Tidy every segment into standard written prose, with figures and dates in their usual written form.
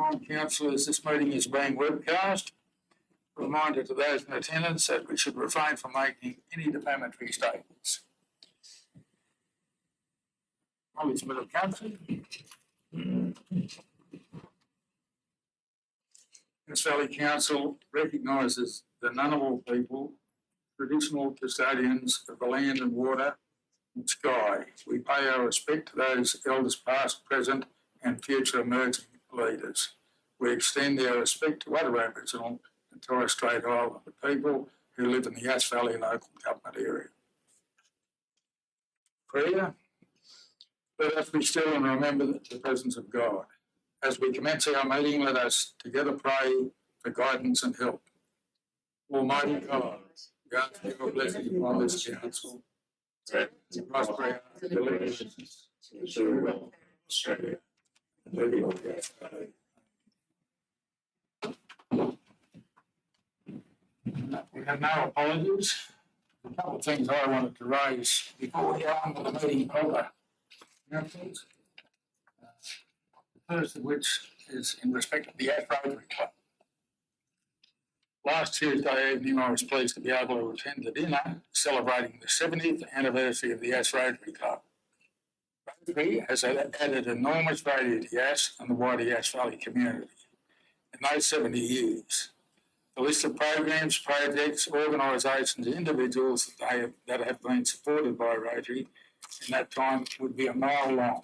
remind councillors this meeting is being webcast. A reminder to those in attendance that we should refrain from making any defamatory statements. Acknowledgement of country. Yass Valley Council recognises the Ngunnawal people, traditional custodians of the land and water and sky. We pay our respect to those elders past, present and future emerging leaders. We extend our respect to other Aboriginal and Torres Strait Islander people who live in the Yass Valley local government area. Prayer. Let us be still and remember the presence of God. As we commence our meeting, let us together pray for guidance and help. Almighty God, grant your blessing upon this council, to prosper our deliberations, to ensure well Australia, and living on the Yass Valley. We have no apologies. A couple of things I wanted to raise before we go on to the meeting proper. The first of which is in respect of the Yass Rotary Club. Last Tuesday evening, I was pleased to be able to attend the dinner celebrating the 70th anniversary of the Yass Rotary Club. Rotary has added enormous value to Yass and the wider Yass Valley community in those 70 years. The list of programs, projects, organisations, individuals that have been supported by Rotary in that time would be a mile long.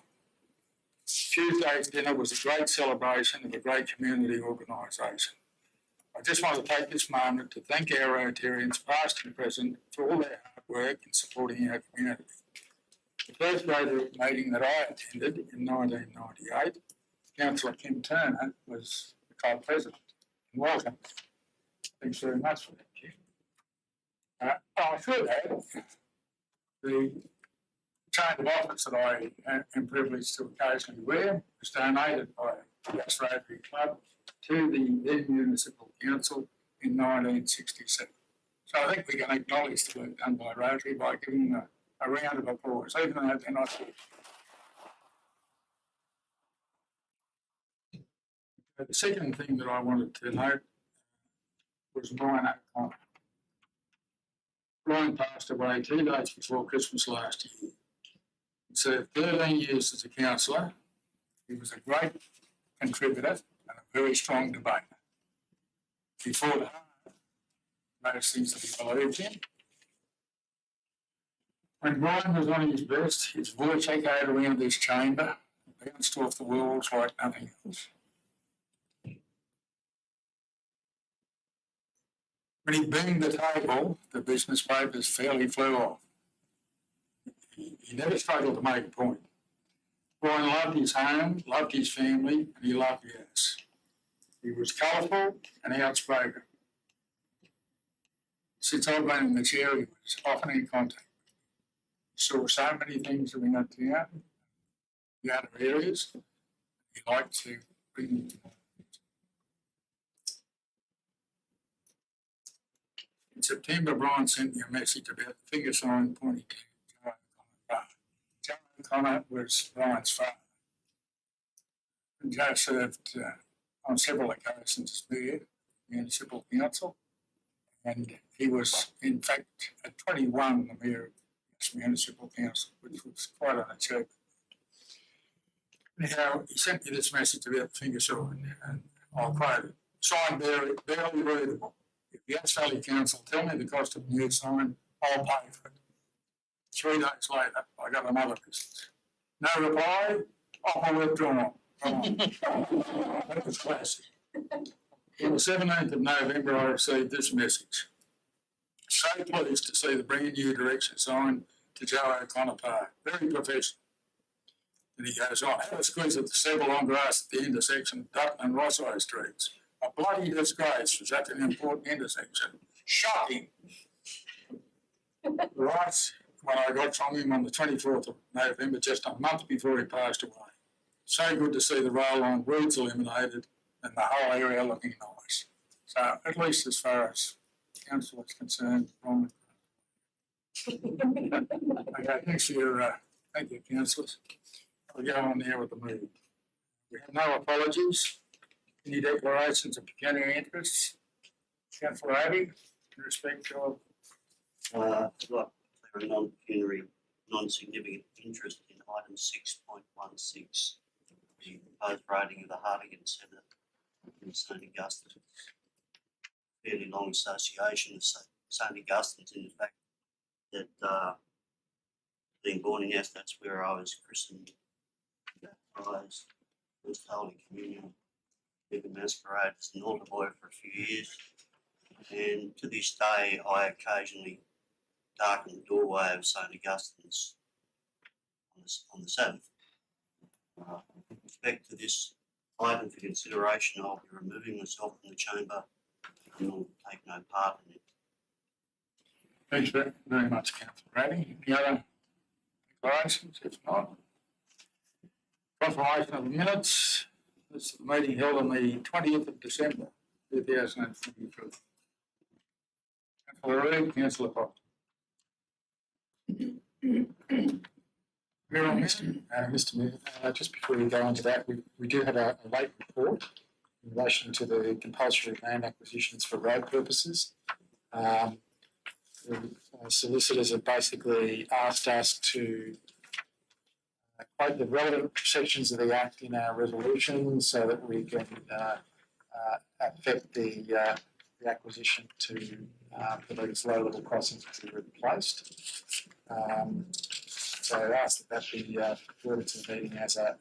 Tuesday's dinner was a great celebration of a great community organisation. I just want to take this moment to thank our Rotarians, past and present, for all their hard work in supporting our community. The first Rotary meeting that I attended in 1998, Councillor Kim Turner was the club president. Welcome. Thanks very much for that, Kim. I should add, the chain of office that I am privileged to occasionally wear was donated by the Yass Rotary Club to the then Municipal Council in 1967. So I think we can acknowledge the work done by Rotary by giving them a round of applause, even though they're not here. The second thing that I wanted to note was Brian O'Connor. Brian passed away 2 days before Christmas last year. He served 13 years as a councillor. He was a great contributor and a very strong debater. He fought hard, most things that he believed in. When Brian was on his best, his voice echoed around this chamber and bounced off the walls like nothing else. When he banged the table, the business papers fairly flew off. He never struggled to make a point. Brian loved his home, loved his family, and he loved Yass. He was colourful and outspoken. Since I've been in the chair, he was often in contact. He saw so many things in that town, the other areas. He liked to bring them to mind. In September, Brian sent me a message about the finger sign pointing to Joe O'Connor. Joe O'Connor was Brian's father. And Joe served on several occasions as mayor, municipal council, and he was, in fact, at 21, the mayor of this municipal council, which was quite an achievement. Anyhow, he sent me this message about the finger sign, and I'll quote it. Sign barely readable. If the Yass Valley Council tell me the cost of the new sign, I'll pay for it. 3 days later, I got another message. No reply, offer withdrawn. That was classic. On the 17th of November, I received this message. So pleased to see the brand new direction sign to Joe O'Connor Park. Very professional. And he goes on, have a squeeze at the Seville on grass at the intersection of Dutton and Rosso Streets. A bloody disgrace for such an important intersection. Shocking. Right when I got from him on the 24th of November, just a month before he passed away. So good to see the rail line weeds eliminated and the whole area looking nice. So at least as far as council is concerned, wrong. Okay, thanks for your, thank you, councillors. We'll go on there with the meeting. We have no apologies. Any declarations of pecuniary interests? Councillor Abbey, in respect of I'd like to declare a non-pecuniary, non-significant interest in item 6.16, the proposed rating of the Hartigan Centre in St Augustine's. Fairly long association of St Augustine's in the fact that being born in Yass, that's where I was christened, baptised, first Holy Communion, been a masquerade as an altar boy for a few years, and to this day I occasionally darken the doorway of St Augustine's on the Sabbath. With respect to this item for consideration, I'll be removing myself from the chamber and will take no part in it. Thanks very much, Councillor Abbey. Any other declarations? If not, confirmation of the minutes. This is the meeting held on the 20th of December 2023. Councillor Reid, Councillor Fox. Mr. Mayor, just before we go into that, we do have a late report in relation to the compulsory land acquisitions for road purposes. The solicitors have basically asked us to quote the relevant sections of the Act in our resolution so that we can affect the acquisition for these low-level crossings to be replaced. So I ask that be forwarded to the meeting as a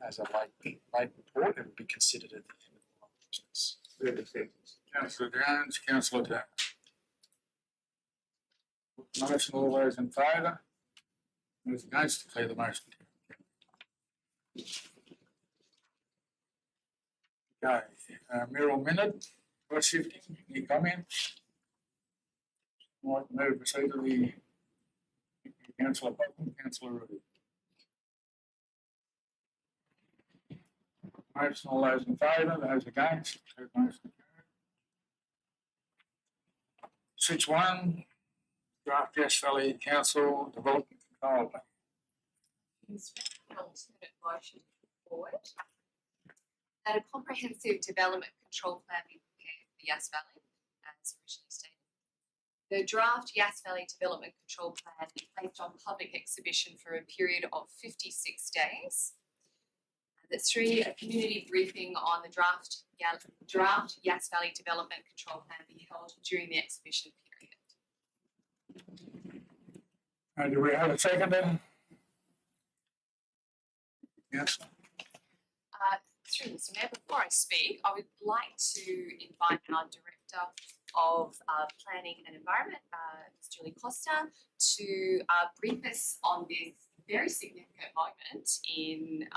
late report. It will be considered at the end of the business. 30 seconds. Councillor Jones, Councillor Taylor. Motion, all those in favour? Those against, declare the motion carried. Okay, mural minute, cross shifting, any comments? Might move proceed to the Councillor Button, Councillor Ruby. Motion, all those in favour, those against, declare the motion carried. 6.1, draft Yass Valley Council Development Control Plan. An alternate motion forward that a comprehensive development control plan be prepared for Yass Valley, as originally stated. The draft Yass Valley Development Control Plan is placed on public exhibition for a period of 56 days. That's 3, a community briefing on the draft Yass Valley Development Control Plan be held during the exhibition period. Do we have a second then? Yes. Through Mr. Mayor, before I speak, I would like to invite our Director of Planning and Environment, Ms. Julie Costa, to brief us on this very significant moment in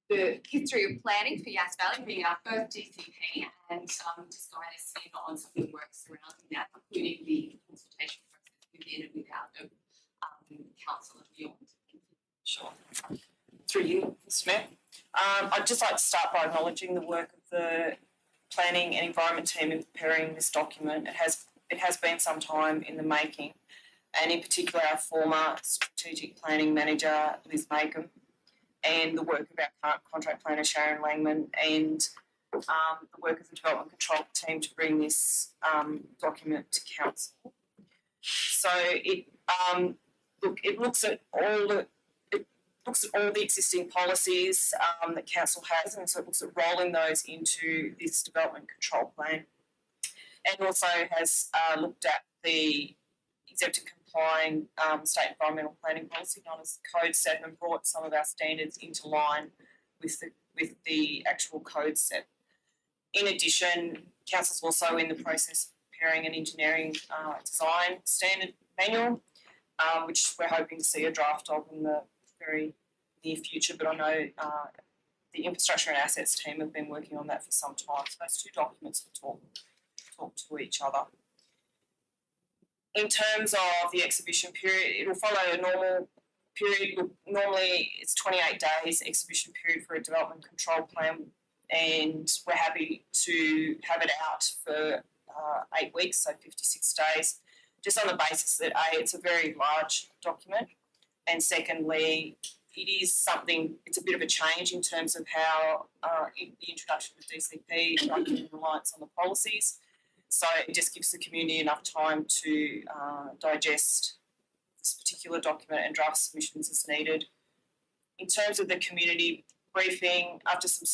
the history of planning for Yass Valley, being our first DCP, and just guide us in on some of the work surrounding that, including the consultation process within and without of council and beyond. Sure. Through you, Mr. Mayor. I'd just like to start by acknowledging the work of the planning and environment team in preparing this document. It has been some time in the making, and in particular our former strategic planning manager, Liz Makem, and the work of our current contract planner, Sharon Langman, and the work of the development control team to bring this document to council. So it looks at all the existing policies that council has, and so it looks at rolling those into this development control plan, and also has looked at the exempt and complying state environmental planning policy known as Code 7 and brought some of our standards into line with the actual code set. In addition, council's also in the process of preparing an engineering design standard manual, which we're hoping to see a draft of in the very near future, but I know the infrastructure and assets team have been working on that for some time. So those two documents will talk to each other. In terms of the exhibition period, it will follow a normal period. Normally it's 28 days exhibition period for a development control plan, and we're happy to have it out for 8 weeks, so 56 days, just on the basis that A, it's a very large document, and secondly, it is something, it's a bit of a change in terms of how the introduction of DCP and reliance on the policies. So it just gives the community enough time to digest this particular document and draft submissions as needed. In terms of the community briefing, after some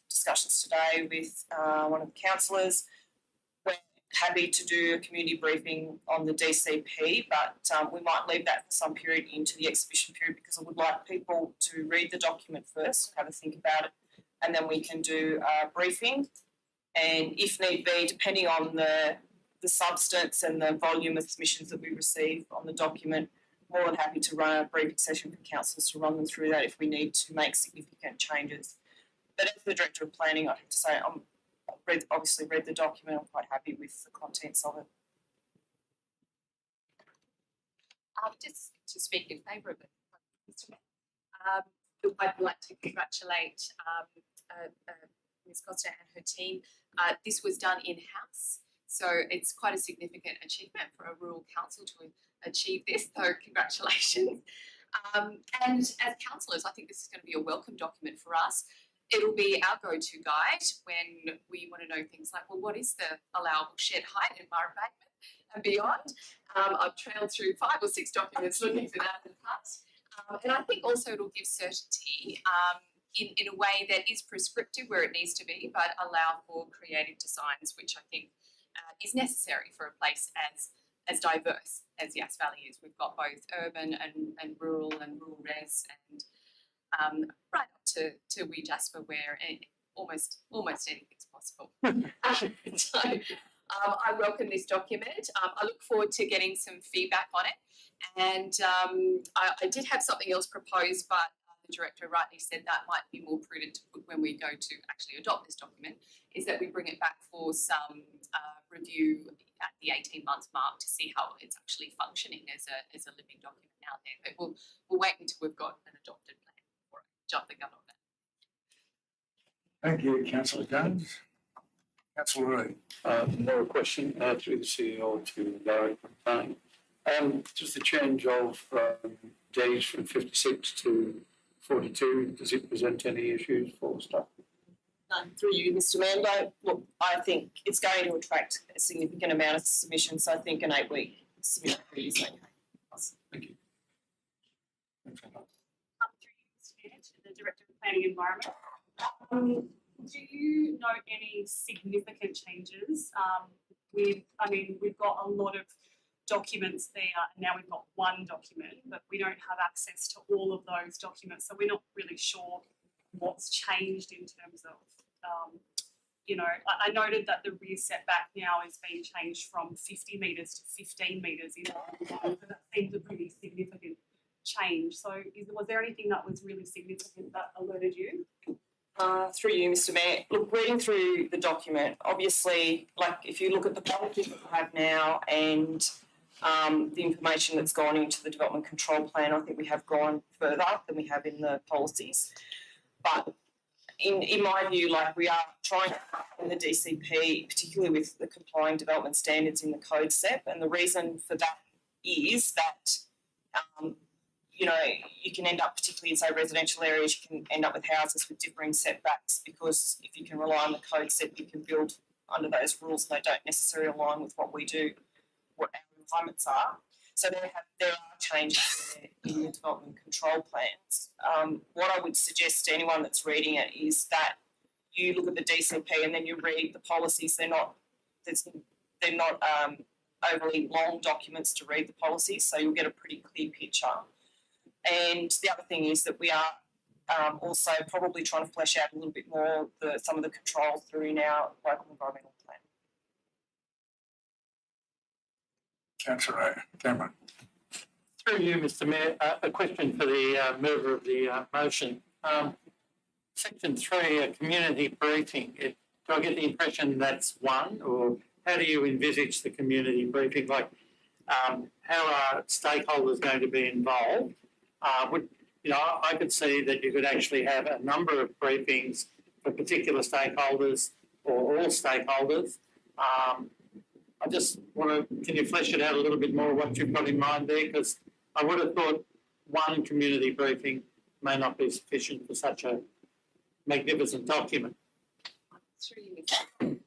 discussions today with one of the councillors, we're happy to do a community briefing on the DCP, but we might leave that for some period into the exhibition period because I would like people to read the document first, have a think about it, and then we can do a briefing. And if need be, depending on the substance and the volume of submissions that we receive on the document, more than happy to run a briefing session for councillors to run them through that if we need to make significant changes. But as the Director of Planning, I have to say I've obviously read the document. I'm quite happy with the contents of it. Just to speak in favour of it, Mr. Mayor, I'd like to congratulate Ms. Costa and her team. This was done in-house, so it's quite a significant achievement for a rural council to achieve this, so congratulations. And as councillors, I think this is going to be a welcome document for us. It'll be our go-to guide when we want to know things like, well, what is the allowable shed height in fire abatement and beyond? I've trailed through 5 or 6 documents looking for that in the past. And I think also it'll give certainty in a way that is prescriptive where it needs to be, but allow for creative designs, which I think is necessary for a place as diverse as Yass Valley is. We've got both urban and rural res and right up to Wee Jasper where almost anything's possible. So I welcome this document. I look forward to getting some feedback on it. And I did have something else proposed, but the Director rightly said that might be more prudent to put when we go to actually adopt this document, is that we bring it back for some review at the 18 months mark to see how it's actually functioning as a living document out there. But we'll wait until we've got an adopted plan before I jump the gun on that. Thank you, Councillor Jones. Councillor Reid. More a question through the CEO to Director of Planning. Just the change of days from 56 to 42, does it present any issues for staff? Through you, Mr. Mando, look, I think it's going to attract a significant amount of submissions. So I think an 8-week submission period is okay. Thank you. Through you, Mr. Mayor, to the Director of Planning and Environment. Do you note any significant changes we've got a lot of documents there, and now we've got one document, but we don't have access to all of those documents, so we're not really sure what's changed in terms of, I noted that the rear setback now is being changed from 50 metres to 15 metres. So that seems a pretty significant change. So was there anything that was really significant that alerted you? Through you, Mr. Mayor. Look, reading through the document, obviously, like if you look at the policies that we have now and the information that's gone into the development control plan, I think we have gone further than we have in the policies. But in my view, like we are trying to in the DCP, particularly with the complying development standards in the code SEP, and the reason for that is that you can end up, particularly in say residential areas, you can end up with houses with differing setbacks because if you can rely on the code SEP, you can build under those rules and they don't necessarily align with what we do, what our requirements are. So there are changes there in the development control plans. What I would suggest to anyone that's reading it is that you look at the DCP and then you read the policies. They're not overly long documents to read the policies, so you'll get a pretty clear picture. And the other thing is that we are also probably trying to flesh out a little bit more some of the controls through in our local environmental plan. Councillor Cameron. Through you, Mr. Mayor, a question for the mover of the motion. Section 3, a community briefing. Do I get the impression that's one, or how do you envisage the community briefing? Like, how are stakeholders going to be involved? I could see that you could actually have a number of briefings for particular stakeholders or all stakeholders. I just want to, can you flesh it out a little bit more what you've got in mind there? Because I would have thought one community briefing may not be sufficient for such a magnificent document. Through you, Mr.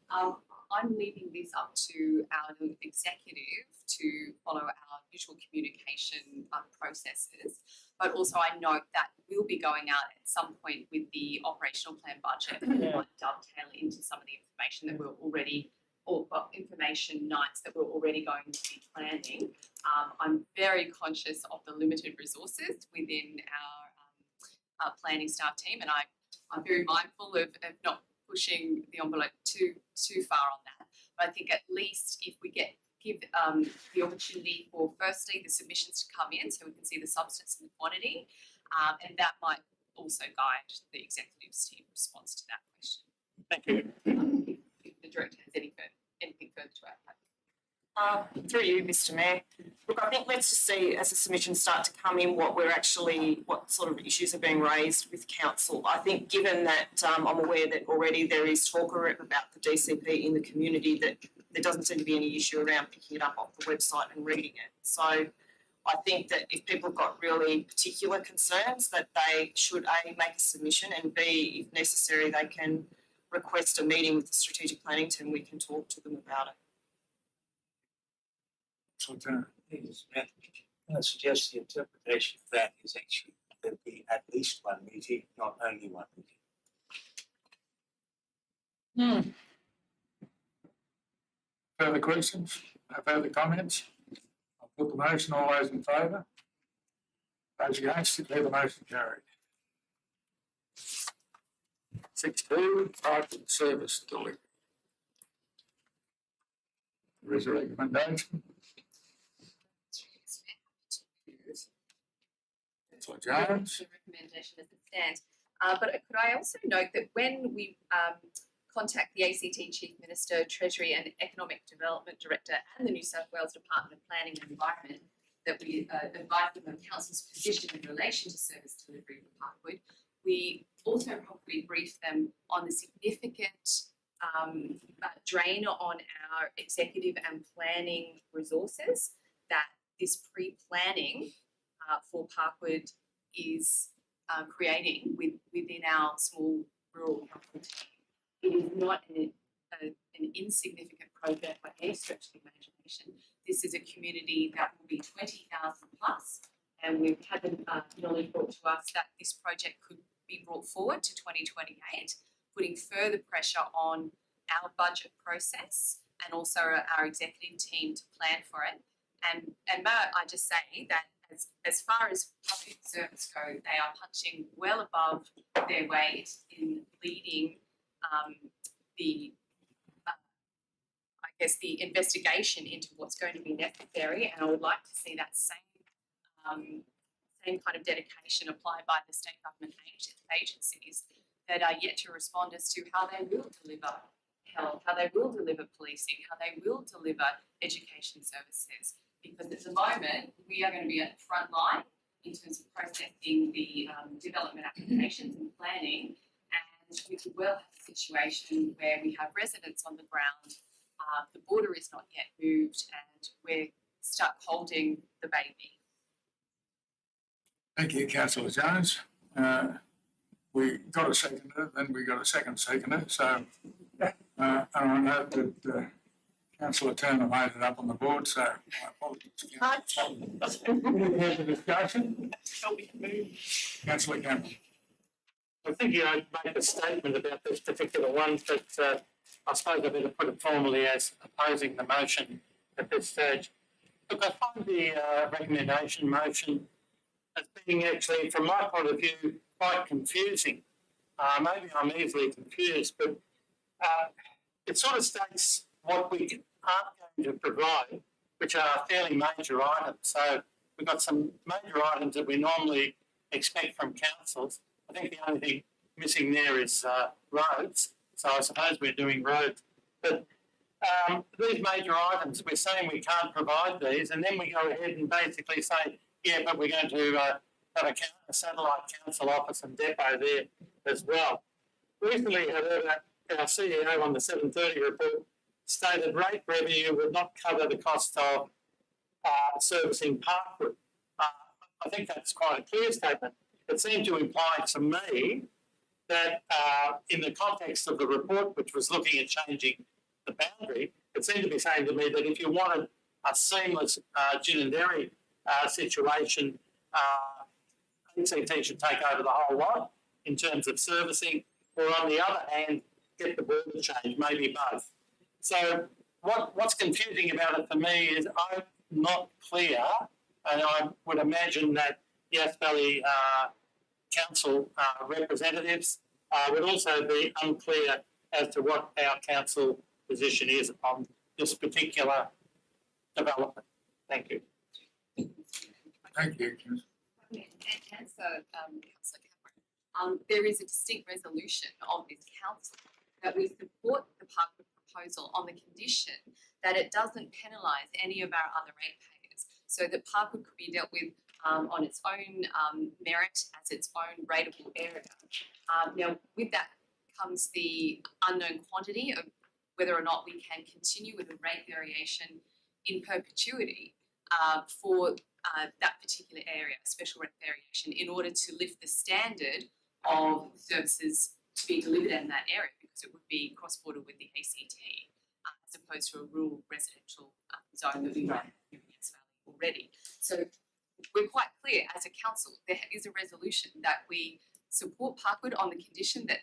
I'm leaving this up to our executive to follow our usual communication processes. But also I note that we'll be going out at some point with the operational plan budget and might dovetail into some of the information that we're already, or information nights that we're already going to be planning. I'm very conscious of the limited resources within our planning staff team, and I'm very mindful of not pushing the envelope too far on that. But I think at least if we give the opportunity for firstly the submissions to come in so we can see the substance and the quantity, and that might also guide the executives team response to that question. Thank you. If the director has anything further to add. Through you, Mr. Mayor. Look, I think let's just see as the submissions start to come in what sort of issues are being raised with council. I think given that I'm aware that already there is talk about the DCP in the community, that there doesn't seem to be any issue around picking it up off the website and reading it. So I think that if people have got really particular concerns, that they should A, make a submission, and B, if necessary, they can request a meeting with the strategic planning team. We can talk to them about it. I suggest the interpretation of that is actually there'll be at least one meeting, not only one meeting. Further questions? No further comments? I'll put the motion. All those in favour? Those against, declare the motion carried. 6.2, private service delivery. There is a recommendation. Councillor Jones. The recommendation as it stands. But could I also note that when we contact the ACT Chief Minister, Treasury and Economic Development Director and the New South Wales Department of Planning and Environment, that we advise them of Council's position in relation to service delivery for Parkwood, we also probably brief them on the significant drain on our executive and planning resources that this pre-planning for Parkwood is creating within our small rural council team. It is not an insignificant project by any stretch of the imagination. This is a community that will be 20,000 plus, and we've had the knowledge brought to us that this project could be brought forward to 2028, putting further pressure on our budget process and also our executive team to plan for it. And may I just say that as far as public service go, they are punching well above their weight in leading the investigation into what's going to be necessary, and I would like to see that same kind of dedication applied by the state government agencies that are yet to respond as to how they will deliver health, how they will deliver policing, how they will deliver education services. Because at the moment, we are going to be at the front line in terms of processing the development applications and planning, and we could well have a situation where we have residents on the ground, the border is not yet moved, and we're stuck holding the baby. Thank you, Councillor Jones. We got a seconder, then we got a seconder. So, and I know that Councillor Turner made it up on the board, so my apologies. Any further discussion? Councillor Campbell. I think you made a statement about this particular one, but I suppose I better put it formally as opposing the motion at this stage. Look, I find the recommendation motion as being actually, from my point of view, quite confusing. Maybe I'm easily confused, but it sort of states what we aren't going to provide, which are fairly major items. So we've got some major items that we normally expect from councils. I think the only thing missing there is roads. So I suppose we're doing roads. But these major items, we're saying we can't provide these, and then we go ahead and basically say, yeah, but we're going to have a satellite council office and depot there as well. Recently, however, our CEO on the 7:30 report stated rate revenue would not cover the cost of servicing Parkwood. I think that's quite a clear statement. it seemed to imply to me that in the context of the report, which was looking at changing the boundary, it seemed to be saying to me that if you wanted a seamless gin and dairy situation, ACT should take over the whole lot in terms of servicing, or on the other hand, get the border change, maybe both. So what's confusing about it for me is I'm not clear, and I would imagine that Yass Valley Council representatives would also be unclear as to what our council position is on this particular development. Thank you. Thank you. And so, Councillor Cameron, there is a distinct resolution of this council that we support the Parkwood proposal on the condition that it doesn't penalise any of our other ratepayers, so that Parkwood could be dealt with on its own merit as its own rateable area. Now, with that comes the unknown quantity of whether or not we can continue with a rate variation in perpetuity for that particular area, special rate variation, in order to lift the standard of services to be delivered in that area, because it would be cross-border with the ACT as opposed to a rural residential zone that we might have in Yass Valley already. So we're quite clear as a council, there is a resolution that we support Parkwood on the condition that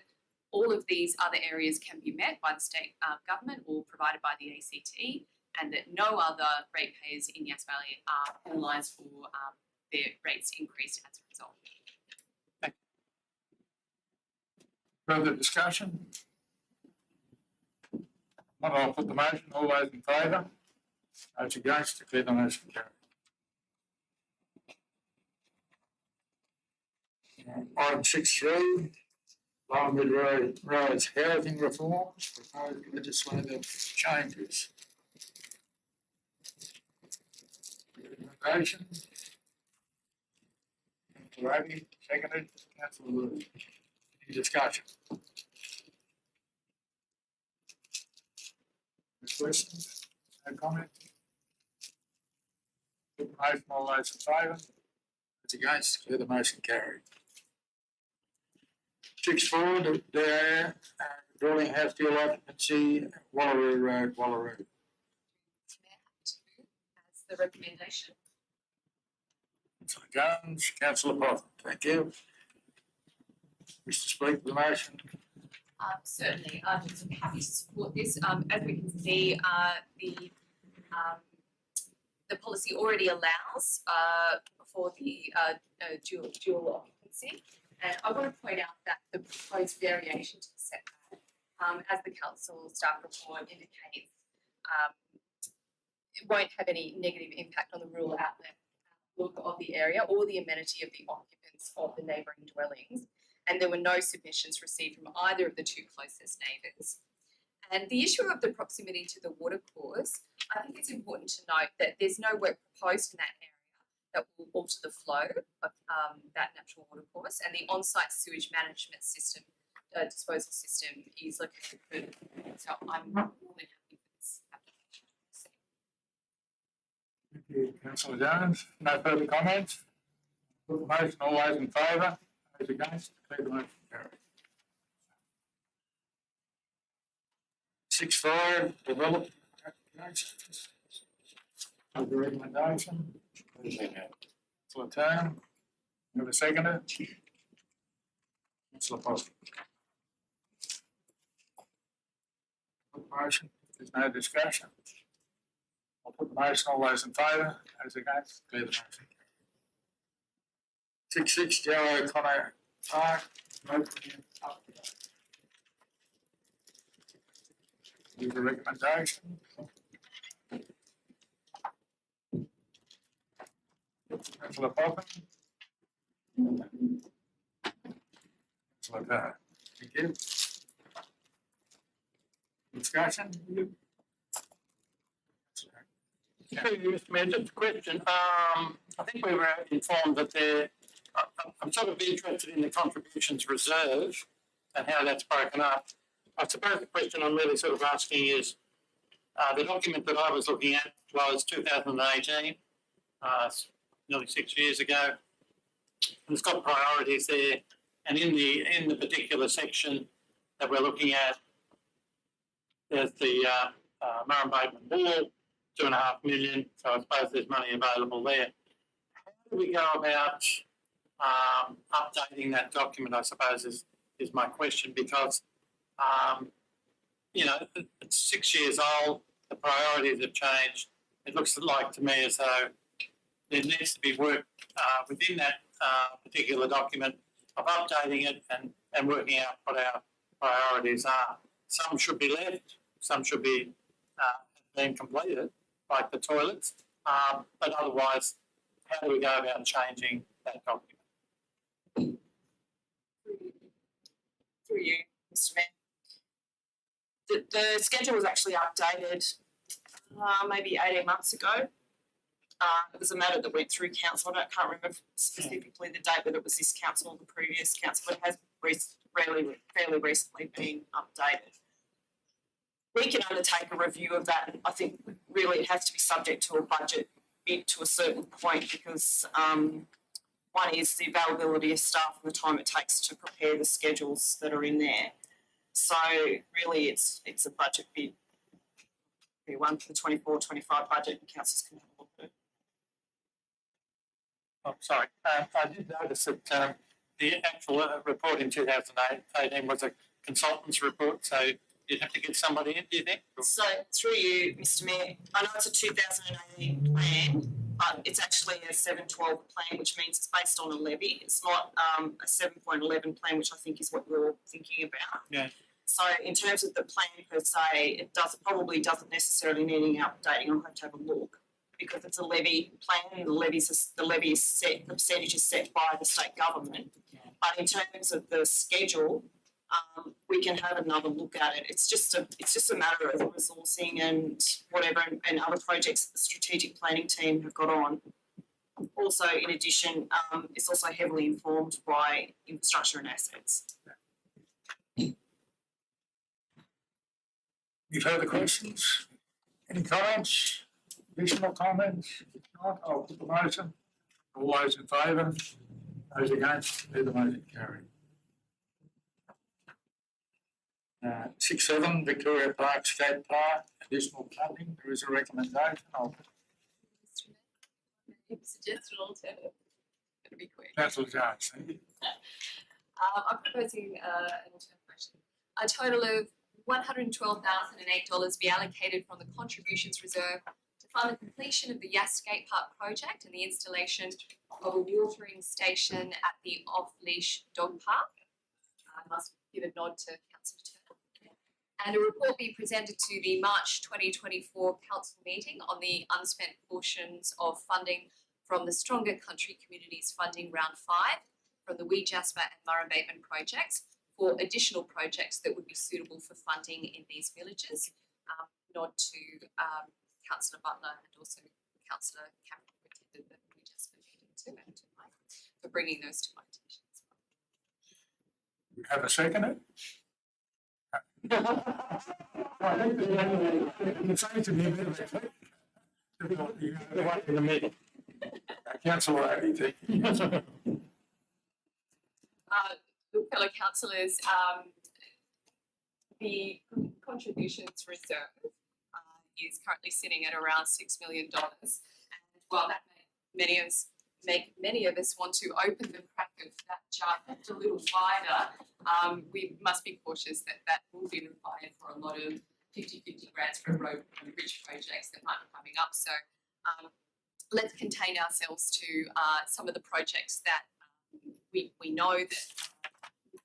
all of these other areas can be met by the state government or provided by the ACT, and that no other ratepayers in Yass Valley are penalised for their rates increased as a result. Further discussion? Not, I'll put the motion. All those in favour? Those against, declare the motion carried. Item 6.3, Lymewood Roads housing reform, proposed legislative changes. Recommendation. Councillor Abbey, seconded. Councillor Wu. Any discussion? Any questions? No comment? Put the motion, all those in favour? Those against, declare the motion carried. 6.4, the dwelling house deal occupancy, Wallaroo Road, Wallaroo. As the recommendation. Councillor Jones, Councillor Potter, thank you. Wish to speak to the motion? Certainly, I'm just happy to support this. As we can see, the policy already allows for the dual occupancy. And I want to point out that the proposed variation to the setback, as the council staff report indicates, it won't have any negative impact on the rural outlook of the area or the amenity of the occupants of the neighbouring dwellings. And there were no submissions received from either of the two closest neighbours. And the issue of the proximity to the watercourse, I think it's important to note that there's no work proposed in that area that will alter the flow of that natural watercourse, and the on-site sewage management system, disposal system is located further. So I'm more than happy with this application. Thank you, Councillor Jones. No further comments? Put the motion, all those in favour? Those against, declare the motion carried. 6.5, development applications. With the recommendation. Councillor Town, you have a seconder? Councillor Foster. Put the motion, there's no discussion. I'll put the motion, all those in favour, those against, declare the motion. 6.6, Joe O'Connor Park, opening upgrade. With the recommendation. Councillor Poppin. Councillor Town. Thank you. Discussion? Through you, Mr. Mayor, just a question. I think we were informed that I'm sort of interested in the contributions reserve and how that's broken up. I suppose the question I'm really sort of asking is, the document that I was looking at was 2018, nearly 6 years ago. it's got priorities there, and in the particular section that we're looking at, there's the Murray Bateman Wall, 2.5 million. So I suppose there's money available there. How do we go about updating that document? I suppose is my question, because it's 6 years old. The priorities have changed. It looks like to me as though there needs to be work within that particular document of updating it and working out what our priorities are. Some should be left, some should be being completed, like the toilets, but otherwise, how do we go about changing that document? Through you, Mr. Mayor. The schedule was actually updated maybe 18 months ago. It was a matter that went through council. I can't remember specifically the date, whether it was this council or the previous council, but it has fairly recently been updated. We can undertake a review of that, and I think really it has to be subject to a budget bid to a certain point, because one is the availability of staff and the time it takes to prepare the schedules that are in there. So really it's a budget bid. Be one for the 24-25 budget, and councillors can have a look at it. Oh, sorry. I did notice that the actual report in 2018 was a consultant's report, so you'd have to get somebody in, do you think? So through you, Mr. Mayor, I know it's a 2018 plan, but it's actually a 7-12 plan, which means it's based on a levy. It's not a 7.11 plan, which I think is what you're thinking about. Yeah. So in terms of the plan per se, it probably doesn't necessarily need any updating. I'll have to have a look, because it's a levy plan, and the levy is set, the percentage is set by the state government. But in terms of the schedule, we can have another look at it. It's just a matter of resourcing and whatever, and other projects that the strategic planning team have got on. Also, in addition, it's also heavily informed by infrastructure and assets. Any further questions? Any comments? Additional comments? If not, I'll put the motion. All those in favour? Those against? Declare the motion carried. 6.7, Victoria Park Skate Park, additional funding. There is a recommendation. I'll Mr. Mayor, suggest an alternative. It'll be quick. Councillor Jones. Thank you. I'm proposing an alternative. A total of $112,008 be allocated from the contributions reserve to fund the completion of the Yass Skate Park project and the installation of a watering station at the off-leash dog park. I must give a nod to Councillor Turner. And a report be presented to the March 2024 council meeting on the unspent portions of funding from the Stronger Country Communities Funding Round 5 from the Wee Jasper and Murray Bateman projects for additional projects that would be suitable for funding in these villages. Nod to Councillor Butler and also Councillor Cameron, who attended the Wee Jasper meeting too, and to Mike for bringing those to my attention as well. You have a second? The one in the middle. Councillor Addy, thank you. Fellow councillors, the contributions reserve is currently sitting at around $6 million. And while that make many of us want to open the crack of that jar a little wider, we must be cautious that that will be required for a lot of 50-50 grants for road and bridge projects that might be coming up. So let's contain ourselves to some of the projects that we know that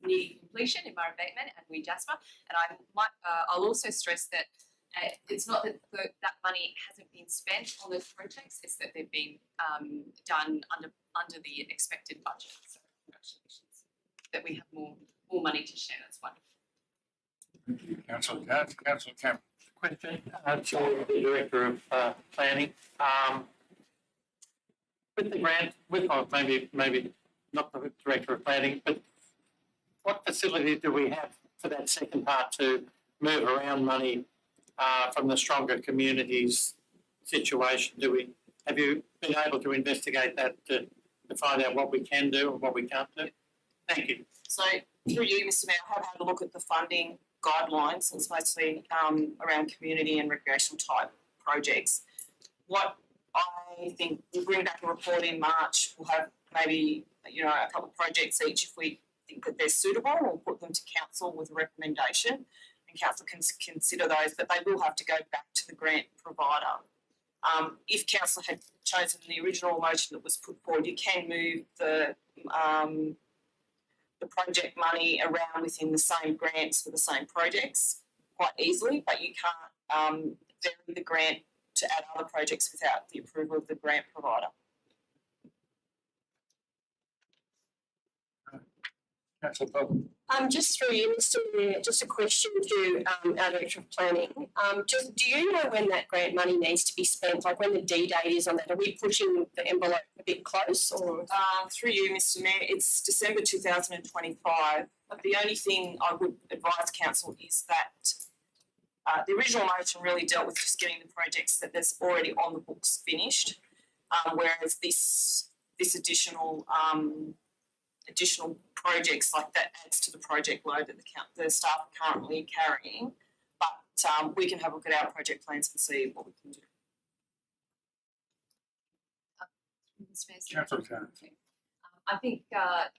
needing completion in Murray Bateman and Wee Jasper. And I'll also stress that it's not that that money hasn't been spent on those projects, it's that they've been done under the expected budget. So congratulations that we have more money to share. That's wonderful. Thank you, Councillor Jones. Councillor Cameron. Question to the Director of Planning. With the grant, maybe not the Director of Planning, but what facility do we have for that second part to move around money from the Stronger Communities situation? Have you been able to investigate that to to find out what we can do and what we can't do? Thank you. So through you, Mr Mayor, I have had a look at the funding guidelines. It's mostly around community and recreational type projects. What I think we'll bring back a report in March. We'll have maybe a couple of projects each if we think that they're suitable. We'll put them to council with a recommendation, and council can consider those. But they will have to go back to the grant provider. If council had chosen the original motion that was put forward, you can move the project money around within the same grants for the same projects quite easily, but you can't vary the grant to add other projects without the approval of the grant provider. Councillor Bob. Just through you, Mr Mayor, just a question to our Director of Planning. Just do you know when that grant money needs to be spent, like when the D date is on that? Are we pushing the envelope a bit close or? Through you, Mr Mayor, it's December 2025. But the only thing I would advise council is that the original motion really dealt with just getting the projects that there's already on the books finished, whereas this additional projects like that adds to the project load that the staff are currently carrying. But we can have a look at our project plans and see what we can do. Councillor Khan. I think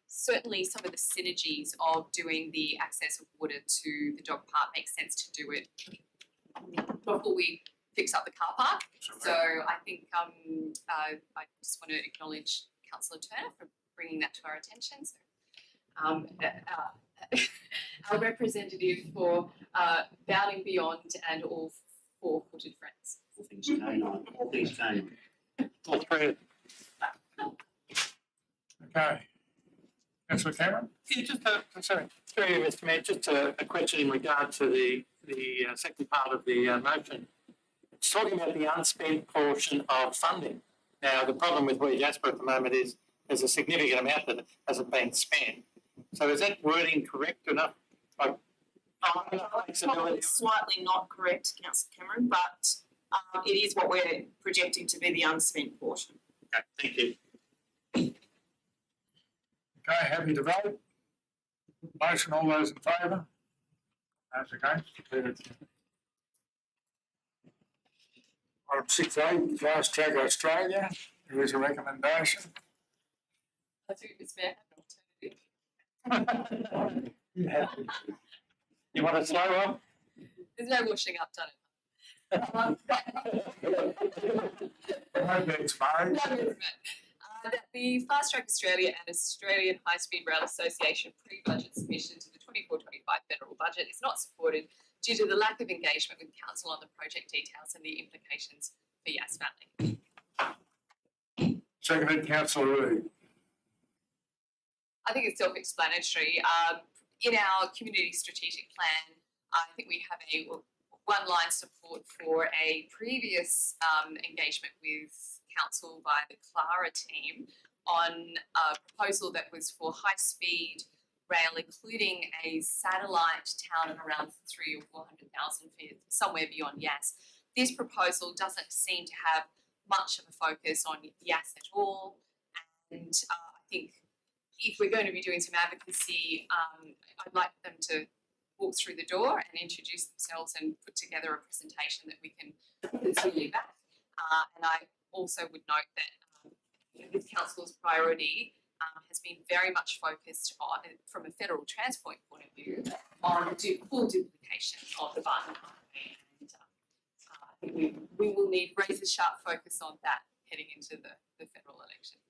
certainly some of the synergies of doing the access of water to the dog park makes sense to do it before we fix up the car park. So I think I just want to acknowledge Councillor Turner for bringing that to our attention. So, our representative for bounding beyond and all four-footed friends. All things canine, all things canine. All three. Okay. Councillor Cameron. Yeah, sorry, through you, Mr Mayor, just a question in regard to the second part of the motion. It's talking about the unspent portion of funding. Now, the problem with West Jasper at the moment is there's a significant amount that hasn't been spent. So is that wording correct enough? Probably slightly not correct, Councillor Cameron, but it is what we're projecting to be the unspent portion. Okay, thank you. Okay, happy to vote? Motion, all those in favour? That's okay. Item 6A, Fast Track Australia. There is a recommendation. I think Ms. Mayor had an alternative. You want to slow up? There's no washing up done. No thanks, mate. That the Fast Track Australia and Australian High Speed Rail Association pre-budget submission to the 24-25 federal budget is not supported due to the lack of engagement with council on the project details and the implications for Yass Valley. Seconded, Councillor Reid. I think it's self-explanatory. In our community strategic plan, I think we have a one-line support for a previous engagement with council by the Clara team on a proposal that was for high-speed rail, including a satellite town of around 300,000 or 400,000 feet, somewhere beyond Yass. This proposal doesn't seem to have much of a focus on Yass at all, and I think if we're going to be doing some advocacy, I'd like them to walk through the door and introduce themselves and put together a presentation that we can continue back. And I also would note that this council's priority has been very much focused on, from a federal transport point of view, on full duplication of the Barton Highway. And I think we will need razor sharp focus on that heading into the federal election.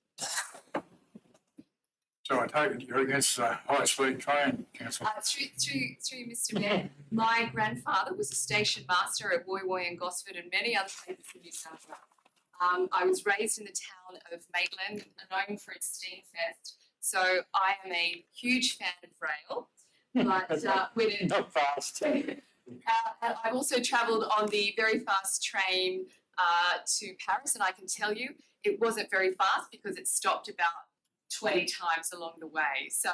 So I take it you're against high-speed train, Councillor? Through Mr Mayor, my grandfather was a station master at Woy Woy and Gosford and many other places in New South Wales. I was raised in the town of Maitland, known for its Steam Fest, so I am a huge fan of rail. But when it, Not fast. I've also travelled on the very fast train to Paris, and I can tell you it wasn't very fast because it stopped about 20 times along the way. So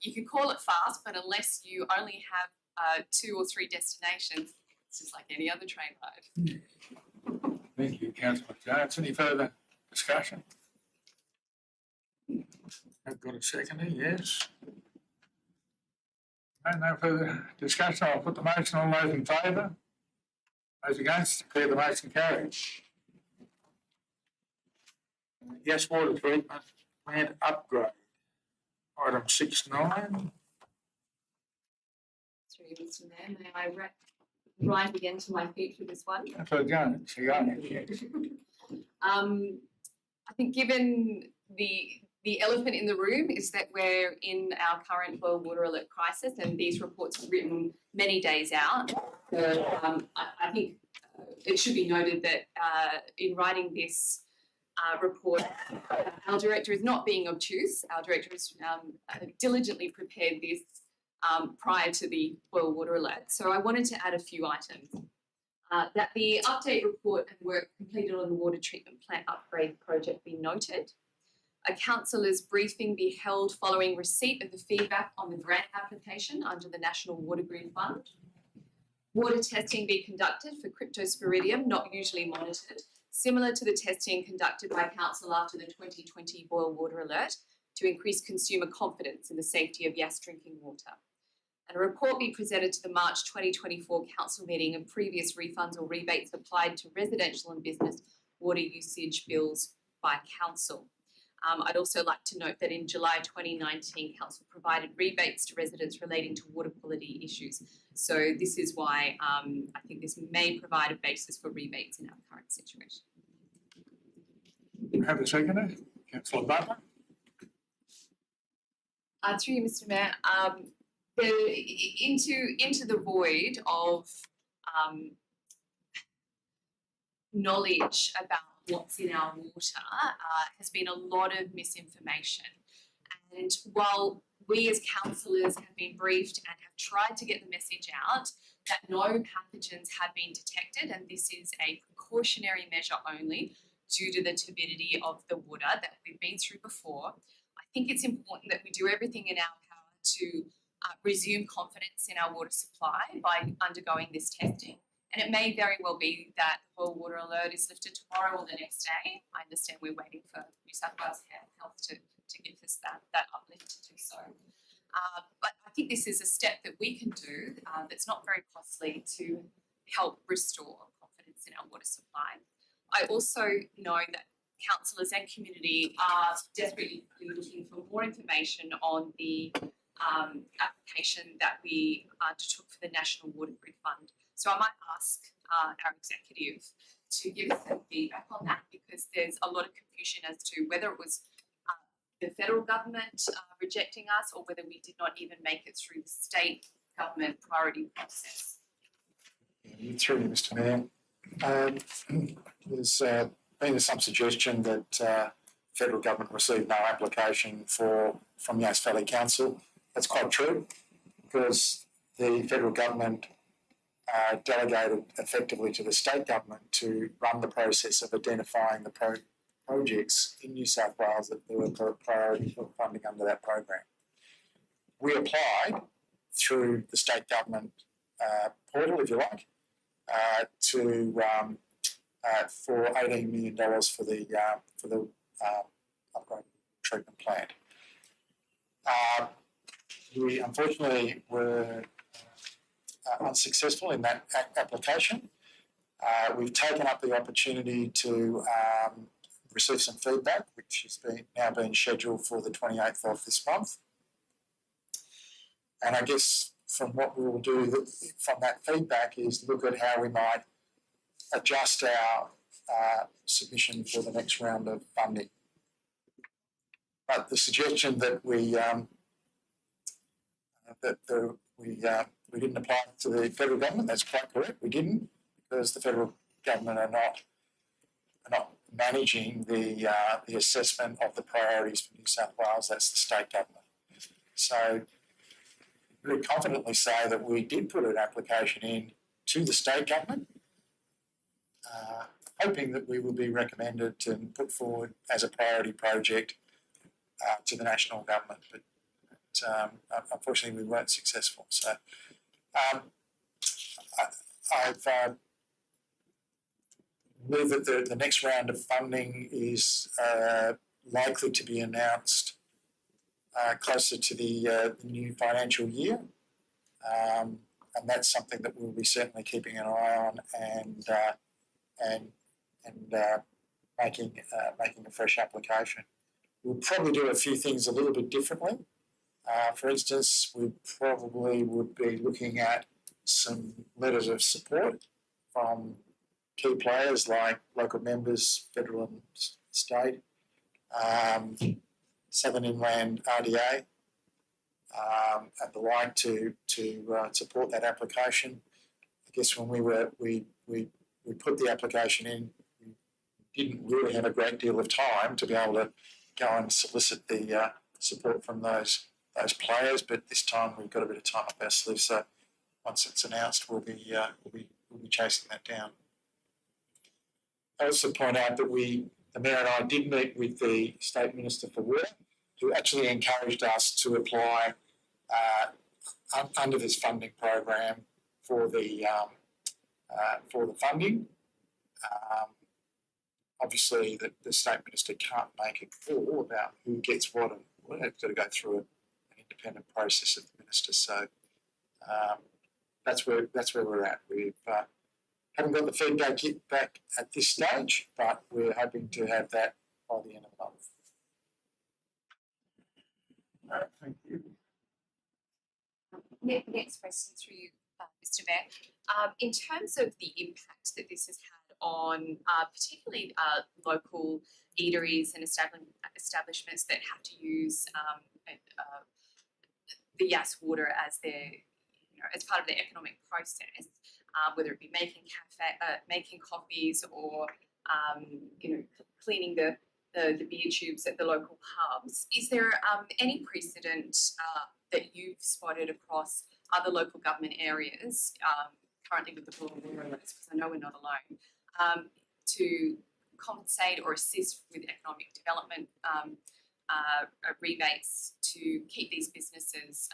you can call it fast, but unless you only have 2 or 3 destinations, it's just like any other train ride. Thank you, Councillor Jones. Any further discussion? I've got a seconder, yes. No further discussion, I'll put the motion, all those in favour? Those against, declare the motion carried. Yass water treatment plant upgrade. Item 6.9. Through you, Mr Mayor, may I rise again to my feet for this one? That's what going. I think given the elephant in the room is that we're in our current boil water alert crisis, and these reports were written many days out. So I think it should be noted that in writing this report, our director is not being obtuse. Our director has diligently prepared this prior to the boil water alert. So I wanted to add a few items. That the update report and work completed on the water treatment plant upgrade project be noted. A councillor's briefing be held following receipt of the feedback on the grant application under the National Water Grid Fund. Water testing be conducted for cryptosporidium not usually monitored, similar to the testing conducted by council after the 2020 boil water alert to increase consumer confidence in the safety of Yass drinking water. And a report be presented to the March 2024 council meeting of previous refunds or rebates applied to residential and business water usage bills by council. I'd also like to note that in July 2019, council provided rebates to residents relating to water quality issues. So this is why I think this may provide a basis for rebates in our current situation. Have a seconder, councillor Butler. Through you, Mr Mayor, into the void of knowledge about what's in our water has been a lot of misinformation. And while we as councillors have been briefed and have tried to get the message out that no pathogens have been detected, and this is a precautionary measure only due to the turbidity of the water that we've been through before, I think it's important that we do everything in our power to resume confidence in our water supply by undergoing this testing. And it may very well be that the boil water alert is lifted tomorrow or the next day. I understand we're waiting for New South Wales Health to give us that uplift to do so. But I think this is a step that we can do that's not very costly to help restore confidence in our water supply. I also know that councillors and community are desperately looking for more information on the application that we undertook for the National Water Grid Fund. So I might ask our executive to give us some feedback on that, because there's a lot of confusion as to whether it was the federal government rejecting us or whether we did not even make it through the state government priority process. Through you, Mr Mayor. There's been some suggestion that the federal government received no application from Yass Valley Council. That's quite true, because the federal government delegated effectively to the state government to run the process of identifying the projects in New South Wales that there were priority for funding under that program. We applied through the state government portal, if you like, for $18 million for the upgrade treatment plant. We unfortunately were unsuccessful in that application. We've taken up the opportunity to receive some feedback, which has now been scheduled for the 28th of this month. And I guess from what we will do from that feedback is look at how we might adjust our submission for the next round of funding. But the suggestion that we didn't apply to the federal government, that's quite correct. We didn't, because the federal government are not managing the assessment of the priorities for New South Wales. That's the state government. So very confidently say that we did put an application in to the state government, hoping that we will be recommended and put forward as a priority project to the national government. But unfortunately, we weren't successful. So I believe that the next round of funding is likely to be announced closer to the new financial year. And that's something that we'll be certainly keeping an eye on and making a fresh application. We'll probably do a few things a little bit differently. For instance, we probably would be looking at some letters of support from key players like local members, federal and state, Southern Inland RDA, and the like to support that application. I guess when we put the application in, we didn't really have a great deal of time to be able to go and solicit the support from those players, but this time we've got a bit of time up our sleeve. So once it's announced, we'll be chasing that down. I also point out that the Mayor and I did meet with the State Minister for Water, who actually encouraged us to apply under this funding program for the funding. Obviously, the State Minister can't make a call about who gets what, and it's got to go through an independent process of the Minister. So that's where we're at. We haven't got the feedback back at this stage, but we're hoping to have that by the end of the month. Thank you. Next question through you, Mr. Mayor. In terms of the impact that this has had on particularly local eateries and establishments that have to use the Yass water as as part of their economic process, whether it be making coffees or cleaning the beer tubes at the local pubs. Is there any precedent that you've spotted across other local government areas, currently with the Bullawura, because I know we're not alone, to compensate or assist with economic development rebates to keep these businesses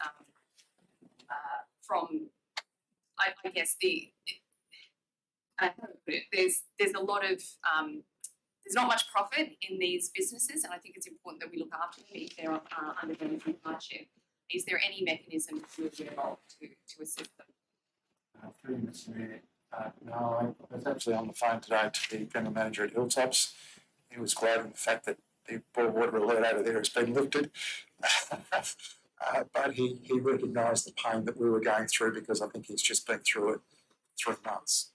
from, I guess, there's a lot of there's not much profit in these businesses, and I think it's important that we look after them if they're undergoing some hardship. Is there any mechanism to assist them? Through Mr. Mayor, no, I was actually on the phone today to the General Manager at Hilltops. He was gloating the fact that the boil water alert out of there has been lifted. But he recognised the pain that we were going through because I think he's just been through it 3 months.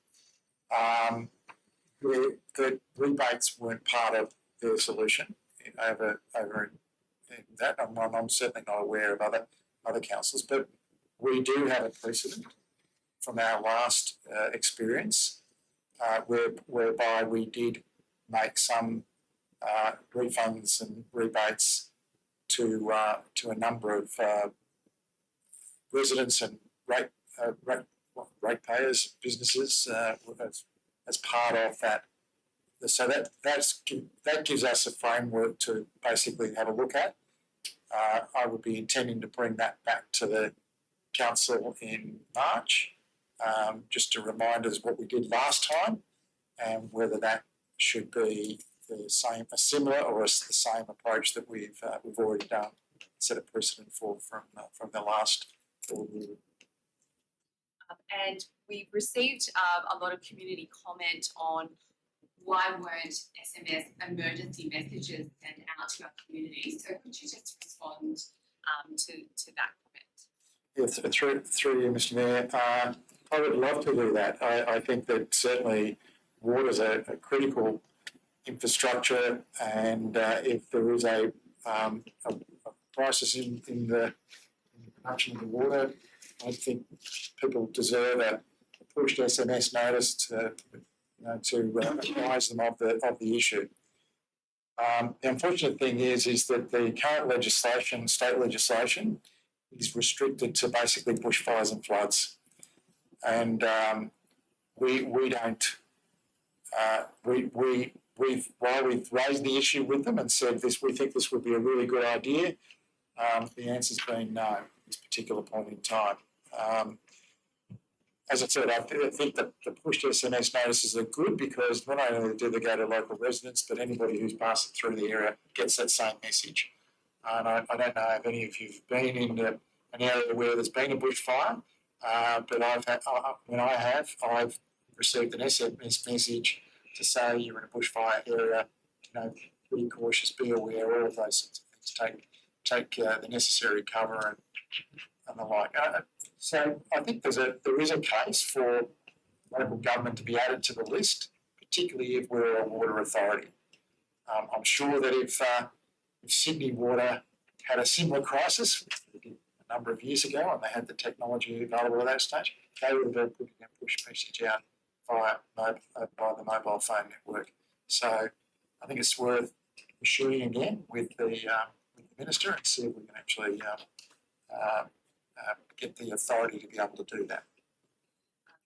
The rebates weren't part of the solution over in that. I'm certainly not aware of other councils, but we do have a precedent from our last experience whereby we did make some refunds and rebates to a number of residents and ratepayers, businesses as part of that. So that gives us a framework to basically have a look at. I would be intending to bring that back to the council in March, just to remind us what we did last time and whether that should be a similar or the same approach that we've already done, set a precedent for from the last board meeting. And we've received a lot of community comment on why weren't SMS emergency messages sent out to our community. So could you just respond to that comment? Yeah, through you, Mr. Mayor. I would love to do that. I think that certainly water is a critical infrastructure, and if there is a crisis in the production of the water, I think people deserve a pushed SMS notice to advise them of the issue. The unfortunate thing is that the current legislation, state legislation, is restricted to basically bushfires and floods, and we don't. While we've raised the issue with them and said we think this would be a really good idea, the answer's been no at this particular point in time. as I said, I think that the pushed SMS notices are good because not only do they go to local residents, but anybody who's passing through the area gets that same message. And I don't know if any of you've been in an area where there's been a bushfire, but I've received an SMS message to say you're in a bushfire area, be cautious, be aware, all of those sorts of things. Take the necessary cover and the like. So I think there is a case for local government to be added to the list, particularly if we're a water authority. I'm sure that if Sydney Water had a similar crisis a number of years ago and they had the technology available at that stage, they would have been putting a push message out by the mobile phone network. So I think it's worth pursuing again with the minister and see if we can actually get the authority to be able to do that.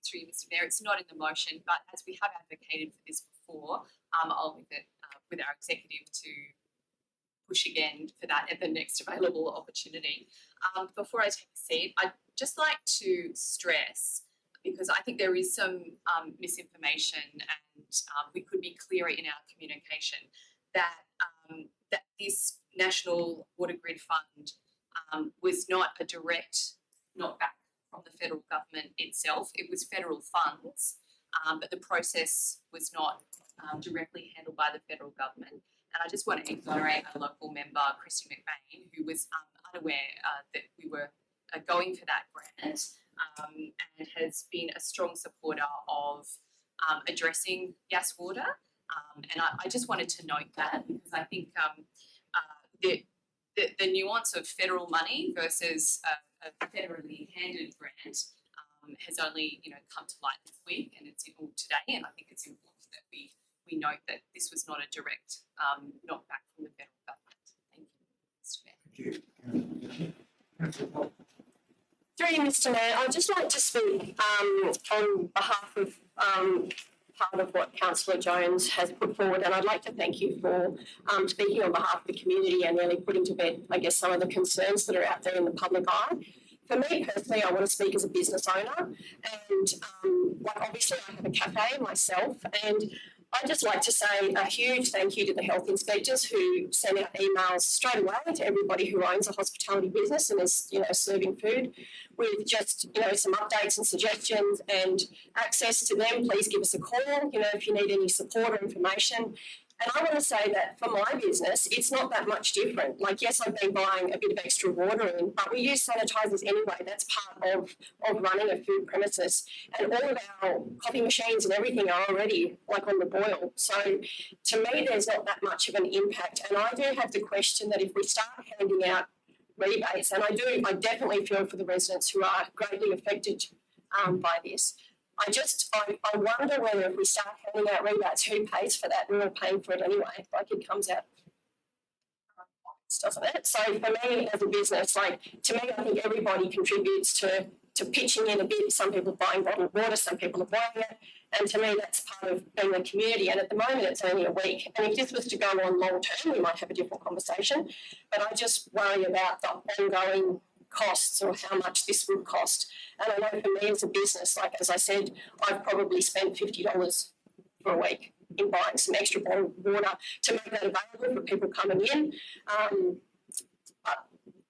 Through you, Mr. Mayor, it's not in the motion, but as we have advocated for this before, I'll leave it with our executive to push again for that at the next available opportunity. Before I take a seat, I'd just like to stress, because I think there is some misinformation and we could be clearer in our communication, that that this National Water Grid Fund was not a direct knockback from the federal government itself. It was federal funds, but the process was not directly handled by the federal government. And I just want to exonerate a local member, Christy McBain, who was unaware that we were going for that grant and has been a strong supporter of addressing Yass Water. And I just wanted to note that because I think the nuance of federal money versus a federally handed grant has only come to light this week and it's today, and I think it's important that we note that this was not a direct knockback from the federal government. Thank you, Mr. Mayor. Through you, Mr. Mayor, I'd just like to speak on behalf of part of what Councillor Jones has put forward, and I'd like to thank you for speaking on behalf of the community and really putting to bed, I guess, some of the concerns that are out there in the public eye. For me personally, I want to speak as a business owner, and obviously I have a cafe myself, and I'd just like to say a huge thank you to the health inspectors who send out emails straight away to everybody who owns a hospitality business and is, serving food with just, some updates and suggestions and access to them. Please give us a call, if you need any support or information. And I want to say that for my business, it's not that much different. Like, yes, I've been buying a bit of extra water in, but we use sanitisers anyway. That's part of running a food premises. And all of our coffee machines and everything are already on the boil. So to me, there's not that much of an impact. And I do have the question that if we start handing out rebates, and I definitely feel for the residents who are greatly affected by this. I wonder whether if we start handing out rebates, who pays for that? We're all paying for it anyway. It comes out, doesn't it? So for me as a business, to me, I think everybody contributes to pitching in a bit. Some people are buying bottled water, some people are buying it. And to me, that's part of being a community. And at the moment, it's only a week. And if this was to go on long term, we might have a different conversation. But I just worry about the ongoing costs or how much this would cost. And I know for me as a business, as I said, I've probably spent $50 for a week in buying some extra bottled water to make that available for people coming in. But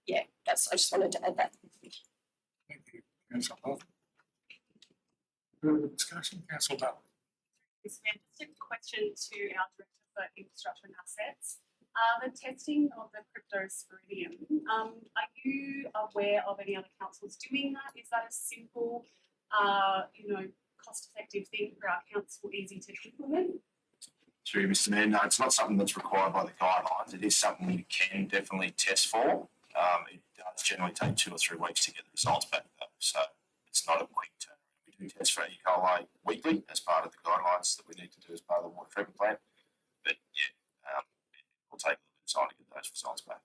yeah, I just wanted to add that. Thank you, Councillor Hoff. Further discussion, Councillor Bell. Just a question to our Director for Infrastructure and Assets. The testing of the cryptosporidium, are you aware of any other councils doing that? Is that a simple, cost-effective thing for our council, easy to implement? Through Mr. Mayor, no, it's not something that's required by the guidelines. It is something we can definitely test for. It does generally take 2 or 3 weeks to get the results back though, so it's not a quick turn. We do test for E. coli weekly as part of the guidelines that we need to do as part of the water treatment plant. But yeah, it will take a little bit of time to get those results back.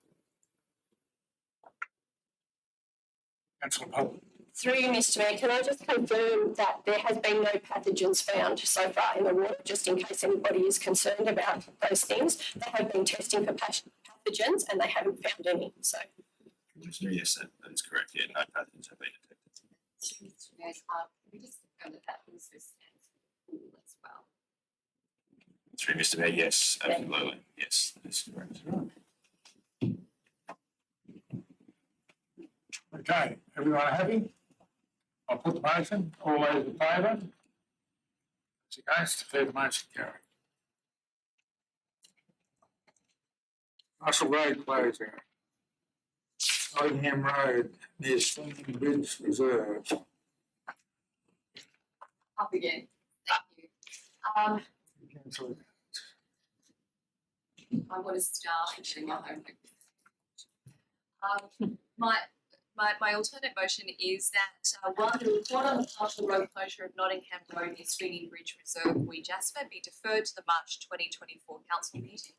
Councillor Pope. Through you, Mr. Mayor, can I just confirm that there has been no pathogens found so far in the water, just in case anybody is concerned about those things? They have been testing for pathogens and they haven't found any. So, Yes, that is correct. Yeah, no pathogens have been detected. to Mr. Mayor, we just confirm that also stands for all as well. Through Mr Mayor, yes, absolutely, yes, that's correct. Okay, everyone happy? I'll put the motion, all those in favour? Those against, declare the motion carried. Russell Road closure. Nottingham Road near Swinging Bridge Reserve. Up again, thank you. Councillor, I want to start doing my homework. My alternate motion is that while the report on the partial road closure of Nottingham Road near Swinging Bridge Reserve, Jasper, be deferred to the March 2024 council meeting,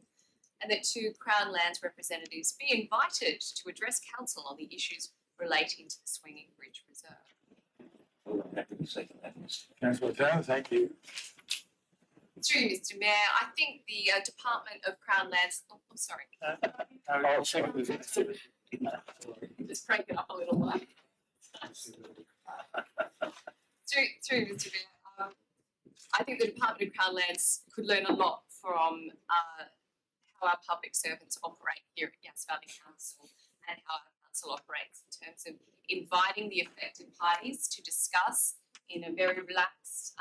and that two Crown Lands representatives be invited to address council on the issues relating to the Swinging Bridge Reserve. Happy to second that, Mr. Councillor Jones, thank you. Through you, Mr. Mayor, I think the Department of Crown Lands, oh, I'm sorry, I'll second this. just break it up a little bit. Through you, Mr. Mayor, I think the Department of Crown Lands could learn a lot from how our public servants operate here at Yass Valley Council and how our council operates in terms of inviting the affected parties to discuss in a very relaxed,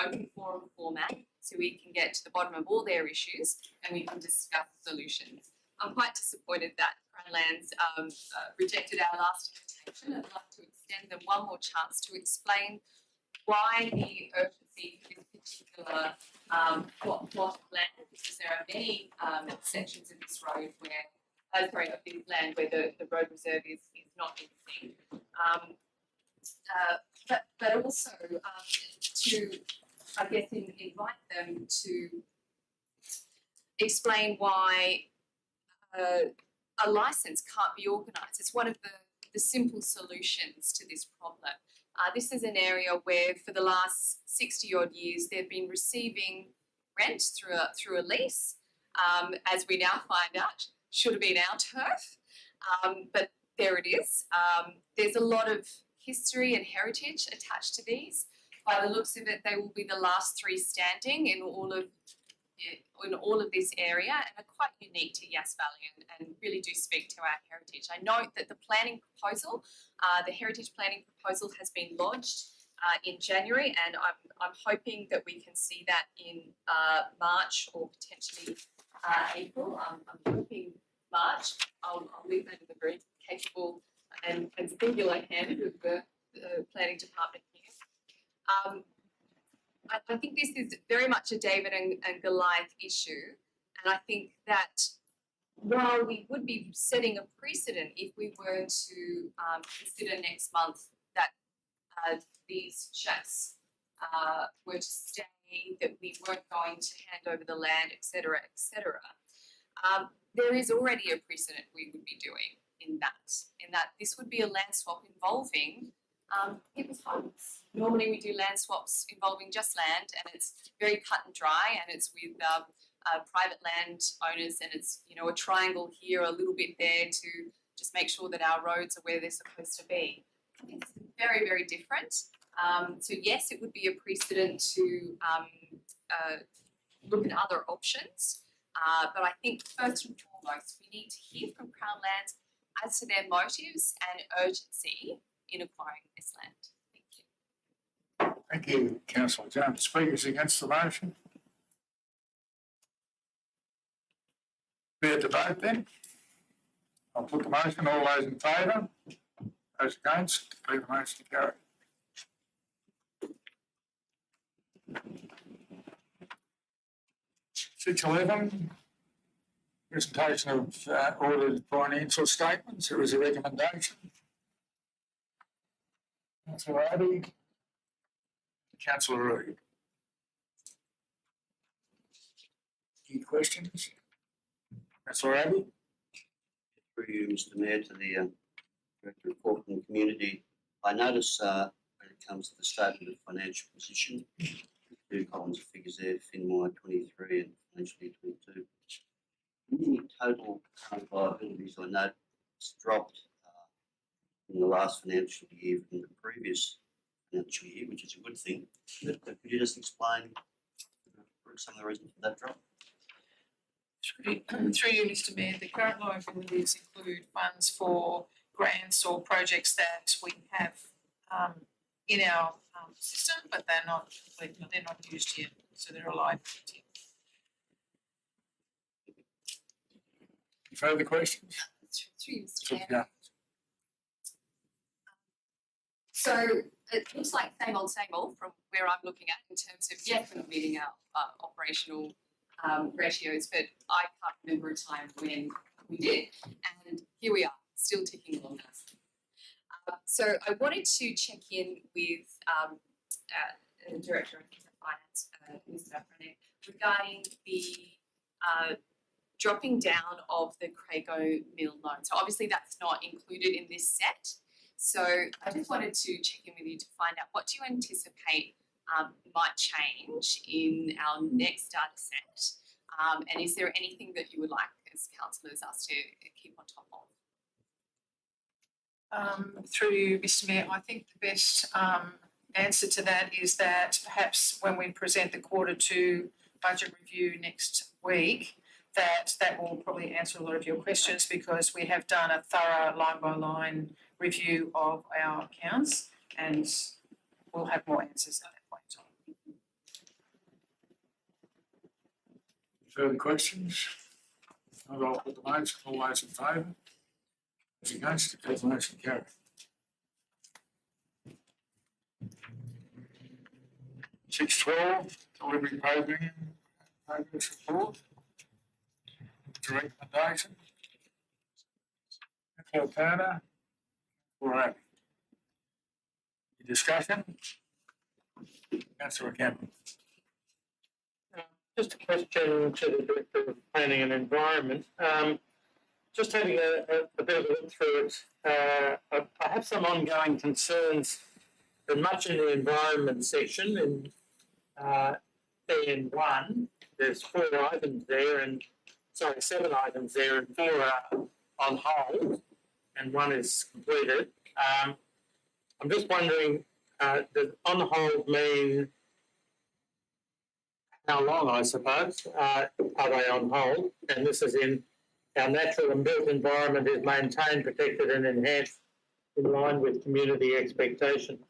open forum format so we can get to the bottom of all their issues and we can discuss solutions. I'm quite disappointed that Crown Lands rejected our last invitation. I'd like to extend them one more chance to explain why the urgency for this particular plot of land, because there are many sections of this road where, of this land where the road reserve is not in sync. But also to, I guess, invite them to explain why a licence can't be organised. It's one of the simple solutions to this problem. This is an area where for the last 60 odd years they've been receiving rent through a lease, as we now find out should have been our turf, but there it is. There's a lot of history and heritage attached to these. By the looks of it, they will be the last three standing in all of this area and are quite unique to Yass Valley and really do speak to our heritage. I note that the planning proposal, the heritage planning proposal has been lodged in January, and I'm hoping that we can see that in March or potentially April. I'm hoping March. I'll leave that in the very capable and singular hand of the planning department here. I think this is very much a David and Goliath issue, and I think that while we would be setting a precedent if we were to consider next month that these chats were to stay, that we weren't going to hand over the land, etc., etc., there is already a precedent we would be doing in that this would be a land swap involving people's homes. Normally we do land swaps involving just land and it's very cut and dry and it's with private land owners and it's, you know, a triangle here, a little bit there to just make sure that our roads are where they're supposed to be. I think it's very, very different. So yes, it would be a precedent to look at other options. But I think first and foremost, we need to hear from Crown Lands as to their motives and urgency in acquiring this land. Thank you. Thank you, Councillor Jones. Speakers against the motion? Be a debate then? I'll put the motion. All those in favour? Those against? Declare the motion carried. (6.11) Presentation of audited financial statements. There is a recommendation. Councillor Abbey. Councillor Reid. Any questions? Councillor Abbey. Through you, Mr. Mayor, to the Director of Corporate and Community. I notice when it comes to the statement of financial position, 2 columns of figures there, FY 23 and financial year 22. The total current liabilities I note has dropped in the last financial year from the previous financial year, which is a good thing. But could you just explain some of the reasons for that drop? Through you, Mr Mayor, the current liabilities include funds for grants or projects that we have in our system, but they're not used yet, so they're a liability. Further questions? Through you, Mr Chair. Yeah. So it looks like same old from where I'm looking at in terms of, yes, we're not meeting our operational ratios, but I can't remember a time when we did. And here we are, still ticking along. So I wanted to check in with the Director of Finance, Ms. Dufresne, regarding the dropping down of the Crago Mill loan. So obviously that's not included in this set. So I just wanted to check in with you to find out what do you anticipate might change in our next data set, and is there anything that you would like as councillors us to keep on top of? Through you, Mr Mayor, I think the best answer to that is that perhaps when we present the Q2 budget review next week, that will probably answer a lot of your questions, because we have done a thorough line-by-line review of our accounts, and we'll have more answers at that point in time. Further questions? I'll put the motion. All those in favour? Those against? Declare the motion carried. 6.12, delivery program progress report. Recommendation. Councillor Turner. All right. Any discussion? Councillor Campbell. Just a question to the Director of Planning and Environment. Just having a bit of a look through it, I have some ongoing concerns, and much in the environment section in BN1. There's 4 items there, and 7 items there, and 4 are on hold, and 1 is completed. I'm just wondering, does on hold mean how long, I suppose, are they on hold? And this is in our natural and built environment is maintained, protected and enhanced in line with community expectations.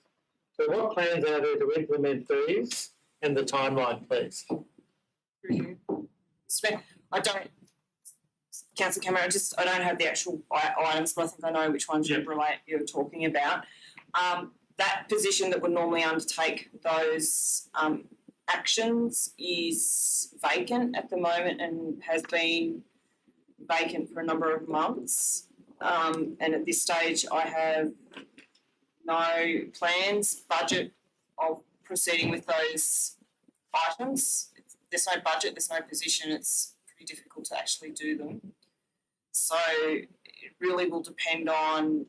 So what plans are there to implement these, and the timeline, please? Through you, Smith. Councillor Cameron, I don't have the actual items, but I think I know which ones you're talking about. That position that would normally undertake those actions is vacant at the moment, and has been vacant for a number of months. And at this stage, I have no plans, budget of proceeding with those items. There's no budget, there's no position, it's pretty difficult to actually do them. So it really will depend on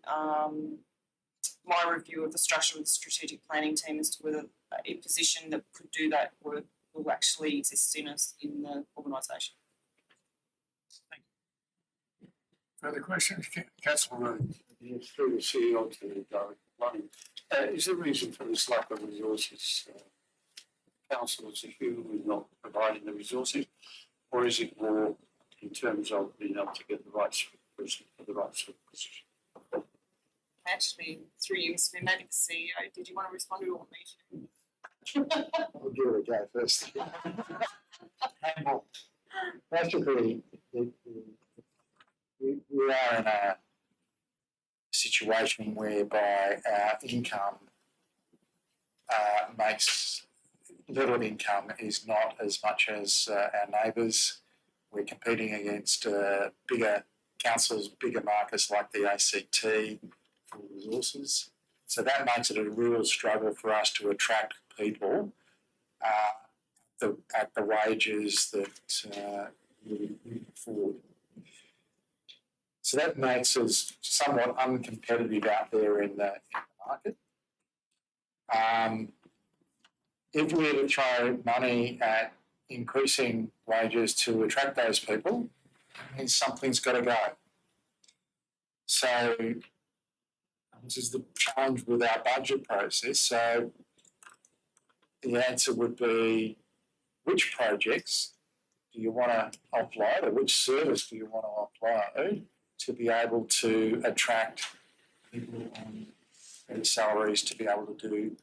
my review of the structure of the strategic planning team as to whether a position that could do that work will actually exist in the organisation. Further questions? Councillor Rood. Yes, through the CEO to the Director. Is the reason for this lack of resources councillors who is not providing the resources, or is it more in terms of being able to get the right sort of person for the right sort of position? Actually, through you, Mr. Mayor, maybe the CEO, did you want to respond to all me? I'll give it a go first. Basically, we are in a situation whereby our income makes level of income is not as much as our neighbours. We're competing against bigger councils, bigger markets like the ACT for resources. So that makes it a real struggle for us to attract people at the wages that we afford. So that makes us somewhat uncompetitive out there in the market. If we were to throw money at increasing wages to attract those people, then something's got to go. So This is the challenge with our budget process. So the answer would be, which projects do you want to offload, or which service do you want to offload to be able to attract people on better salaries to be able to do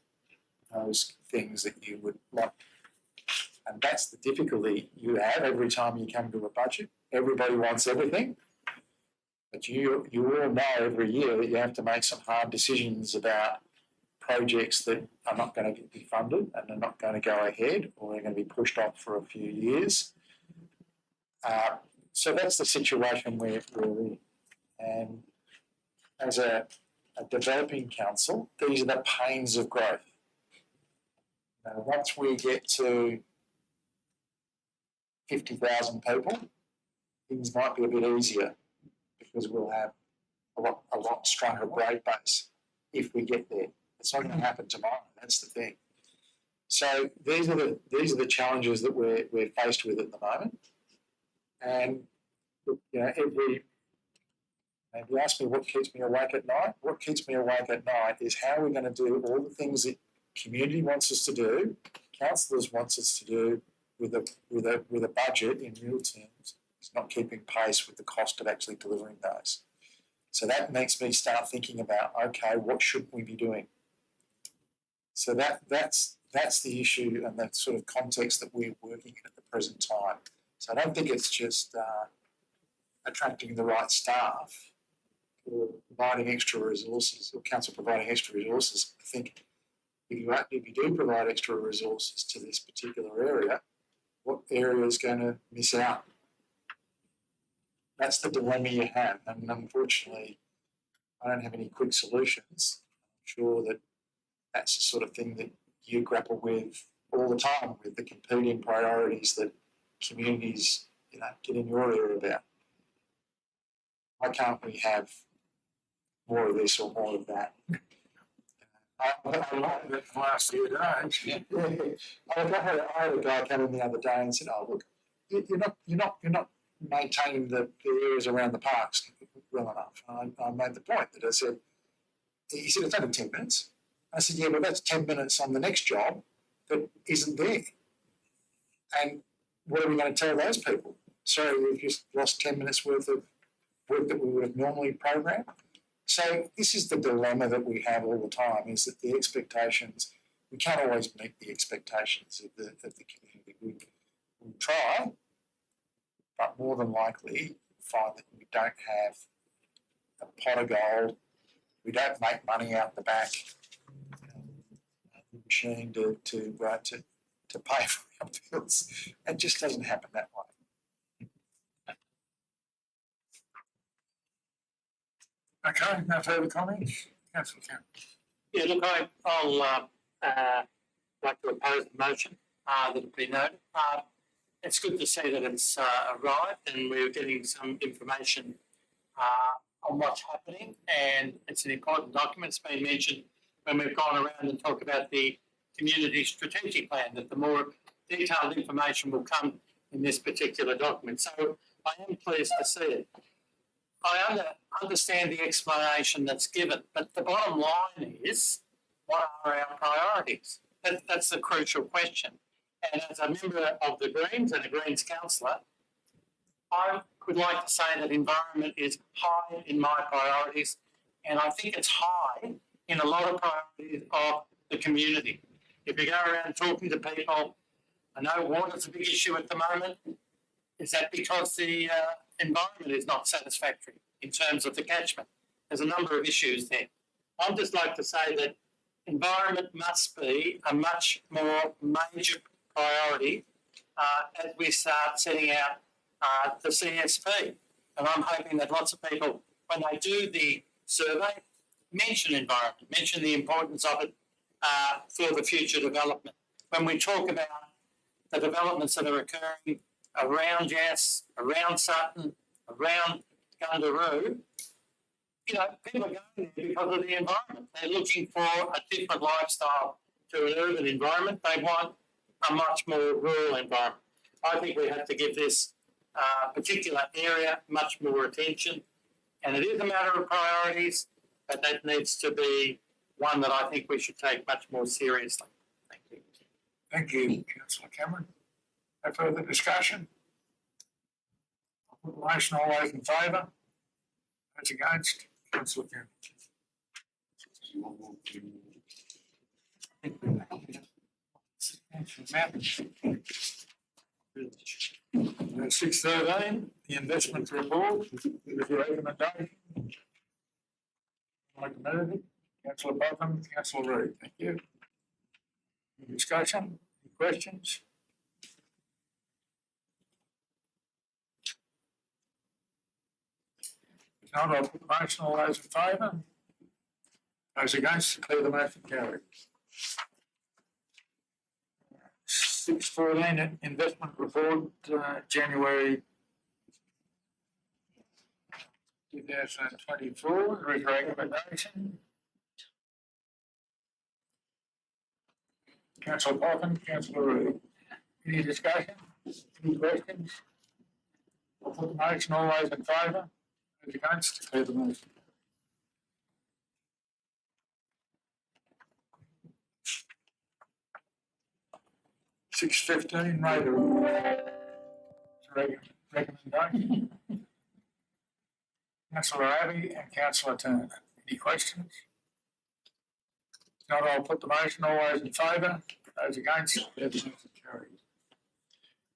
those things that you would like. And that's the difficulty you have every time you come to a budget. Everybody wants everything. But you all know every year that you have to make some hard decisions about projects that are not going to be funded and are not going to go ahead, or are going to be pushed off for a few years. So that's the situation we're in. And as a developing council, these are the pains of growth. Now, once we get to 50,000 people, things might be a bit easier, because we'll have a lot stronger grade base if we get there. It's not going to happen tomorrow. That's the thing. So these are the challenges that we're faced with at the moment. And if you ask me what keeps me awake at night, what keeps me awake at night is how we're going to do all the things that community wants us to do, councillors wants us to do with a budget in real terms. It's not keeping pace with the cost of actually delivering those. So that makes me start thinking about, okay, what should we be doing? So that's the issue and that sort of context that we're working in at the present time. So I don't think it's just attracting the right staff or providing extra resources, or council providing extra resources. I think if you do provide extra resources to this particular area, what area is going to miss out? That's the dilemma you have, and unfortunately, I don't have any quick solutions. I'm sure that that's the sort of thing that you grapple with all the time, with the competing priorities that communities, get in your area about. Why can't we have more of this or more of that? I like that last few days. I had a guy come in the other day and said, "Oh, look, you're not maintaining the areas around the parks well enough." And I made the point that I said, he said, "It's only 10 minutes." I said, "Yeah, but that's 10 minutes on the next job that isn't there." And what are we going to tell those people? Sorry, we've just lost 10 minutes worth of work that we would have normally programmed. So this is the dilemma that we have all the time, is that the expectations, we can't always meet the expectations of the community. We try, but more than likely find that we don't have a pot of gold. We don't make money out the back the machine to pay for our bills. It just doesn't happen that way. Okay, no further comments? Councillor Kemp. Yeah, look, I'll like to oppose the motion that has been noted. It's good to see that it's arrived and we're getting some information on what's happening, and it's an important document. It's been mentioned when we've gone around and talked about the community strategic plan, that the more detailed information will come in this particular document. So I am pleased to see it. I understand the explanation that's given, but the bottom line is, what are our priorities? That's the crucial question. And as a member of the Greens and a Greens councillor, I would like to say that environment is high in my priorities, and I think it's high in a lot of priorities of the community. If you go around talking to people, I know water's a big issue at the moment. Is that because the environment is not satisfactory in terms of the catchment? There's a number of issues there. I'd just like to say that environment must be a much more major priority as we start setting out the CSP. And I'm hoping that lots of people, when they do the survey, mention environment, mention the importance of it for the future development. When we talk about the developments that are occurring around Yass, around Sutton, around Gundaroo, people are going there because of the environment. They're looking for a different lifestyle to an urban environment. They want a much more rural environment. I think we have to give this particular area much more attention, and it is a matter of priorities, but that needs to be one that I think we should take much more seriously. Thank you. Thank you, councillor Cameron. No further discussion? I'll put the motion, all those in favour? Those against? Councillor Cameron. Six thirteen, the investment report, with your recommendation. Like a minute, councillor Buckham, councillor Reid, thank you. Any discussion, any questions? If not, I'll put the motion, all those in favour? Those against, declare the motion carried. 614, investment report, January 2024, with recommendation. Councillor Popham, councillor Reid. Any discussion? Any questions? I'll put the motion, all those in favour? Those against, declare the motion. Six fifteen, Raider. Recommendation. Councillor Abbey and councillor Turner. Any questions? If not, I'll put the motion, all those in favour, those against, declare the motion carried.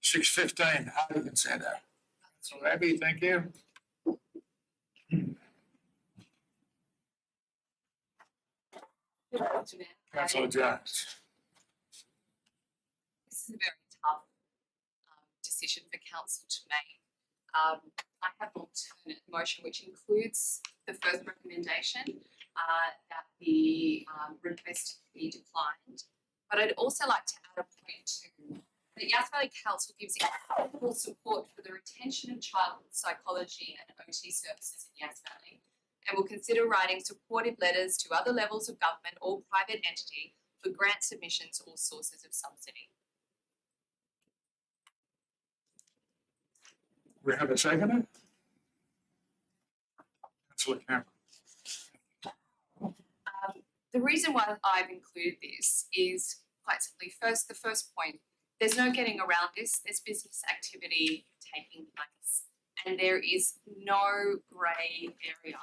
615, Hardigan Centre. Councillor Abbey, thank you. Councillor Jones. This is a very tough decision for council to make. I have an alternate motion which includes the first recommendation that the request be declined. But I'd also like to add a point too, that Yass Valley Council gives incredible support for the retention of childhood psychology and OT services in Yass Valley, and will consider writing supportive letters to other levels of government or private entity for grant submissions or sources of subsidy. We have a seconder? Councillor Cameron. The reason why I've included this is quite simply, the first point, there's no getting around this. There's business activity taking place, and there is no grey area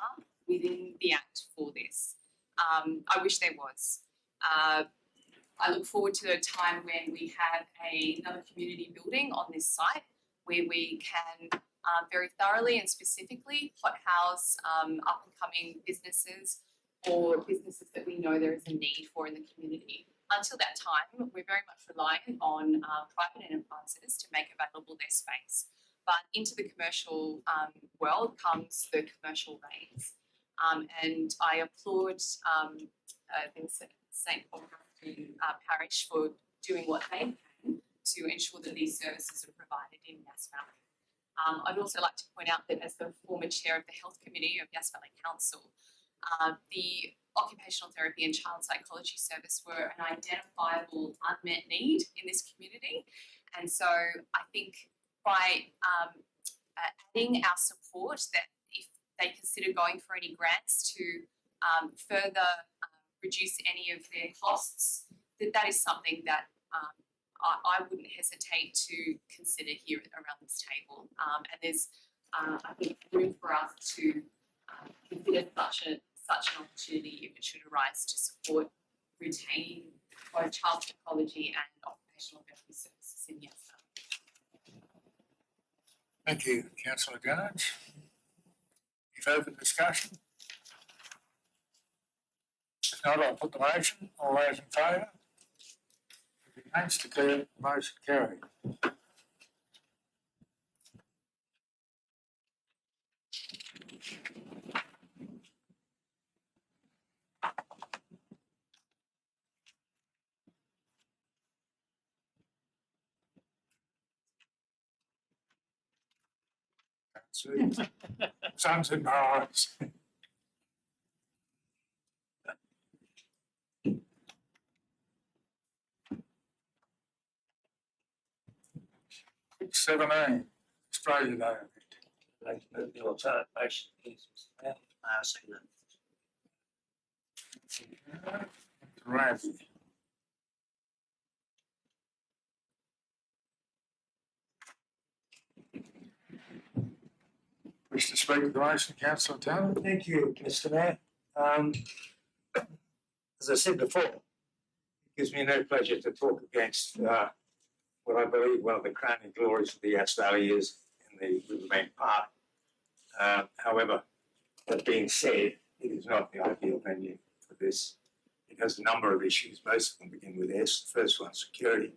within the Act for this. I wish there was. I look forward to a time when we have another community building on this site where we can very thoroughly and specifically hothouse up and coming businesses or businesses that we know there is a need for in the community. Until that time, we're very much reliant on private enterprises to make available their space. But into the commercial world comes the commercial rates. And I applaud the St. Paul Parish for doing what they can to ensure that these services are provided in Yass Valley. I'd also like to point out that as the former chair of the Health Committee of Yass Valley Council, the occupational therapy and child psychology service were an identifiable unmet need in this community. And so I think by adding our support, that if they consider going for any grants to further reduce any of their costs, that is something that I wouldn't hesitate to consider here around this table. And there's, I think, room for us to consider such an opportunity if it should arise to support retaining both child psychology and occupational therapy services in Yass Valley. Thank you, councillor Jones. Any further discussion? If not, I'll put the motion. All those in favour? Against, declare the motion carried. Sun's in my eyes. Six 17, Australia Day. I'd like to move the alternate motion, please, Mr. Mayor. Second. Right. Wish to speak with the motion, councillor Tanner? Thank you, Mr. Mayor. As I said before, it gives me no pleasure to talk against what I believe one of the crowning glories of the Yass Valley is in the Riverbank Park. However, that being said, it is not the ideal venue for this. It has a number of issues. Most of them begin with S. The first one, security.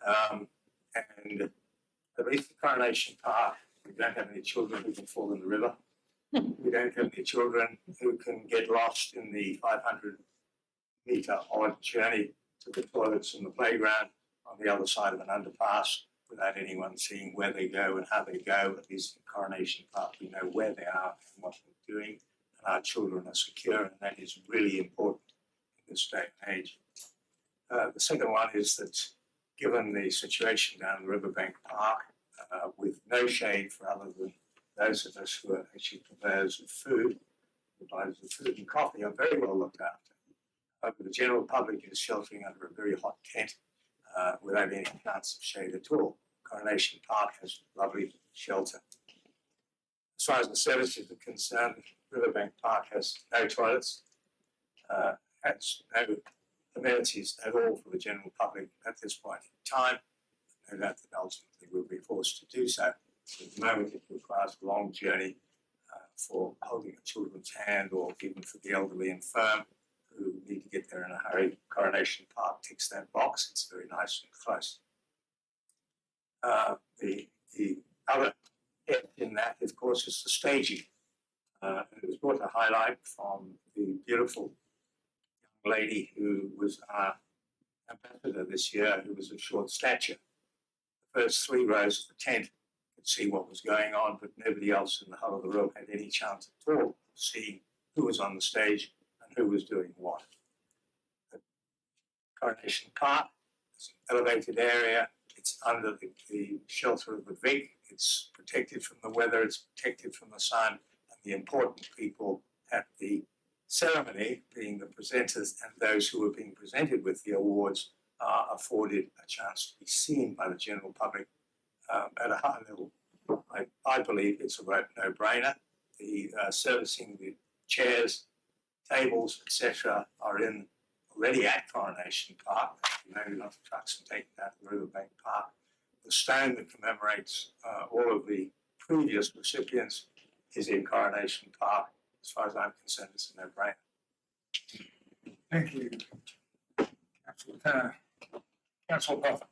And at least the Coronation Park, we don't have any children who can fall in the river. We don't have any children who can get lost in the 500-metre odd journey to the toilets and the playground on the other side of an underpass without anyone seeing where they go and how they go. At least in Coronation Park, we know where they are and what they're doing, and our children are secure, and that is really important in this day and age. The second one is that given the situation down in Riverbank Park, with no shade for other than those of us who are actually purveyors of food, providers of food and coffee, are very well looked after. The general public is sheltering under a very hot tent without any chance of shade at all. Coronation Park has lovely shelter. As far as the services are concerned, Riverbank Park has no toilets, has no amenities at all for the general public at this point in time. No doubt that ultimately we'll be forced to do so. At the moment, it requires a long journey for holding a children's hand, or even for the elderly infirm who need to get there in a hurry. Coronation Park ticks that box. It's very nice and close. The other F in that, of course, is the staging. It was brought to highlight from the beautiful young lady who was our ambassador this year, who was of short stature. The first 3 rows of the tent could see what was going on, but nobody else in the whole of the room had any chance at all of seeing who was on the stage and who was doing what. The Coronation Park is an elevated area. It's under the shelter of the Vic. It's protected from the weather. It's protected from the sun. And the important people at the ceremony, being the presenters and those who are being presented with the awards, are afforded a chance to be seen by the general public at a high level. I believe it's a no-brainer. The servicing, the chairs, tables, etc., are already at Coronation Park. You load off the trucks and take that to Riverbank Park. The stone that commemorates all of the previous recipients is in Coronation Park. As far as I'm concerned, it's a no-brainer. Thank you, councillor Tanner. Councillor Puffin.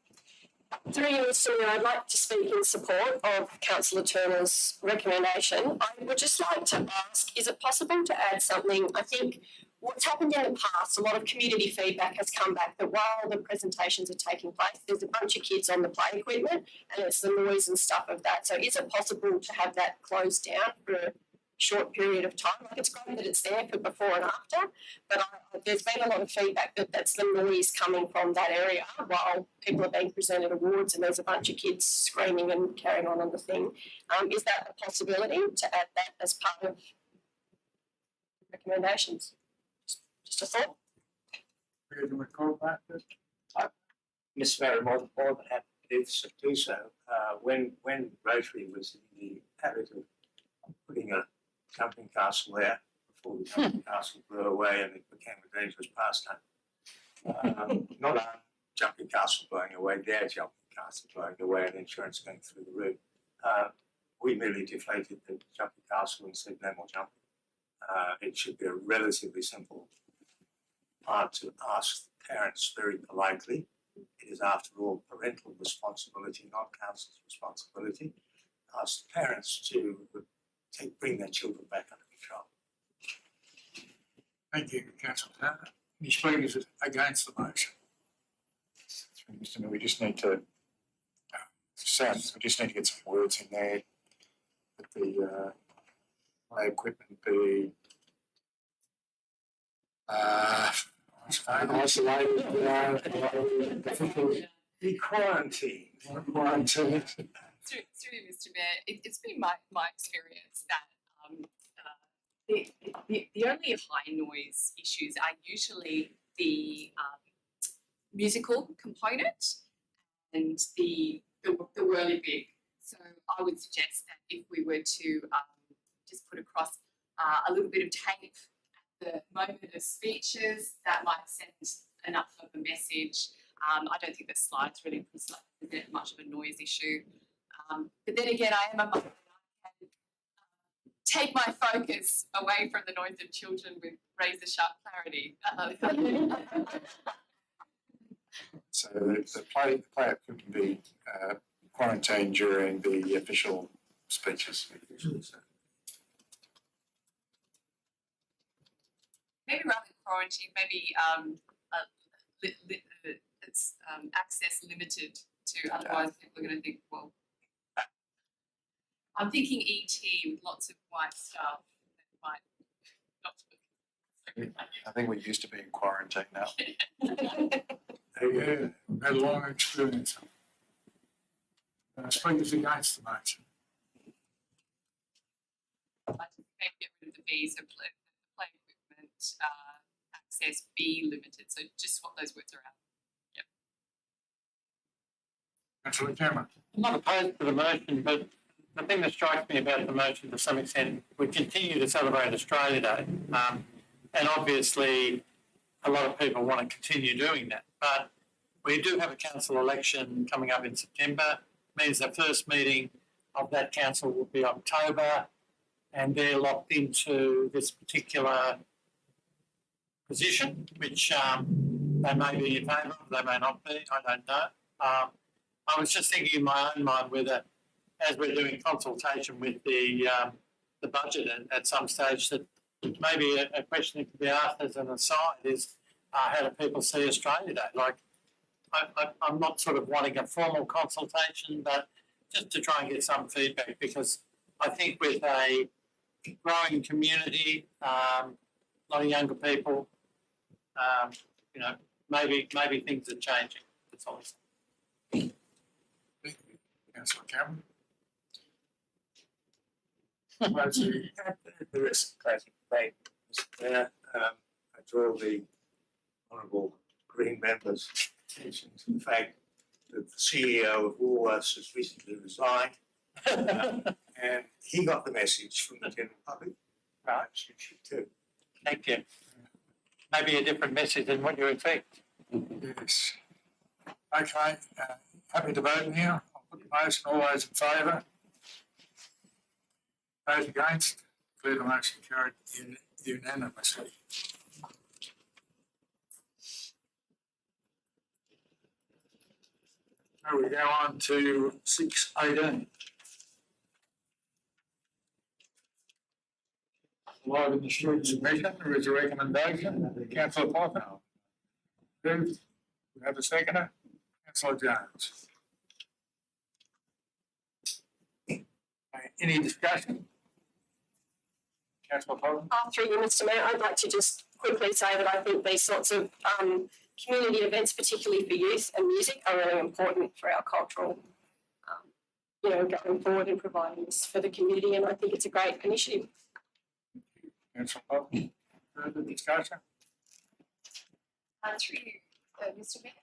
Through you, Mr. Mayor, I'd like to speak in support of Councillor Turner's recommendation. I would just like to ask, is it possible to add something? I think what's happened in the past, a lot of community feedback has come back that while the presentations are taking place, there's a bunch of kids on the play equipment and it's the noise and stuff of that. So is it possible to have that closed down for a short period of time? Like, it's great that it's there for before and after, but there's been a lot of feedback that that's the noise coming from that area while people are being presented awards and there's a bunch of kids screaming and carrying on the thing. Is that a possibility to add that as part of recommendations? Just a thought. Do you recall that? Mr. Mayor, more than happy to do so. When Rotary was in the habit of putting a jumping castle there before the jumping castle blew away and it became a dangerous pastime. Not our jumping castle blowing away, their jumping castle blowing away and insurance going through the roof. We merely deflated the jumping castle and said no more jumping. It should be a relatively simple part to ask parents very politely. It is, after all, parental responsibility, not council's responsibility. Ask the parents to bring their children back under control. Thank you, councillor Tanner. Any speakers against the motion? Mr. Mayor, we just need to get some words in there that the play equipment be isolated, Be quarantined. quarantined. Through you, Mr. Mayor, it's been my experience that The only high noise issues are usually the musical component and the whirly big. So I would suggest that if we were to just put across a little bit of tape at the moment of speeches, that might send enough of a message. I don't think the slides really present much of a noise issue. But then again, I am a mother. Take my focus away from the noise of children with razor sharp clarity. So the player couldn't be quarantined during the official speeches. Maybe rather than quarantine, maybe it's access limited to, otherwise people are going to think, well, I'm thinking ET with lots of white stuff that might not. I think we're used to being quarantined now. Yeah, we've had a long experience. Speakers against the motion. I'd like to maybe get rid of the B, so play equipment access be limited. So just swap those words around. Councillor Cameron. I'm not opposed to the motion, but the thing that strikes me about the motion to some extent, we continue to celebrate Australia Day. And obviously, a lot of people want to continue doing that. But we do have a council election coming up in September. Means the first meeting of that council will be October, and they're locked into this particular position, which they may be in favour of, they may not be, I don't know. I was just thinking in my own mind whether, as we're doing consultation with the budget at some stage, that maybe a question that could be asked as an aside is, how do people see Australia Day? Like, I'm not sort of wanting a formal consultation, but just to try and get some feedback, because I think with a growing community, a lot of younger people, you know, maybe things are changing. That's all. Councillor Cameron. There is classic debate, Mr. I draw the honourable Green members' attention to the fact that the CEO of Woolworths has recently resigned, and he got the message from the general public. Right, you should too. Thank you. Maybe a different message than what you expect. Yes. Okay, happy to vote now. I'll put the motion. All those in favour? Those against? Declare the motion carried unanimously. Now we go on to 6.18. Live in the street submission, there is a recommendation. Councillor Potter. Moved. We have a seconder. Councillor Jones. Any discussion? Councillor Potter. Through you, Mr. Mayor, I'd like to just quickly say that I think these sorts of community events, particularly for youth and music, are really important for our cultural, going forward and providing this for the community. And I think it's a great initiative. Councillor Potter. Further discussion? Through you, Mr. Mayor.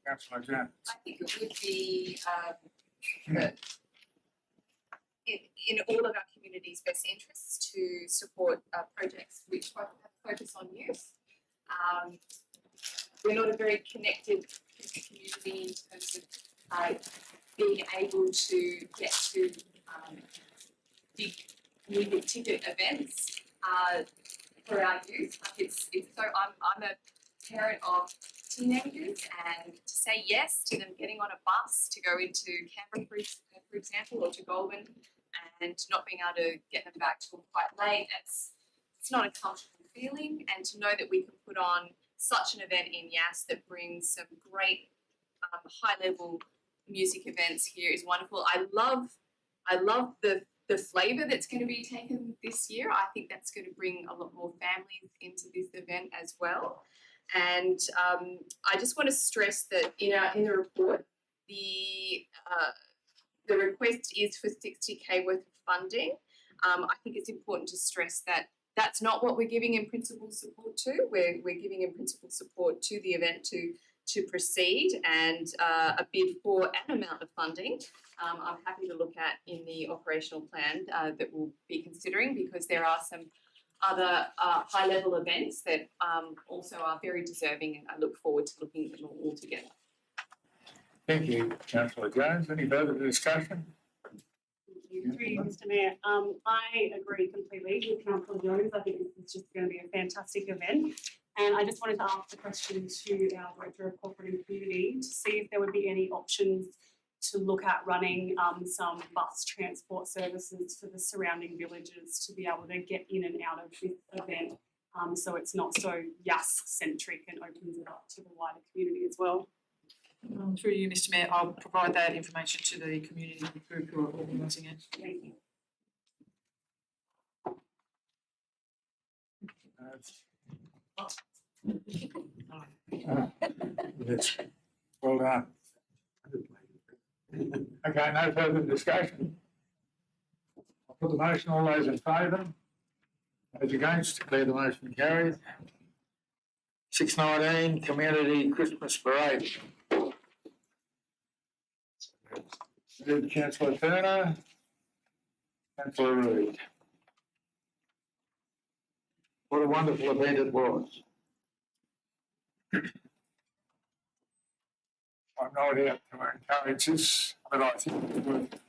Councillor Jones. I think it would be in all of our community's best interests to support projects which have a focus on youth. We're not a very connected community in terms of being able to get to big music ticket events for our youth. It's so I'm a parent of teenagers, and to say yes to them getting on a bus to go into Canberra, for example, or to Goulburn, and not being able to get them back till quite late, it's not a comfortable feeling. And to know that we can put on such an event in Yass that brings some great high-level music events here is wonderful. I love the flavour that's going to be taken this year. I think that's going to bring a lot more families into this event as well. And I just want to stress that in the report, the request is for 60K worth of funding. I think it's important to stress that That's not what we're giving in principle support to. We're giving in principle support to the event to proceed and a bid for an amount of funding. I'm happy to look at in the operational plan that we'll be considering, because there are some other high level events that also are very deserving, and I look forward to looking at them all together. Thank you, Councillor Jones. Any further discussion? Through you, Mr. Mayor. I agree completely with Councillor Jones. I think this is just going to be a fantastic event. And I just wanted to ask the question to our Director of Corporate and Community to see if there would be any options to look at running some bus transport services for the surrounding villages to be able to get in and out of this event, so it's not so Yass centric and opens it up to the wider community as well. Through you, Mr. Mayor, I'll provide that information to the community group who are organising it. Thank you. Yes. Well done. Okay, no further discussion. I'll put the motion, all those in favour? Those against, declare the motion carried. 619, Community Christmas Parade. Councillor Turner. Councillor Reid. What a wonderful event it was. I'm not out to encourage this, but I think it's worth it.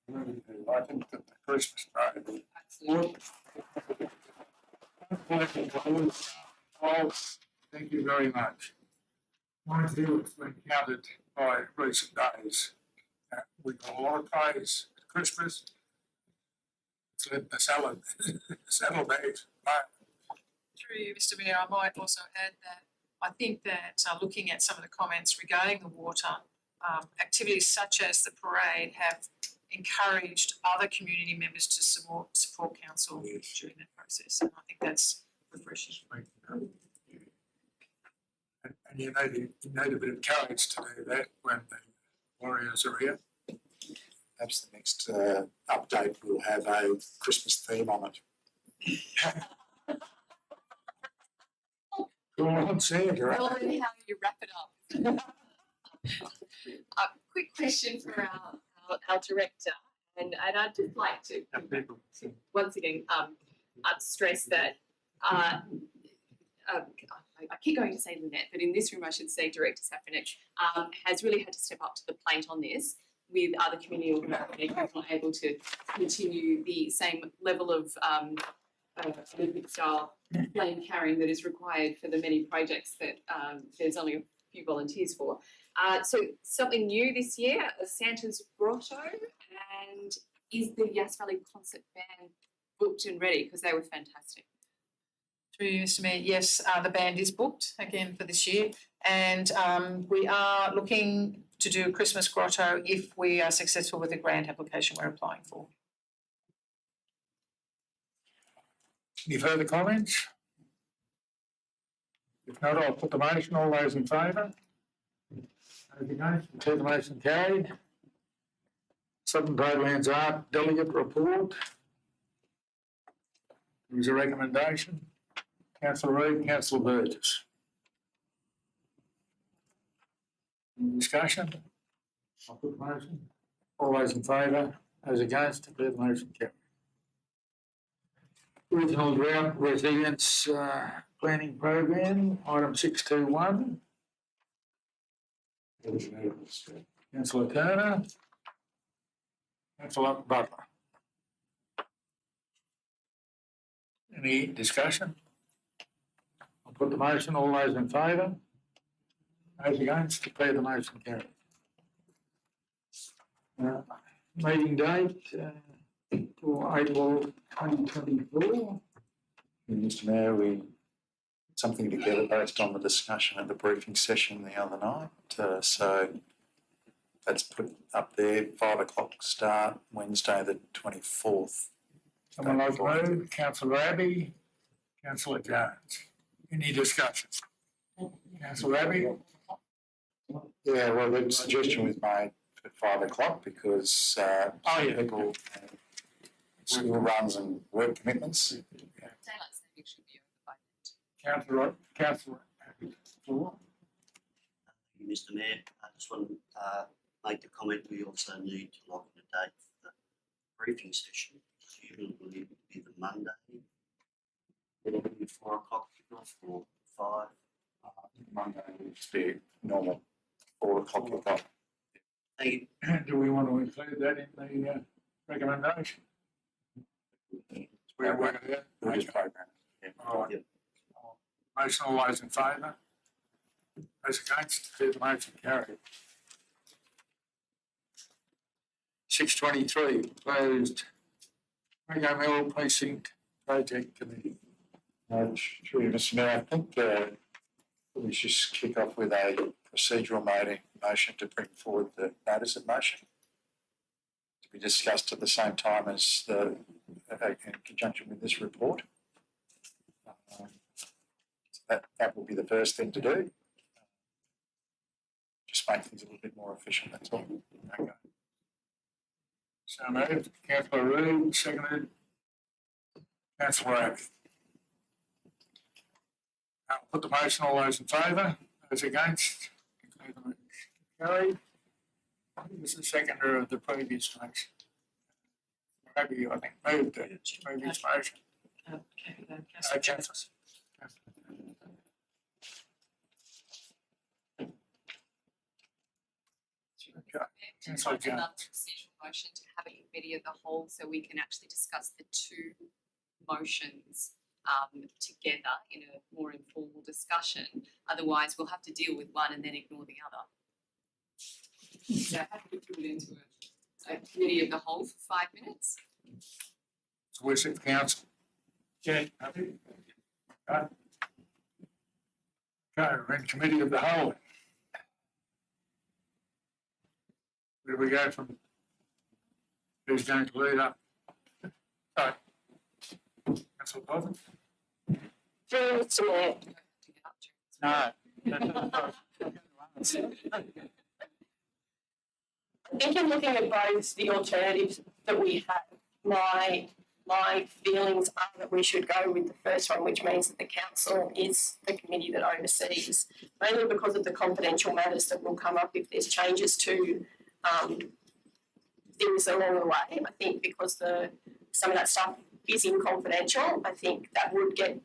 Really do. I think that the Christmas parade thank you very much. I feel it's been counted by recent days. We got a lot of praise at Christmas. It's let the saddlebags. Through you, Mr. Mayor, I might also add that I think that looking at some of the comments regarding the water, activities such as the parade have encouraged other community members to support council during that process, and I think that's refreshing. And you need a bit of courage to do that when the warriors are here. Perhaps the next update will have a Christmas theme on it. Go on, Sandra. Well, then how you wrap it up. Quick question for our director, and I'd just like to once again stress that I keep going to say Lynette, but in this room I should say Director Safranich has really had to step up to the plate on this with other community organisations not able to continue the same level of Olympic style flame carrying that is required for the many projects that there's only a few volunteers for. So something new this year, Santa's Grotto, and is the Yass Valley Concert Band booked and ready? Because they were fantastic. Through you, Mr. Mayor, yes, the band is booked again for this year, and we are looking to do a Christmas grotto if we are successful with the grant application we're applying for. Any further comments? If not, I'll put the motion. All those in favour? Those against, declare the motion carried. Southern Broadlands Art Delegate Report. There is a recommendation. Councillor Reid, Councillor Burgess. Any discussion? I'll put the motion. All those in favour? Those against, declare the motion carried. Regional Drought Resilience Planning Program, item 621. Councillor Turner. Councillor Butler. Any discussion? I'll put the motion. All those in favour? Those against, declare the motion carried. Meeting date for April 2024. Mr. Mayor, something together based on the discussion at the briefing session the other night. So that's put up there, 5 o'clock start, Wednesday the 24th. Someone like to move? Councillor Abbey, Councillor Jones. Any discussion? Councillor Abbey? Yeah, well, the suggestion was made at 5 o'clock because some people school runs and work commitments. Daylight saving should be over by then. Councillor, floor. Thank you, Mr Mayor. I just want to make the comment, we also need to lock in a date for the briefing session. Presumably it will be the Monday. It'll be 4 o'clock kickoff or 5. Monday will just be normal 4 o'clock kickoff. Thank you. Do we want to include that in the recommendation? We're working it out. We'll just program. All right. Yep. Motion, all those in favour? Those against, declare the motion carried. 6:23, closed. Craig Mill Precinct Project Committee. Through you, Mr Mayor, I think we should just kick off with a procedural motion to bring forward the notice of motion to be discussed at the same time as in conjunction with this report. That will be the first thing to do. Just make things a little bit more efficient, that's all. Okay. So moved, councillor Reid, seconded. Councillor Abbott. I'll put the motion, all those in favour, those against, declare the motion carried. Who was the seconder of the previous motion? Maybe I think moved the previous motion. Councillor. Okay. Do you Councillor want another Jones. procedural motion to have a committee of the whole so we can actually discuss the two motions together in a more informal discussion? Otherwise, we'll have to deal with one and then ignore the other. So happy to put it into a committee of the whole for 5 minutes. So where's the council? Yeah. Happy? Okay. Okay, we're in committee of the whole. Where do we go from? Who's going to lead up? Sorry. Councillor Botham? Through you, Mr Mayor. To get up to. No. I think in looking at both the alternatives that we have, my feelings are that we should go with the first one, which means that the council is the committee that oversees, mainly because of the confidential matters that will come up if there's changes to things along the way. I think because some of that stuff is in confidential, I think that would get,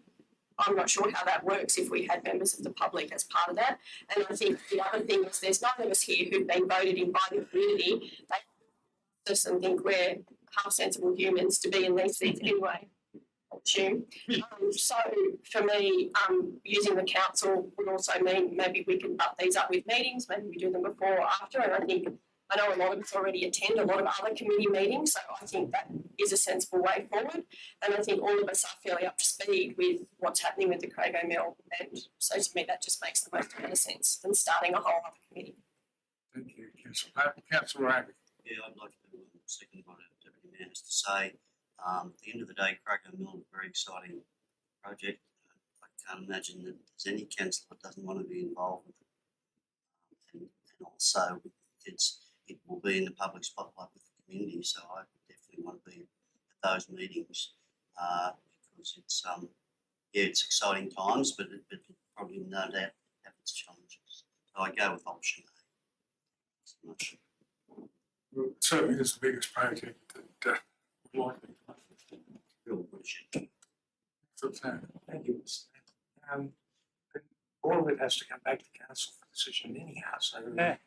I'm not sure how that works if we had members of the public as part of that. And I think the other thing is there's none of us here who've been voted in by the community. They just and think we're half sensible humans to be in these seats anyway, I assume. So for me, using the council would also mean maybe we can butt these up with meetings, maybe we do them before or after. And I know a lot of us already attend a lot of other committee meetings, so I think that is a sensible way forward. And I think all of us are fairly up to speed with what's happening with the Crago Mill. And so to me, that just makes the most amount of sense than starting a whole other committee. Thank you, Councillor Abbott. Yeah, I'd like to second what the Deputy Mayor has to say. At the end of the day, Crago Mill is a very exciting project. I can't imagine that there's any councillor that doesn't want to be involved with it. And also, it will be in the public spotlight with the community, so I definitely want to be at those meetings because it's exciting times, but it probably no doubt have its challenges. So I go with option A. I'm not sure. Well, it certainly is the biggest project that we'd likely to. Real appreciate. Thank you, Mr. Mayor. But all of it has to come back to council for decision anyhow, so Yeah.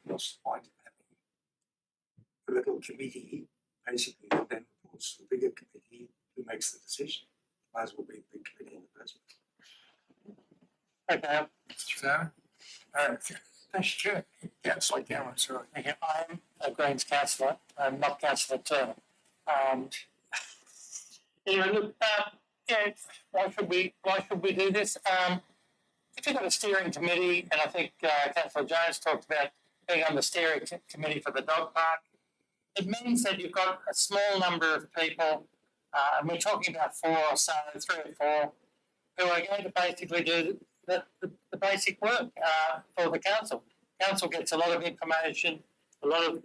what's the point of having a little committee, basically, that then reports to the bigger committee who makes the decision? Might as well be a big committee in the first place. Okay, So, thanks, Chair. Councillor Cameron, sorry. thank you. I'm a Greens councillor, I'm not councillor Turner. Anyway, look, yeah, why should we do this? If you've got a steering committee, and I think Councillor Jones talked about being on the steering committee for the dog park, it means that you've got a small number of people, and we're talking about 4 or so, 3 or 4, who are going to basically do the basic work for the council. Council gets a lot of information, a lot of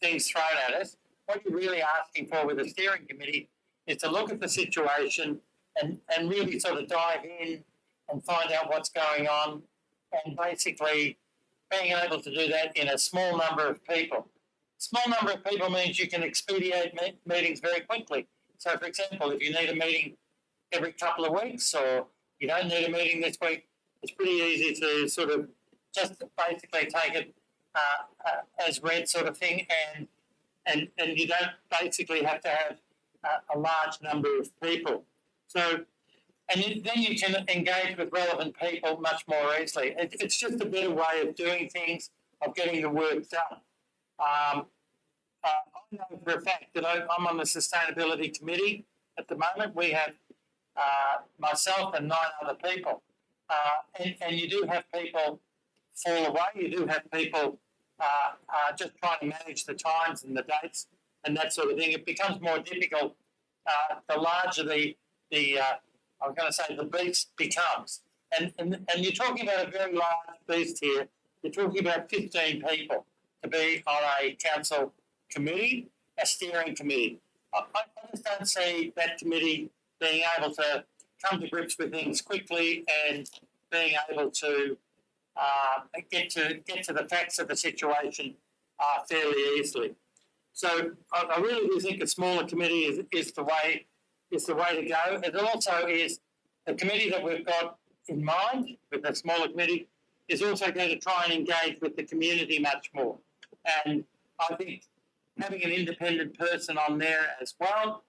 things thrown at us. what you're really asking for with a steering committee is to look at the situation and really sort of dive in and find out what's going on, and basically being able to do that in a small number of people. Small number of people means you can expedite meetings very quickly. So, for example, if you need a meeting every couple of weeks, or you don't need a meeting this week, it's pretty easy to sort of just basically take it as read, sort of thing, and you don't basically have to have a large number of people. So, then you can engage with relevant people much more easily. It's just a better way of doing things, of getting the work done. I know for a fact that I'm on the sustainability committee at the moment. We have myself and 9 other people, and you do have people fall away. You do have people just trying to manage the times and the dates and that sort of thing. It becomes more difficult the larger the I'm going to say the beast becomes. And you're talking about a very large beast here. You're talking about 15 people to be on a council committee, a steering committee. I just don't see that committee being able to come to grips with things quickly and being able to get to the facts of the situation fairly easily. So I really do think a smaller committee is the way to go. It also is the committee that we've got in mind with the smaller committee is also going to try and engage with the community much more. And I think having an independent person on there as well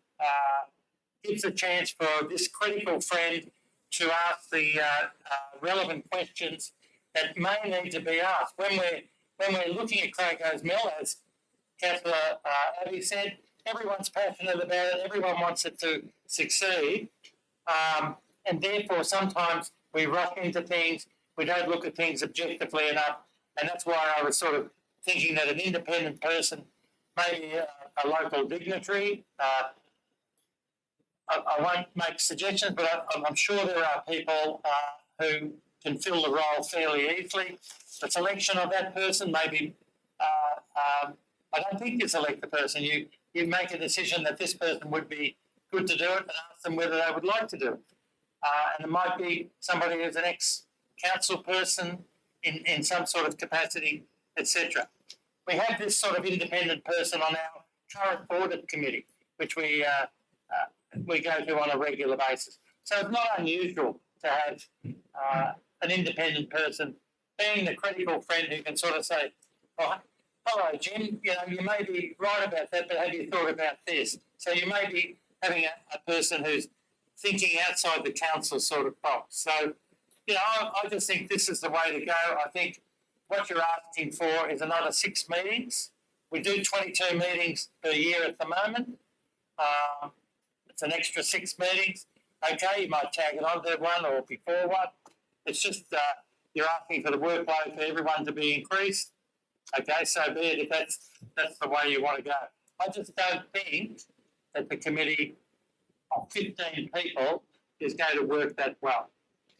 gives a chance for this critical friend to ask the relevant questions that may need to be asked. When we're looking at Craigos Mill, as Councillor Abbey said, everyone's passionate about it, everyone wants it to succeed, and therefore sometimes we rush into things, we don't look at things objectively enough, and that's why I was sort of thinking that an independent person, maybe a local dignitary, I won't make suggestions, but I'm sure there are people who can fill the role fairly easily. The selection of that person, maybe, I don't think you select the person. You make a decision that this person would be good to do it and ask them whether they would like to do it. And it might be somebody who's an ex-council person in some sort of capacity, etc. We have this sort of independent person on our current audit committee, which we go to on a regular basis. So it's not unusual to have an independent person being the critical friend who can sort of say, oh, hello, Jim, you may be right about that, but have you thought about this? So you may be having a person who's thinking outside the council sort of box. So, I just think this is the way to go. I think what you're asking for is another 6 meetings. We do 22 meetings per year at the moment. It's an extra 6 meetings. Okay, you might tag it on to one or before one. It's just you're asking for the workload for everyone to be increased. Okay, so be it if that's the way you want to go. I just don't think that the committee of 15 people is going to work that well.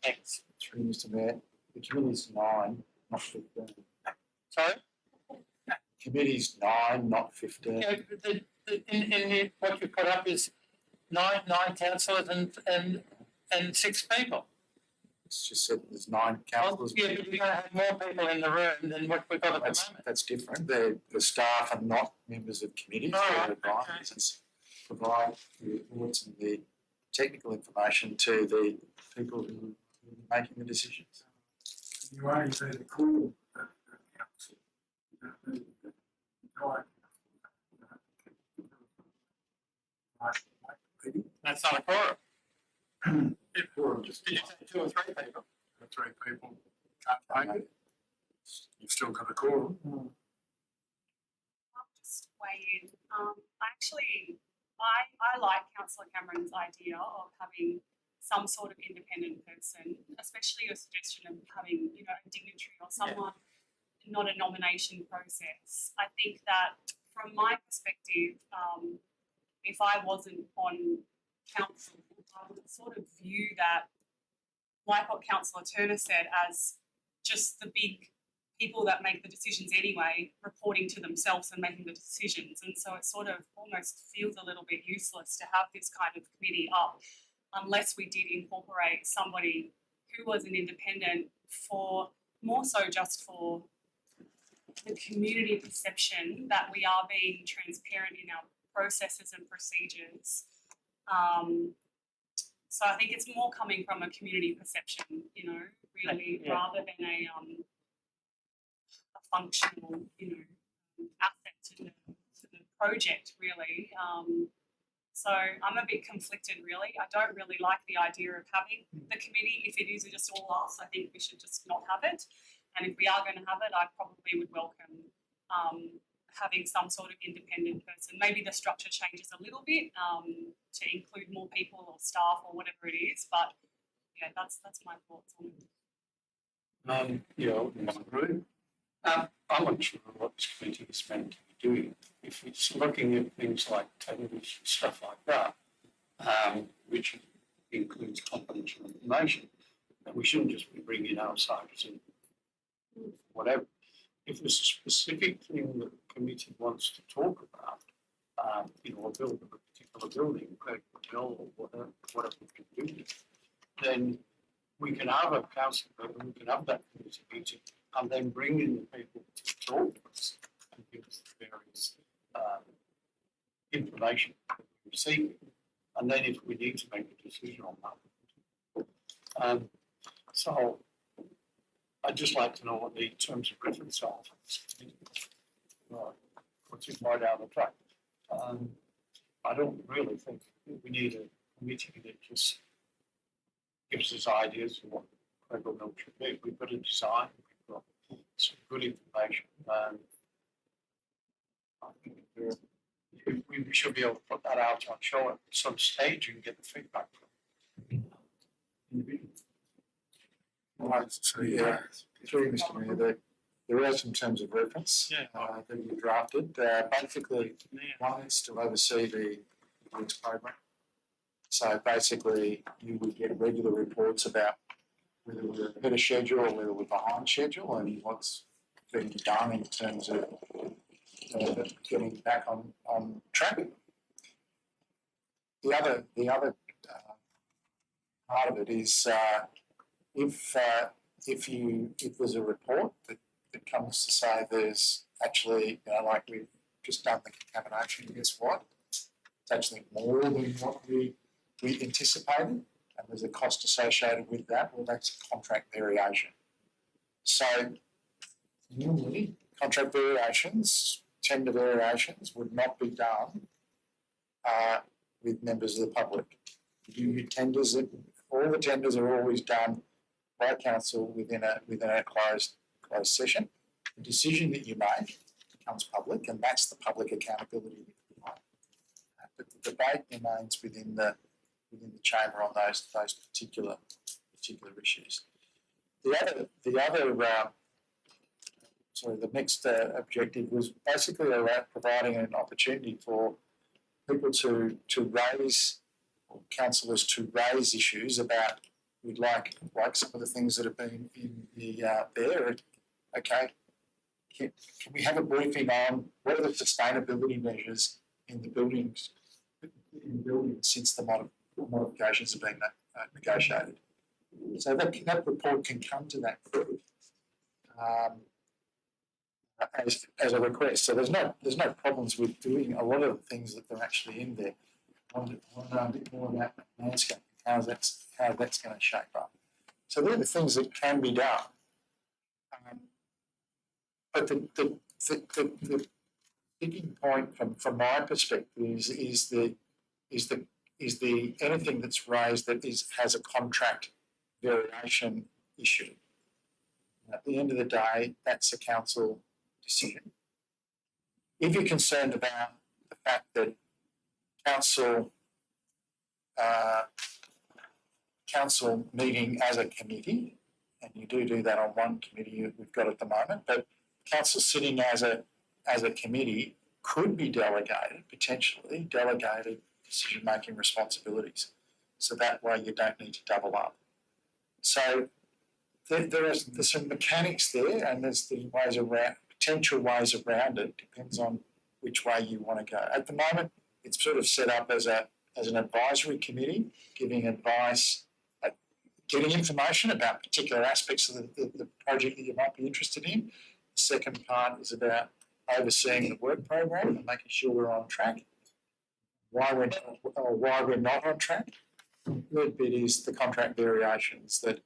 Thanks. Through Mr. Mayor, the committee's 9, not 15. Sorry? Committee's 9, not 15. In what you put up is nine councillors and 6 people. It's just said there's 9 councillors. Yeah, but you're going to have more people in the room than what we've got at the moment. That's different. The staff are not members of committees. Oh, They're okay. advisors and provide the reports and the technical information to the people who are making the decisions. You only need to call the council. You don't need the entire council. That's not a quorum. Just Did you say 2 or 3 people? 3 people can't make it. You've still got a quorum. I'll just weigh in. I like Councillor Cameron's idea of having some sort of independent person, especially your suggestion of having, a dignitary or someone, not a nomination process. I think that from my perspective, if I wasn't on council, I would sort of view that, like what Councillor Turner said, as just the big people that make the decisions anyway reporting to themselves and making the decisions. And so it sort of almost feels a little bit useless to have this kind of committee up unless we did incorporate somebody who was an independent for more so just for the community perception that we are being transparent in our processes and procedures. So I think it's more coming from a community perception, you know, really, rather than a functional, you know, asset to the project, really. So I'm a bit conflicted, really. I don't really like the idea of having the committee. If it is just all us, I think we should just not have it. And if we are going to have it, I probably would welcome having some sort of independent person. Maybe the structure changes a little bit to include more people or staff or whatever it is. But yeah, that's my thoughts on it. I agree. I'm not sure what this committee is meant to be doing. If it's looking at things like television, stuff like that, which includes confidential information, that we shouldn't just be bringing outsiders in, whatever. If there's a specific thing that the committee wants to talk about, or build a particular building, Craig Hotel or whatever we can do, then we can have a council, we can have that committee meeting and then bring in the people to talk to us and give us the various information that we receive. And then if we need to make a decision on that. So I'd just like to know what the terms of reference are for this committee. What's it right down the track? I don't really think we need a committee that just gives us ideas of what Craigle Mill should be. We've got a design, we've got some good information, and I think we should be able to put that out on show at some stage and get the feedback from individuals. Right, so yeah, through Mr. Mayor, there are some terms of reference that you drafted. Basically, one is to oversee the works program. So basically, you would get regular reports about whether we're ahead of schedule or whether we're behind schedule and what's being done in terms of getting back on track. The other part of it is if there's a report that comes to say there's actually, like we've just done the contamination, guess what? It's actually more than what we anticipated, and there's a cost associated with that. Well, that's contract variation. So normally, contract variations, tender variations would not be done with members of the public. Tenders, all the tenders are always done by council within a closed session. The decision that you make becomes public, and that's the public accountability that you want. But the debate remains within the chamber on those particular issues. The next objective was basically around providing an opportunity for people to raise, or councillors to raise issues about, we'd like some of the things that have been in the there. Okay, can we have a briefing on what are the sustainability measures in the buildings since the modifications have been negotiated? So that report can come to that group as a request. So there's no problems with doing a lot of the things that are actually in there. I want to know a bit more about landscape, how that's going to shape up. So they're the things that can be done. But the sticking point from my perspective is the anything that's raised that has a contract variation issue. At the end of the day, that's a council decision. If you're concerned about the fact that council meeting as a committee, and you do that on one committee we've got at the moment, but council sitting as a committee could be potentially delegated decision-making responsibilities. So that way you don't need to double up. So there's some mechanics there, and there's ways around, potential ways around it, depends on which way you want to go. At the moment, it's sort of set up as an advisory committee, giving advice, getting information about particular aspects of the project that you might be interested in. The second part is about overseeing the work program and making sure we're on track. Why we're not on track. The third bit is the contract variations, that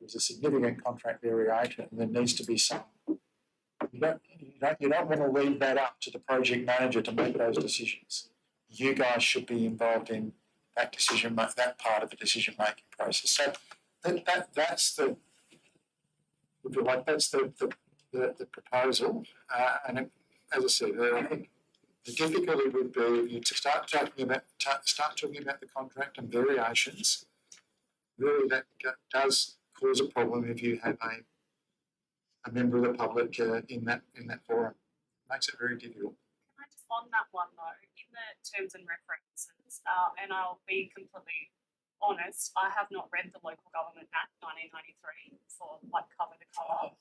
there's a significant contract variation and there needs to be some. You don't want to leave that up to the project manager to make those decisions. You guys should be involved in that part of the decision making process. So that's the, if you like, that's the proposal. And as I said, I think the difficulty would be if you start talking about the contract and variations. Really, that does cause a problem if you have a member of the public in that forum. It makes it very difficult. Can I just on that one though, in the terms and references, and I'll be completely honest, I have not read the Local Government Act 1993 for like cover to cover.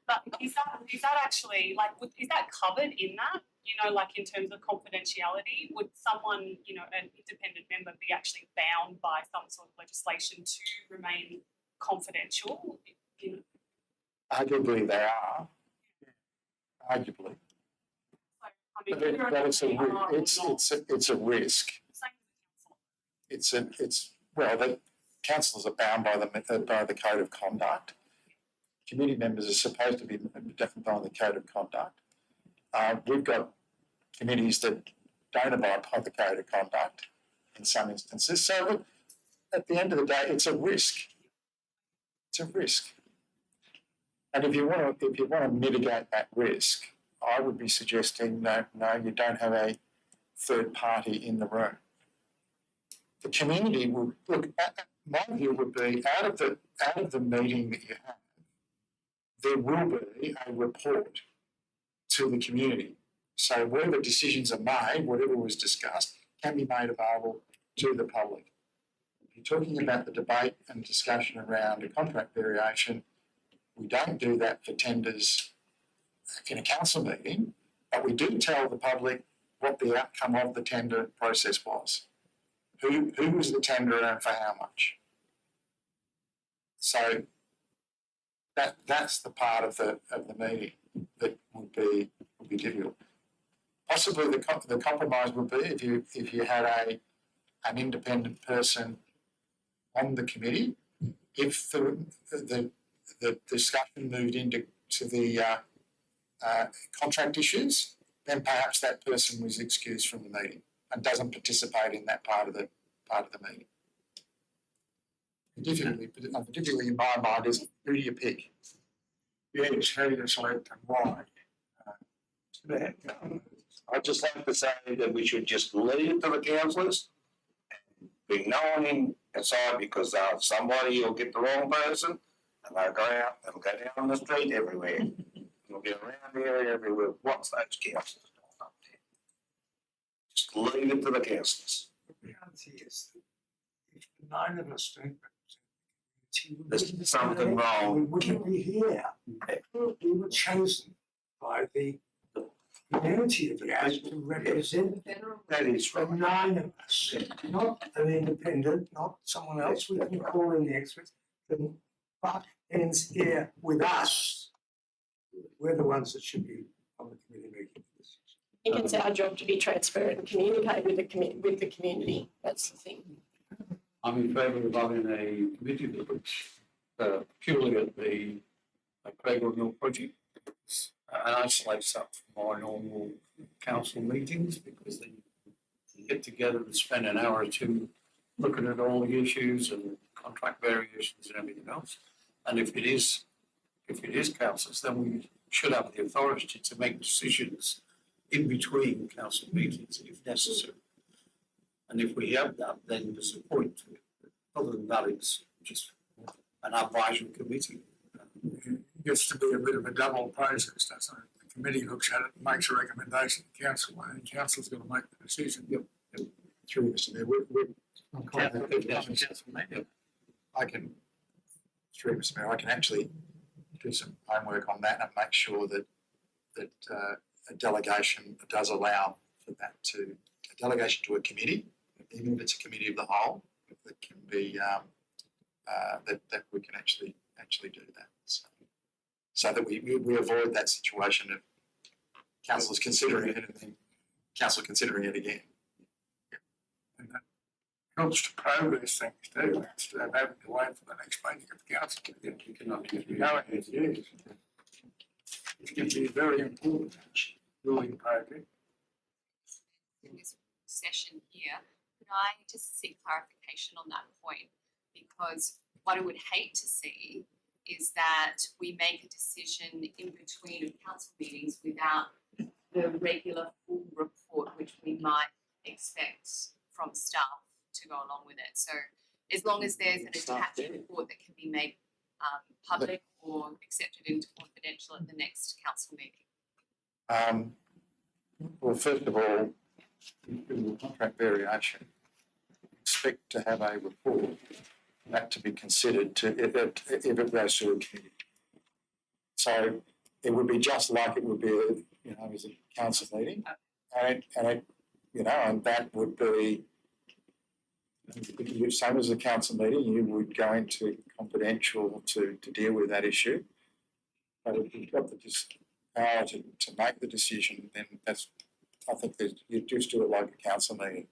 But is that actually like is that covered in that? You know, like in terms of confidentiality, would someone, you know, an independent member be actually bound by some sort of legislation to remain confidential? Arguably, they are. Arguably, I mean, but it's a risk. The councillors are bound by the code of conduct. Committee members are supposed to be definitely by the code of conduct. We've got committees that don't abide by the code of conduct in some instances. So at the end of the day, it's a risk. It's a risk. And if you want to mitigate that risk, I would be suggesting no, you don't have a third party in the room. The community will look. My view would be out of the meeting that you have, there will be a report to the community. So whatever decisions are made, whatever was discussed, can be made available to the public. If you're talking about the debate and discussion around a contract variation, we don't do that for tenders in a council meeting, but we do tell the public what the outcome of the tender process was. Who was the tenderer and for how much? So that's the part of the meeting that would be difficult. Possibly the compromise would be if you had an independent person on the committee. If the discussion moved into the contract issues, then perhaps that person was excused from the meeting and doesn't participate in that part of the meeting. Particularly in my mind is who do you pick? Yes, how do you select and why? I'd just like to say that we should just leave it to the councillors. Bring no one inside because somebody will get the wrong person and they'll go down the street everywhere. It'll be around here everywhere. What's those councillors doing up there? Just leave it to the councillors. The reality is that if 9 of us don't There's something wrong. we wouldn't be here. We were chosen by the community of Yass to represent That is the right. 9 of us, not an independent, not someone else. We can call in the experts, but ends here with us. We're the ones that should be on the committee making decisions. I think it's our job to be transparent and communicate with the community. That's the thing. I'm in favour of having a committee that looks purely at the Craigwood Mill project and isolates that from our normal council meetings because they get together and spend an hour or two looking at all the issues and contract variations and everything else. And if it is councils, then we should have the authority to make decisions in between council meetings if necessary. And if we have that, then there's a point to it. Other than that, it's just an advisory committee. It gets to be a bit of a double process, doesn't it? The committee looks at it, makes a recommendation to council, and council's going to make the decision. Yep. Through this, I can through Mr. Mayor, I can actually do some homework on that and make sure that a delegation does allow for that to a delegation to a committee, even if it's a committee of the whole, that can be that we can actually do that. So that we avoid that situation of councillors considering it and then council considering it again. Helps to progress things too, instead of having to wait for the next meeting of the council. You cannot just be going ahead, yes. It can be a very important ruling project. In this session here, could I just seek clarification on that point? Because what I would hate to see is that we make a decision in between council meetings without the regular full report, which we might expect from staff to go along with it. So as long as there's an attached report that can be made public or accepted into confidential at the next council meeting. Well, first of all, in the contract variation, expect to have a report that to be considered to if it goes to a committee. So it would be just like it would be, as a council meeting, and that would be same as a council meeting. You would go into confidential to deal with that issue, but if you've got the power to make the decision, then I think that you just do it like a council meeting.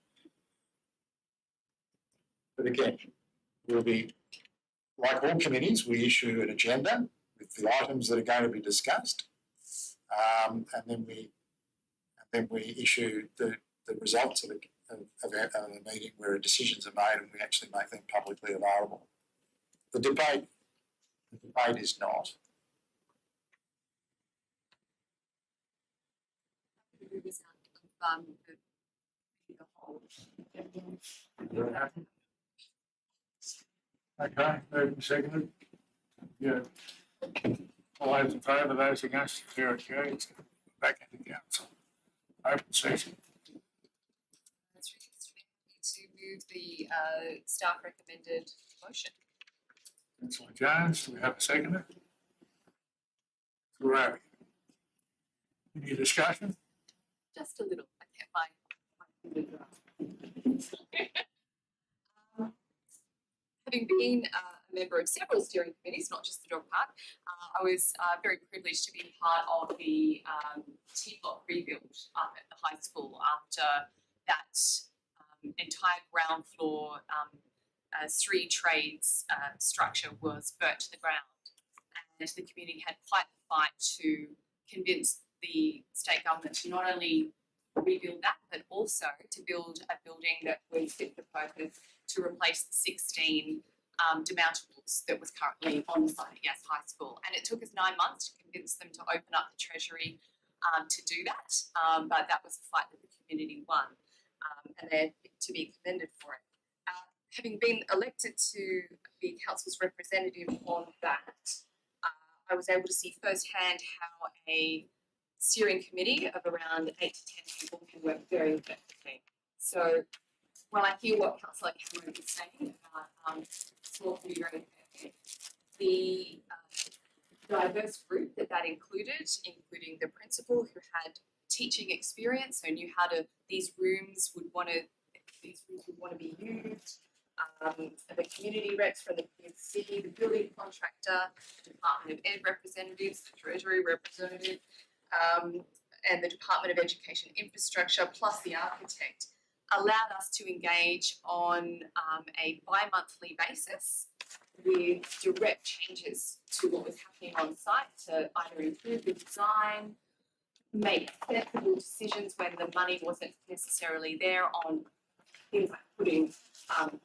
But again, we'll be, like all committees, we issue an agenda with the items that are going to be discussed, and then we issue the results of a meeting where decisions are made, and we actually make them publicly available. The debate is not. You're happy? Okay, moved and seconded. Yeah. All those in favour, those against, zero carries. Back into council. Open session. That's really to move the staff recommended motion. Councillor Jones, do we have a seconder? Ravi. Any discussion? Just a little. I kept my finger dry. Having been a member of several steering committees, not just the dog park, I was very privileged to be part of the T block rebuild up at the high school after that entire ground floor 3 trades structure was burnt to the ground. And the community had quite the fight to convince the state government to not only rebuild that, but also to build a building that was fit for purpose to replace the 16 demountables that was currently on the site at Yass High School. And it took us 9 months to convince them to open up the treasury to do that, but that was a fight that the community won, and they're to be commended for it. Having been elected to be council's representative on that, I was able to see firsthand how a steering committee of around 8 to 10 people can work very effectively. So when I hear what Councillor Cameron is saying about small committee very effective, the diverse group that included, including the principal who had teaching experience, so knew how these rooms would want to be used. The community reps from the PFC, the building contractor, the Department of Ed representatives, the Treasury representative, and the Department of Education Infrastructure, plus the architect, allowed us to engage on a bi-monthly basis with direct changes to what was happening on site to either improve the design, make sensible decisions when the money wasn't necessarily there on things like putting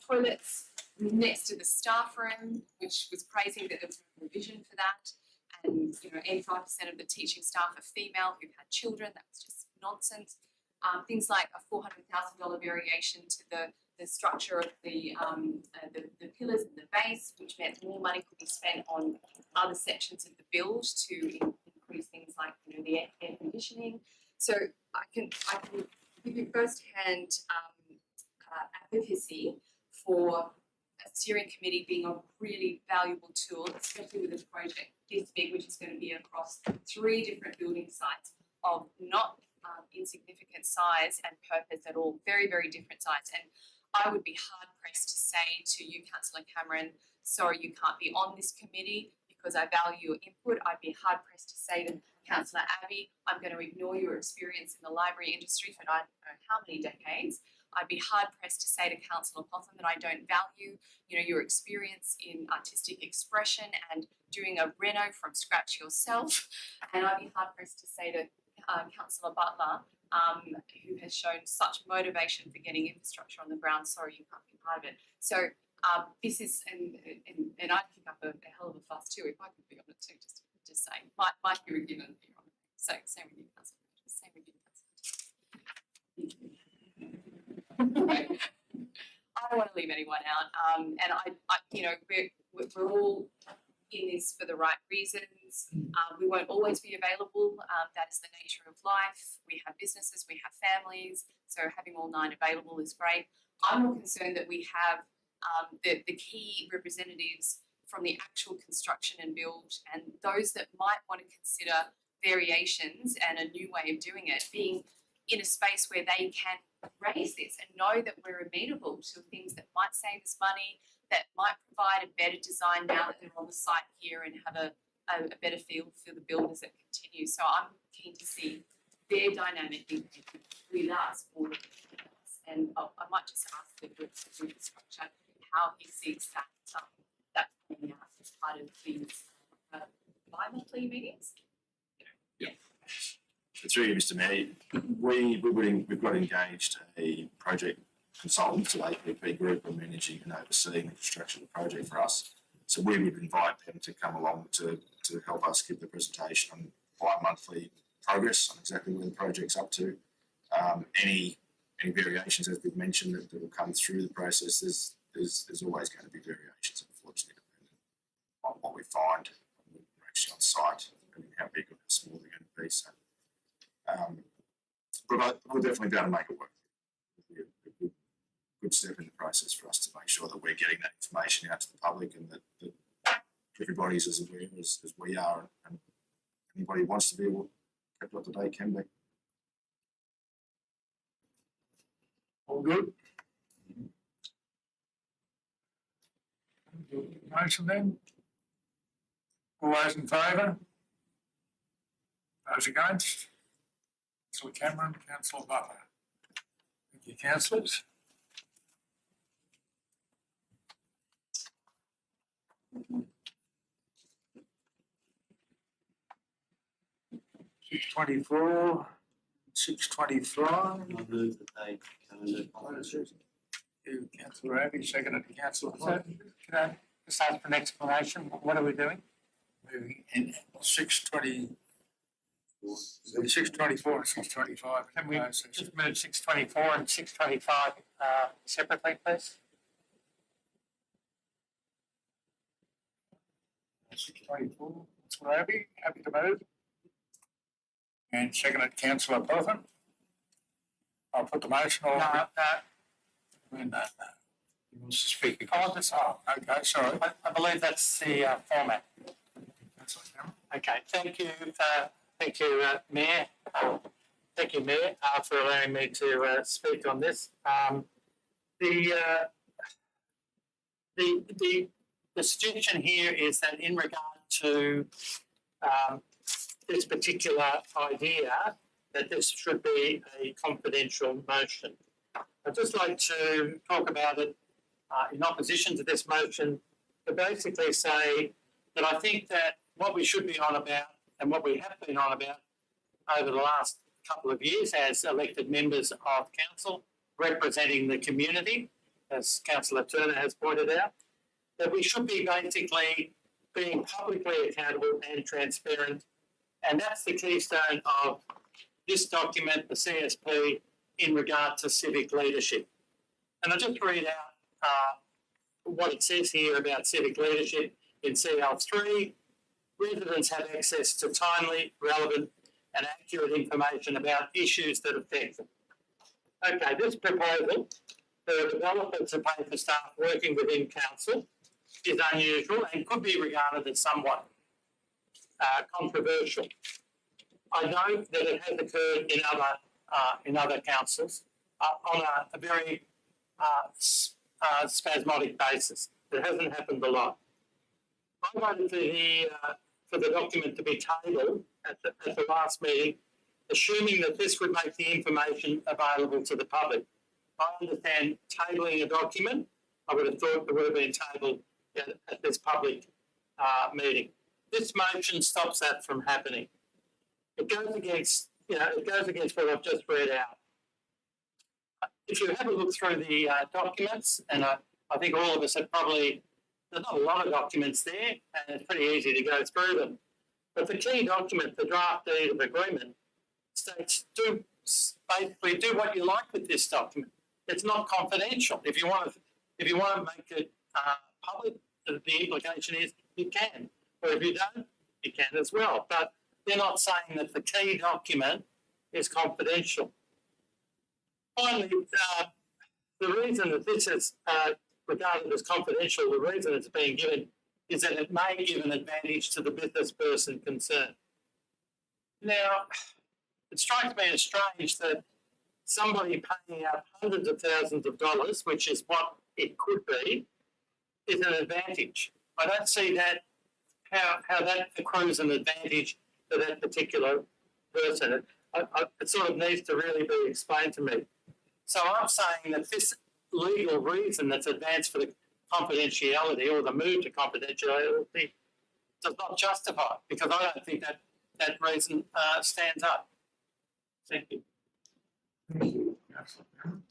toilets next to the staff room, which was crazy that there was no provision for that. And 85% of the teaching staff are female who had children. That was just nonsense. Things like a $400,000 variation to the structure of the pillars and the base, which meant more money could be spent on other sections of the build to increase things like the air conditioning. So I can give you first-hand advocacy for steering committee being a really valuable tool, especially with a project this big, which is going to be across 3 different building sites of not insignificant size and purpose at all, very, very different sites. And I would be hard pressed to say to you, Councillor Cameron, sorry, you can't be on this committee because I value your input. I'd be hard pressed to say to Councillor Abbey, I'm going to ignore your experience in the library industry for I don't know how many decades. I'd be hard pressed to say to Councillor Potham that I don't value, your experience in artistic expression and doing a reno from scratch yourself. And I'd be hard pressed to say to Councillor Butler, who has shown such motivation for getting infrastructure on the ground, sorry, you can't be part of it. So this is, and I'd pick up a hell of a fuss too if I could be on it too, just saying. Might be given here on it. So same with you, Councillor. Same with you, Councillor. I don't want to leave anyone out. And we're all in this for the right reasons. We won't always be available. That is the nature of life. We have businesses, we have families, so having all 9 available is great. I'm more concerned that we have the key representatives from the actual construction and build, and those that might want to consider variations and a new way of doing it, being in a space where they can raise this and know that we're amenable to things that might save us money, that might provide a better design now that they're on the site here and have a better feel for the build as it continues. So I'm keen to see their dynamic with us or with us. And I might just ask the group structure how he sees that playing out as part of these bi-monthly meetings. Through you, Mr. Mayor, we've got engaged a project consultant to APP Group on managing and overseeing the construction of the project for us. So we would invite them to come along to help us give the presentation on bi-monthly progress on exactly where the project's up to. Any variations, as we've mentioned, that will come through the process, there's always going to be variations, unfortunately, depending on what we find when we're actually on site and how big or how small they're going to be. So, but we'll definitely be able to make it work. It'll be a good step in the process for us to make sure that we're getting that information out to the public and that everybody's as aware as we are, and anybody who wants to be kept up to date can be. All good? Motion then? All those in favour? Those against? Councillor Cameron, Councillor Butler. Thank you, councillors. $6.24, $6.25. I move that they come and You, Councillor Abbey, seconded to Councillor So, Cotton. can I just ask for an explanation? What are we doing? Moving in 6:20, 6:24 and 6:25. Can we just move 624 and 625 separately, please? 6:24, Councillor Abbey, happy to move. And seconded Councillor Potham. I'll put the motion on. No. He wants to speak. Okay, sorry. I believe that's the format. Councillor Cameron. Okay, thank you, Mayor. Thank you, Mayor, for allowing me to speak on this. The suggestion here is that in regard to this particular idea, that this should be a confidential motion. I'd just like to talk about it in opposition to this motion, to basically say that I think that what we should be on about and what we have been on about over the last couple of years as elected members of council representing the community, as Councillor Turner has pointed out, that we should be basically being publicly accountable and transparent. And that's the keystone of this document, the CSP, in regard to civic leadership. And I'll just read out what it says here about civic leadership in CL3. Residents have access to timely, relevant and accurate information about issues that affect them. Okay, this proposal for a developer to pay for staff working within council is unusual and could be regarded as somewhat controversial. I know that it has occurred in other councils on a very spasmodic basis. It hasn't happened a lot. I voted for the document to be tabled at the last meeting, assuming that this would make the information available to the public. I understand tabling a document, I would have thought it would have been tabled at this public meeting. This motion stops that from happening. It goes against what I've just read out. If you have a look through the documents, and I think all of us have probably, there's not a lot of documents there, and it's pretty easy to go through them. But the key document, the draft deed of agreement, states basically do what you like with this document. It's not confidential. If you want to make it public, the implication is you can, or if you don't, you can as well. But they're not saying that the key document is confidential. Finally, the reason that this is regarded as confidential, the reason it's being given is that it may give an advantage to the business person concerned. Now, it strikes me as strange that somebody paying out hundreds of thousands of dollars, which is what it could be, is an advantage. I don't see that how that accrues an advantage to that particular person. It sort of needs to really be explained to me. So I'm saying that this legal reason that's advanced for the confidentiality or the move to confidentiality does not justify, because I don't think that reason stands up. Thank you. Thank you, Councillor Brown.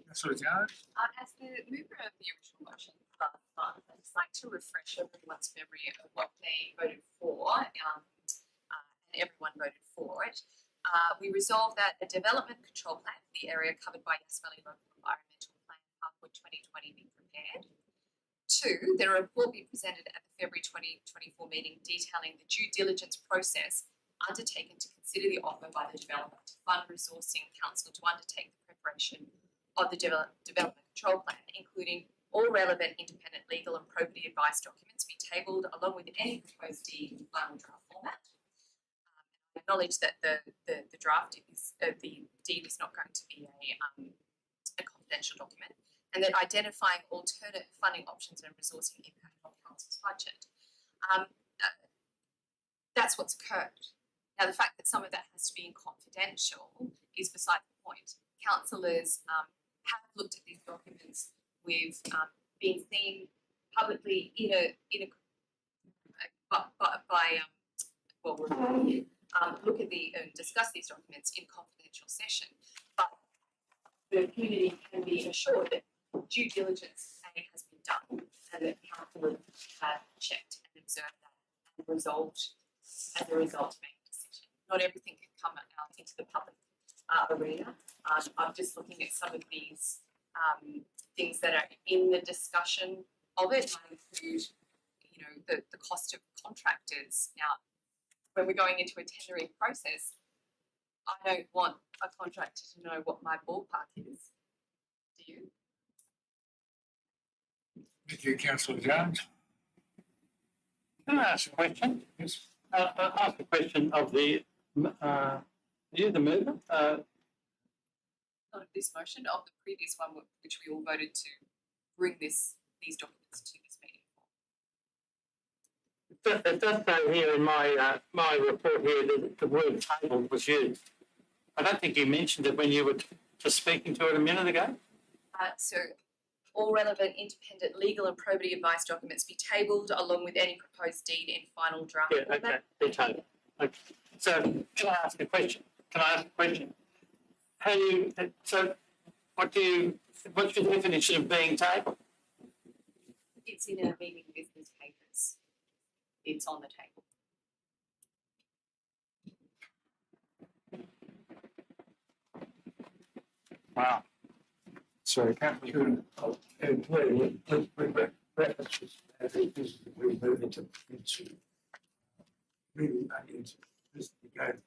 Councillor Jones? As the mover of the original motion last month, I'd just like to refresh everyone's memory of what they voted for, and everyone voted for it. We resolved that a development control plan for the area covered by Yass Valley Local Environmental Plan Parkwood 2020 be prepared. 2, that a report be presented at the February 2024 meeting detailing the due diligence process undertaken to consider the offer by the developer to fund resourcing council to undertake the preparation of the development control plan, including all relevant independent legal and probity advice documents be tabled along with any proposed deed in final draft format. I acknowledge that the draft is the deed is not going to be a confidential document, and that identifying alternate funding options and resourcing impact on council's budget. That's what's occurred. Now, the fact that some of that has to be confidential is beside the point. Councillors have looked at these documents. We've been seen publicly look at and discuss these documents in confidential session. But the community can be assured that due diligence has been done and that councillors have checked and observed that and resolved as a result to make a decision. Not everything can come out into the public arena. I'm just looking at some of these things that are in the discussion of it. Might include, the cost of contractors. Now, when we're going into a tendering process, I don't want a contractor to know what my ballpark is. Do you? Thank you, Councillor Jones. Can I ask a question? Yes. I'll ask a question of the mover. Not of this motion, of the previous one, which we all voted to bring these documents to this meeting. It does say here in my report here that the word tabled was used. I don't think you mentioned it when you were just speaking to it a minute ago. So all relevant independent legal and probity advice documents be tabled along with any proposed deed in final draft. Yeah, okay, they're tabled. Okay. So can I ask a question? What's your definition of being tabled? It's in our meeting business papers. It's on the table. Wow. So, Councillor, And when references, as we move into really into this again.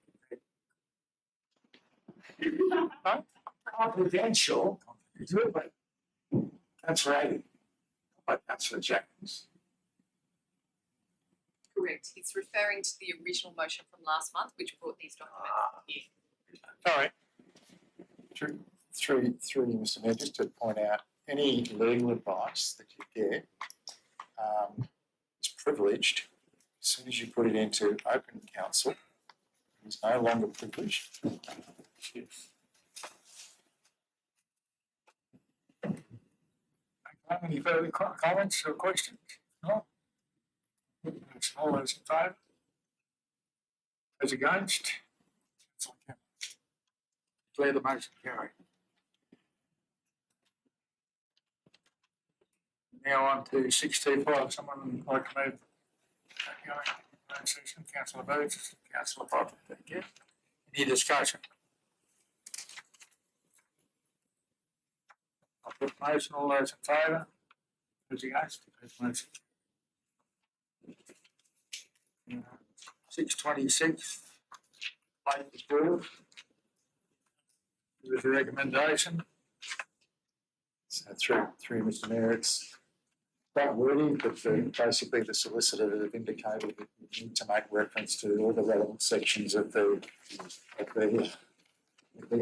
Confidential, but that's right. But that's for Jack's. Correct. He's referring to the original motion from last month, which brought these documents here. Sorry. Through you, Mr. Mayor, just to point out, any legal advice that you get is privileged. As soon as you put it into open council, it's no longer privileged. Any further comments or questions? No? All those in favour? Those against? Declare the motion carried. Now on to 625. Someone like to move that going session? Councillor Boots, Councillor Potter, thank you. Any discussion? I'll put the motion. All those in favour? Those against? Motion. 626. Late withdrawal. With a recommendation. So through Mr. Mayor, it's quite wordy, but basically the solicitor have indicated that we need to make reference to all the relevant sections of the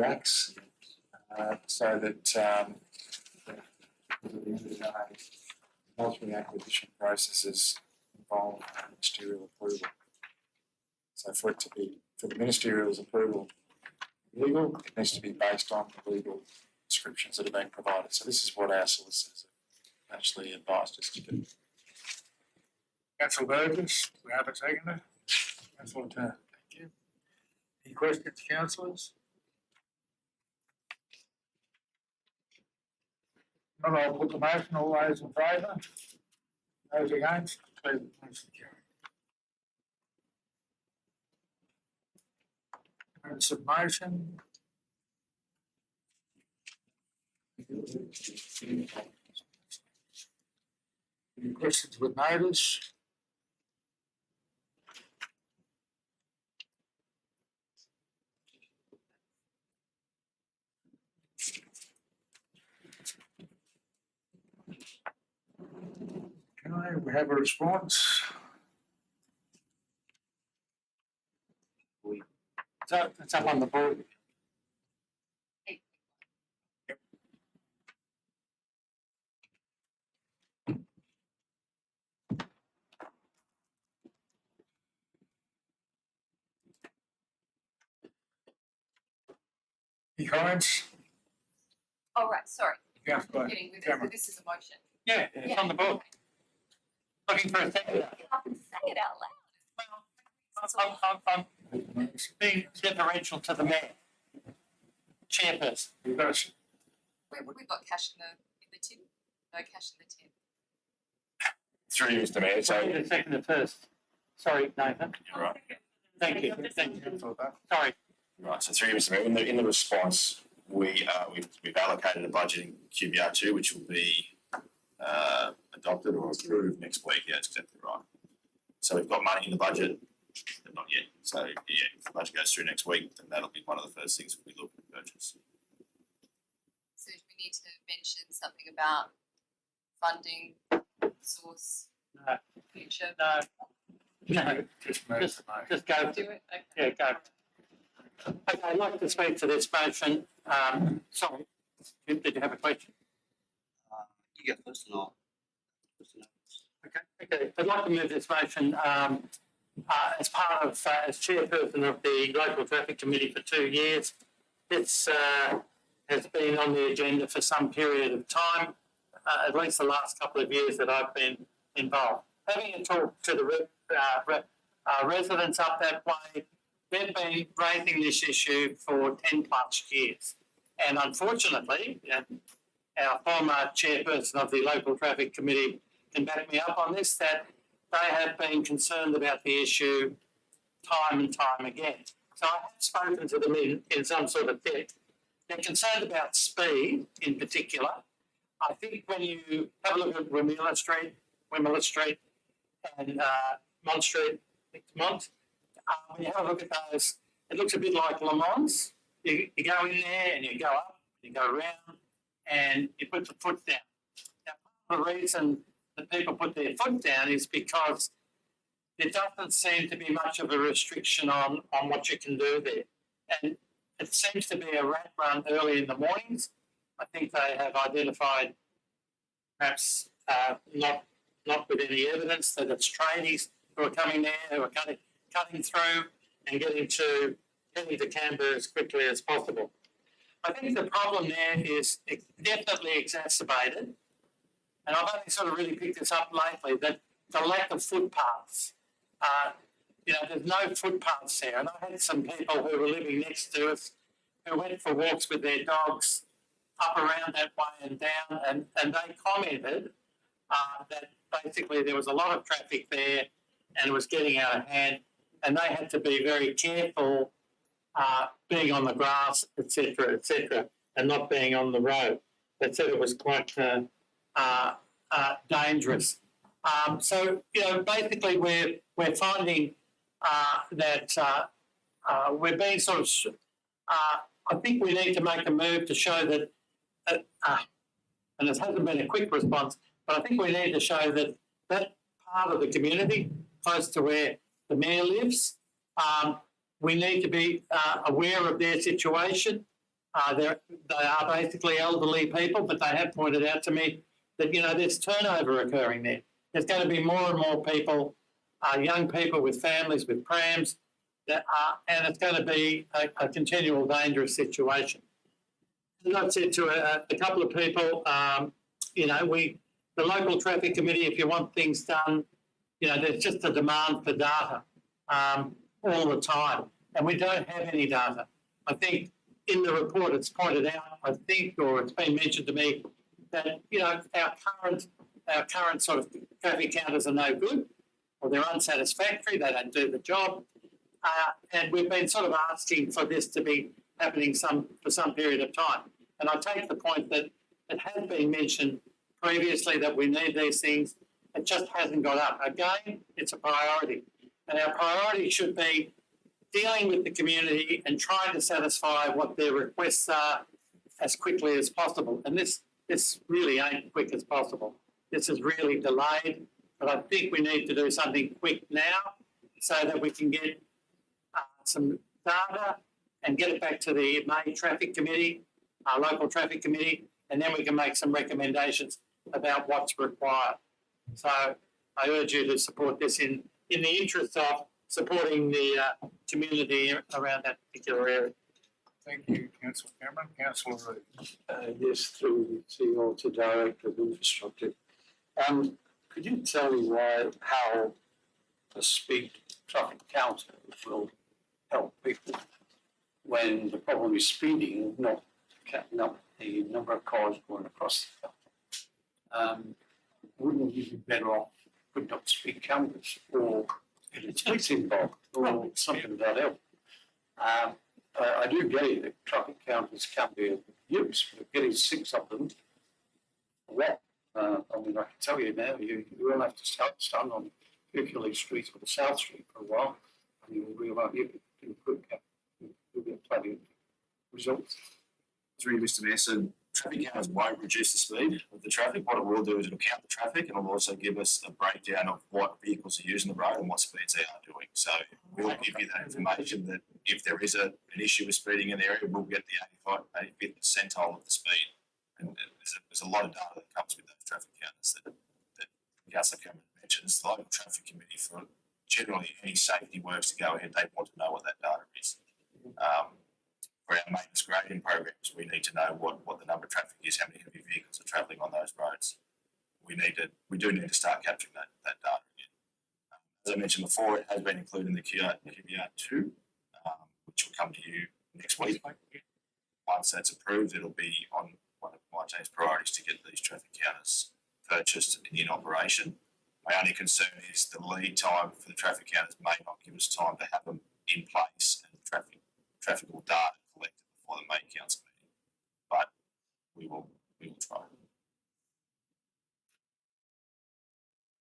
acts, so that multiple acquisition processes involve ministerial approval. So for the ministerial's approval legal, it needs to be based on the legal descriptions that have been provided. So this is what our solicitors have actually advised us to do. Councillor Burgess, we have a seconder. Councillor Turner, thank you. Any questions, councillors? Not, I'll put the motion. All those in favour? Those against? Declare the motion carried. Notice of motion. Any questions with notice? Okay, we have a response. So it's up on the board. Any comments? Oh, right, sorry. Councillor Getting with Cameron. it, this is a motion. Yeah, it's on the board. Looking for a second. You have to say it out loud. I'm being deferential to the mayor. Chairperson. We've got a We've got cash in the tin. No cash in the tin. Through you, Mr. Mayor, Sorry, so the second first. Sorry, Nathan. you're right. Thank you. Sorry. Right, so through you, Mr. Mayor, in the response, we've allocated a budget in QBR2, which will be adopted or approved next week. Yeah, that's exactly right. So we've got money in the budget, but not yet. So yeah, if the budget goes through next week, then that'll be one of the first things we look at purchase. So we need to mention something about funding, source, No, future. no, just move just, the motion. just go. Do it, okay. Yeah, go. Okay, I'd like to speak to this motion. Sorry, did you have a question? You go first and I'll. Okay, I'd like to move this motion as part of, as chairperson of the local traffic committee for 2 years. It's has been on the agenda for some period of time, at least the last couple of years that I've been involved. Having talked to the residents up that way, they've been raising this issue for 10 plus years. And unfortunately, our former chairperson of the local traffic committee can back me up on this, that they have been concerned about the issue time and time again. So I have spoken to them in some sort of depth. They're concerned about speed in particular. I think when you have a look at Wimilla Street and Mont Street, when you have a look at those, it looks a bit like Le Mans. you go in there and you go up, you go around, and you put the foot down. Now, part of the reason that people put their foot down is because there doesn't seem to be much of a restriction on what you can do there. And it seems to be a rat run early in the mornings. I think they have identified, perhaps not with any evidence, that it's tradies who are coming there, who are cutting through and getting to Canberra as quickly as possible. I think the problem there is definitely exacerbated, and I've only sort of really picked this up lately, that the lack of footpaths. There's no footpaths there, and I had some people who were living next to us who went for walks with their dogs up around that way and down, and they commented that basically there was a lot of traffic there and it was getting out of hand, and they had to be very careful being on the grass, etc., and not being on the road. They said it was quite dangerous. So basically we're finding that we're being sort of. I think we need to make a move to show that, and it hasn't been a quick response, but I think we need to show that that part of the community, close to where the mayor lives, we need to be aware of their situation. They are basically elderly people, but they have pointed out to me that, there's turnover occurring there. There's going to be more and more people, young people with families, with prams, and it's going to be a continual dangerous situation. As I said to a couple of people, the local traffic committee, if you want things done, there's just a demand for data all the time, and we don't have any data. I think in the report it's pointed out, or it's been mentioned to me, that our current sort of traffic counters are no good, or they're unsatisfactory, they don't do the job, and we've been sort of asking for this to be happening for some period of time. And I take the point that it has been mentioned previously that we need these things. It just hasn't got up. Again, it's a priority, and our priority should be dealing with the community and trying to satisfy what their requests are as quickly as possible. And this really ain't quick as possible. This is really delayed, but I think we need to do something quick now so that we can get some data and get it back to the May Traffic Committee, our local traffic committee, and then we can make some recommendations about what's required. So I urge you to support this in the interest of supporting the community around that particular area. Thank you, Councillor Cameron. Councillor Reid. Yes, through the CEO to Director of Infrastructure. Could you tell me how the speed traffic counter will help people when the problem is speeding, not counting up the number of cars going across the counter? Wouldn't you be better off putting up speed cameras or getting police involved or something of that ilk? I do get it that traffic counters can be of use, but getting 6 of them, what? I can tell you now, you will have to stand on Hercules Street or the South Street for a while, and you will realise you'll get plenty of results. Through Mr. Mayor, so traffic counters won't reduce the speed of the traffic. What it will do is it'll count the traffic, and it'll also give us a breakdown of what vehicles are using the road and what speeds they are doing. So we'll give you that information that if there is an issue with speeding in the area, we'll get the 85th percentile of the speed. And there's a lot of data that comes with those traffic counters that Councillor Cameron mentions. The local traffic committee, for generally any safety works to go ahead, they want to know what that data is. For our maintenance grading programs, we need to know what the number of traffic is, how many heavy vehicles are travelling on those roads. We do need to start capturing that data again. As I mentioned before, it has been included in the QBR2, which will come to you next week. Once that's approved, it'll be on one of my team's priorities to get these traffic counters purchased and in operation. My only concern is the lead time for the traffic counters may not give us time to have them in place and traffic data collected before the May Council meeting, but we will try.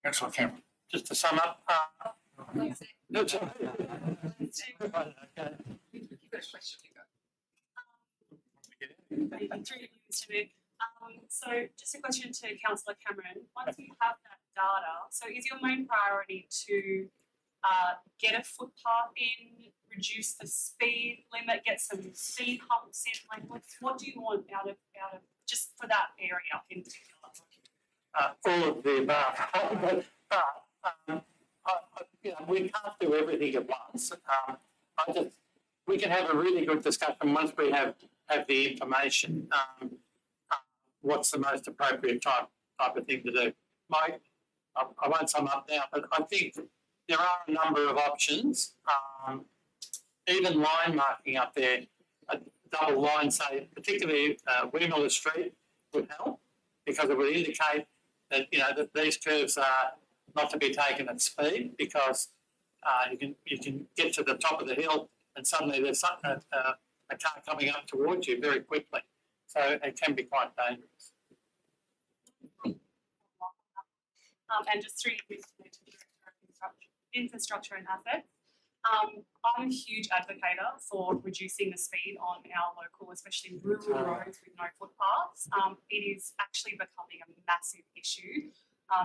Councillor Cameron. Just to sum up, You've got a question, you go. through you, Mr. Mayor. So just a question to Councillor Cameron. Once you have that data, so is your main priority to get a footpath in, reduce the speed limit, get some speed humps in? Like, what do you want out of just for that area in particular? All of the above. We can't do everything at once. We can have a really good discussion once we have the information. What's the most appropriate type of thing to do? Mike, I won't sum up now, but I think there are a number of options. Even line marking up there, a double line, say, particularly Wheeler Street would help because it would indicate that that these curves are not to be taken at speed because you can get to the top of the hill and suddenly there's a car coming up towards you very quickly. So it can be quite dangerous. And just through you, Mr. Director of Infrastructure and Assets, I'm a huge advocator for reducing the speed on our local, especially rural roads with no footpaths. It is actually becoming a massive issue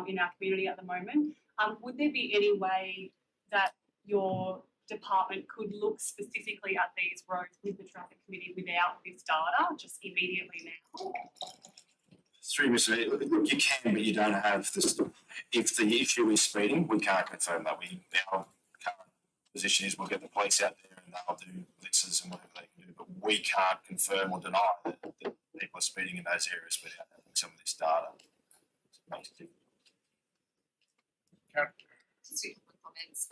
in our community at the moment. Would there be any way that your department could look specifically at these roads with the traffic committee without this data, just immediately now? Through Mr. Mayor, look, you can, but you don't have this. If the issue is speeding, we can't confirm that. Our current position is we'll get the police out there and they'll do blitzes and whatever they can do, but we can't confirm or deny that people are speeding in those areas without having some of this data. So it makes it difficult. Just a couple of comments.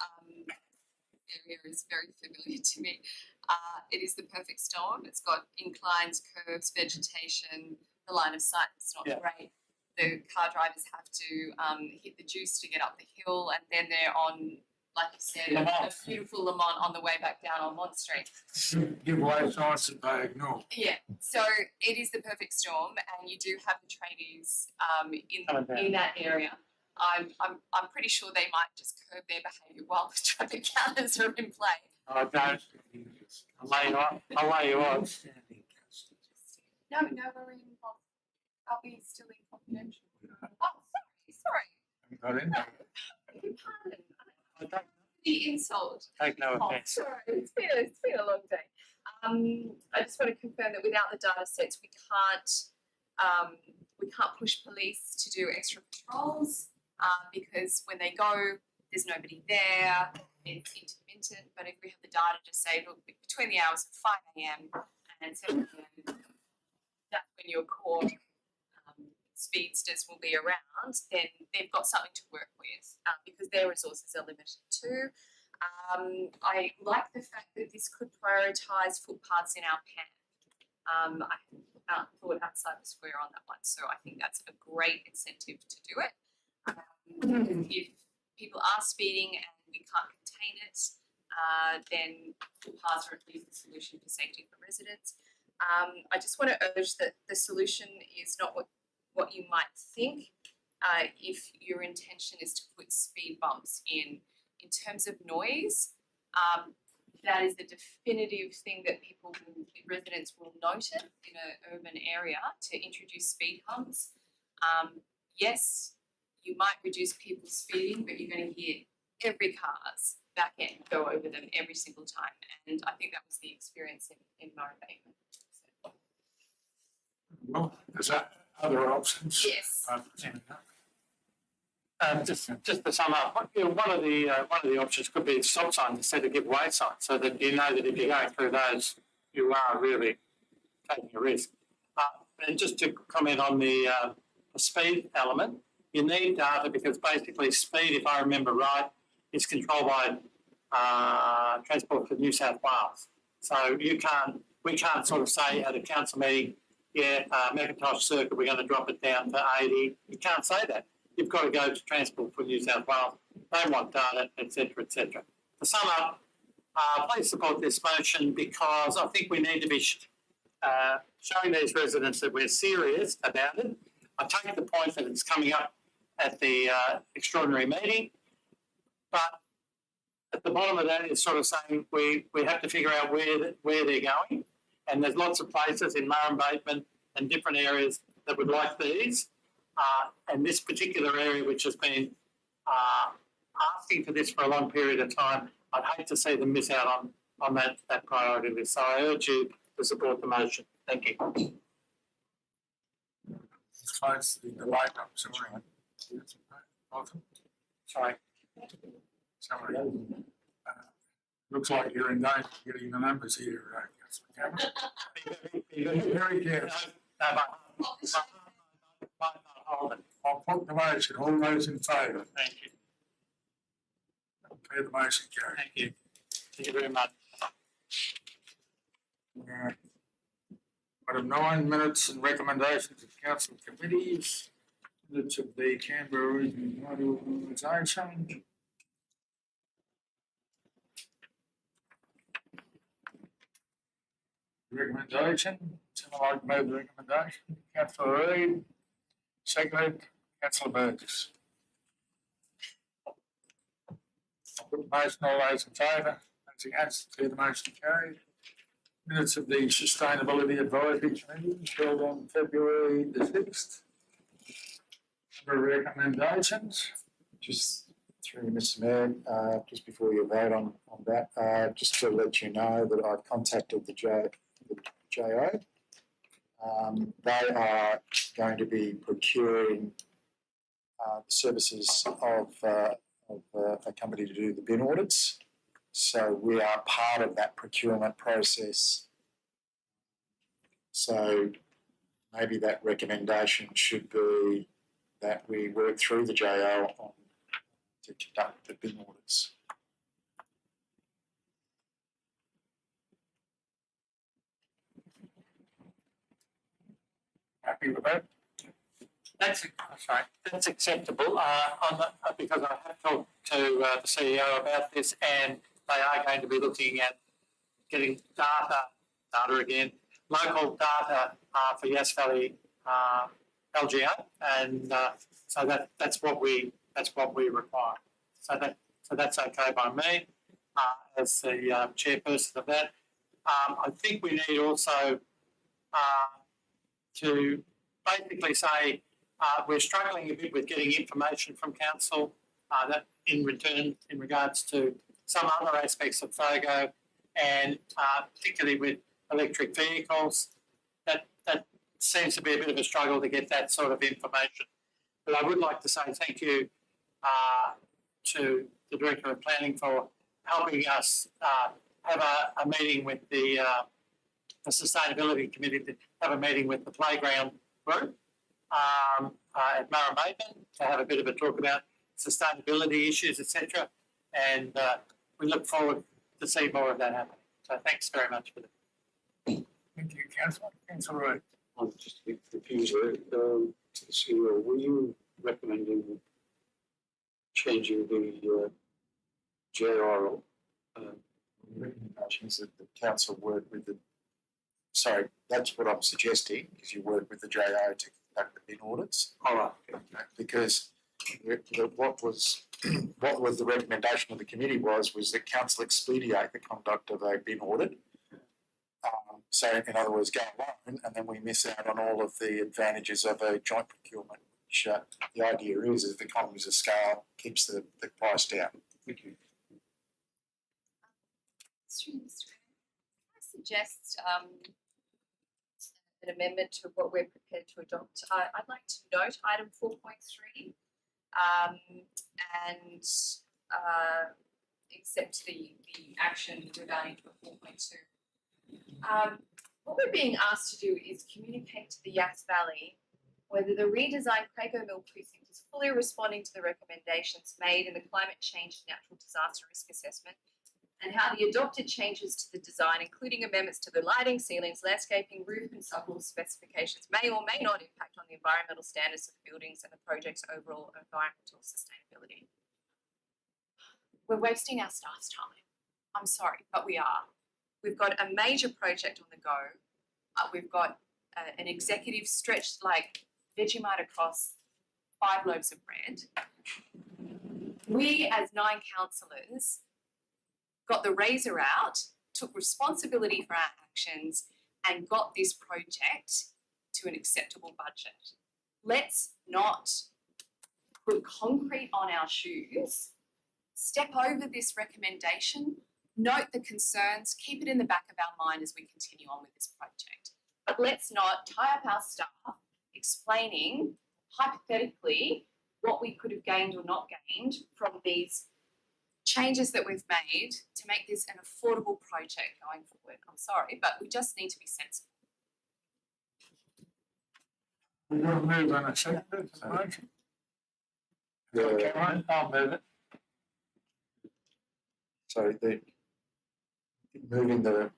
Area is very familiar to me. It is the perfect storm. It's got inclines, curves, vegetation. The line of sight is not great. The car drivers have to hit the juice to get up the hill, and then they're on, like you said, a beautiful Lamont on the way back down on Mont Street. Give away signs that they ignore. Yeah, so it is the perfect storm, and you do have the tradies in that area. I'm pretty sure they might just curb their behaviour while the traffic counters are in play. I don't. I'll lay you on. No, we're in. Are we still in confidential? Oh, sorry. Got it? Pardon. The insult. Take no Oh, offence. sorry, it's been a long day. I just want to confirm that without the data sets, we can't push police to do extra patrols because when they go, there's nobody there. It's intermittent. But if we have the data to say, look, between the hours of 5 a.m. and 7 p.m., that's when your core speedsters will be around, then they've got something to work with because their resources are limited too. I like the fact that this could prioritise footpaths in our pan. I thought outside the square on that one, so I think that's a great incentive to do it. If people are speeding and we can't contain it, then footpaths are at least a solution for safety for residents. I just want to urge that the solution is not what you might think if your intention is to put speed bumps in terms of noise. That is the definitive thing that residents will notice in an urban area to introduce speed humps. Yes, you might reduce people speeding, but you're going to hear every car's back end go over them every single time. And I think that was the experience in Murray Bateman. Well, there's other options. Yes. Just to sum up, one of the options could be stop signs instead of give way signs, so that you know that if you're going through those, you are really taking a risk. And just to comment on the speed element, you need data because basically speed, if I remember right, is controlled by Transport for New South Wales. So we can't sort of say at a council meeting, Macintosh Circuit, we're going to drop it down to 80. You can't say that. You've got to go to Transport for New South Wales. They want data, etc., etc. To sum up, please support this motion because I think we need to be showing these residents that we're serious about it. I take the point that it's coming up at the extraordinary meeting, but at the bottom of that is sort of saying we have to figure out where they're going. And there's lots of places in Murray Bateman and different areas that would like these. And this particular area, which has been asking for this for a long period of time, I'd hate to see them miss out on that priority list. So I urge you to support the motion. Thank you. Close the debate, I'm sorry. Welcome. Sorry. Sorry. Looks like you're in danger of getting the numbers here, Councillor Cameron. Very careful. I'll put the motion. All those in favour? Thank you. Declare the motion carried. Thank you. Thank you very much. Item 9, minutes and recommendations of council committees. Minutes of the Canberra Regional Water Organisation. Recommendation, someone like to move the recommendation, Councillor Reid, seconded, Councillor Burgess. I'll put the motion, all those in favour, those against, declare the motion carried. Minutes of the Sustainability Advisory Committee held on February the 6th. Number of recommendations. Just through Mr Mayor, just before you vote on that, just to let you know that I've contacted the JO. They are going to be procuring the services of a company to do the bin audits. So we are part of that procurement process. So maybe that recommendation should be that we work through the JO on to conduct the bin audits. Happy with that? That's acceptable. Because I have talked to the CEO about this, and they are going to be looking at getting data again, local data for Yass Valley LGA, and so that's what we require. So that's okay by me as the chairperson of that. I think we need also to basically say we're struggling a bit with getting information from council that in return in regards to some other aspects of FOGO, and particularly with electric vehicles, that seems to be a bit of a struggle to get that sort of information. But I would like to say thank you to the Director of Planning for helping us have a meeting with the Sustainability Committee, to have a meeting with the playground group at Murrumbateman to have a bit of a talk about sustainability issues, etc. And we look forward to see more of that happening. So thanks very much for that. Thank you, Councillor. Councillor Reid. I'm just a bit confused there. To the CEO, were you recommending changing the JRO? Recommendations that the council work with the, sorry, that's what I'm suggesting, is you work with the JO to conduct the bin audits. All right. Because what was the recommendation of the committee was that council expedite the conduct of a bin audit. So in other words, go alone, and then we miss out on all of the advantages of a joint procurement, which the idea is the economies of scale keeps the price down. Thank you. Can I suggest an amendment to what we're prepared to adopt? I'd like to note item 4.3 and accept the action regarding to 4.2. What we're being asked to do is communicate to the Yass Valley whether the redesigned Crago Mill precinct is fully responding to the recommendations made in the Climate Change and Natural Disaster Risk Assessment, and how the adopted changes to the design, including amendments to the lighting, ceilings, landscaping, roof and subwall specifications, may or may not impact on the environmental standards of the buildings and the project's overall environmental sustainability. We're wasting our staff's time. I'm sorry, but we are. We've got a major project on the go. We've got an executive stretched like Vegemite across 5 loaves of bread. We, as 9 councillors, got the razor out, took responsibility for our actions, and got this project to an acceptable budget. Let's not put concrete on our shoes, step over this recommendation, note the concerns, keep it in the back of our mind as we continue on with this project. But let's not tie up our staff explaining hypothetically what we could have gained or not gained from these changes that we've made to make this an affordable project going forward. I'm sorry, but we just need to be sensible. We're going to move on a second to the motion. Yeah. I'll move it. So moving the,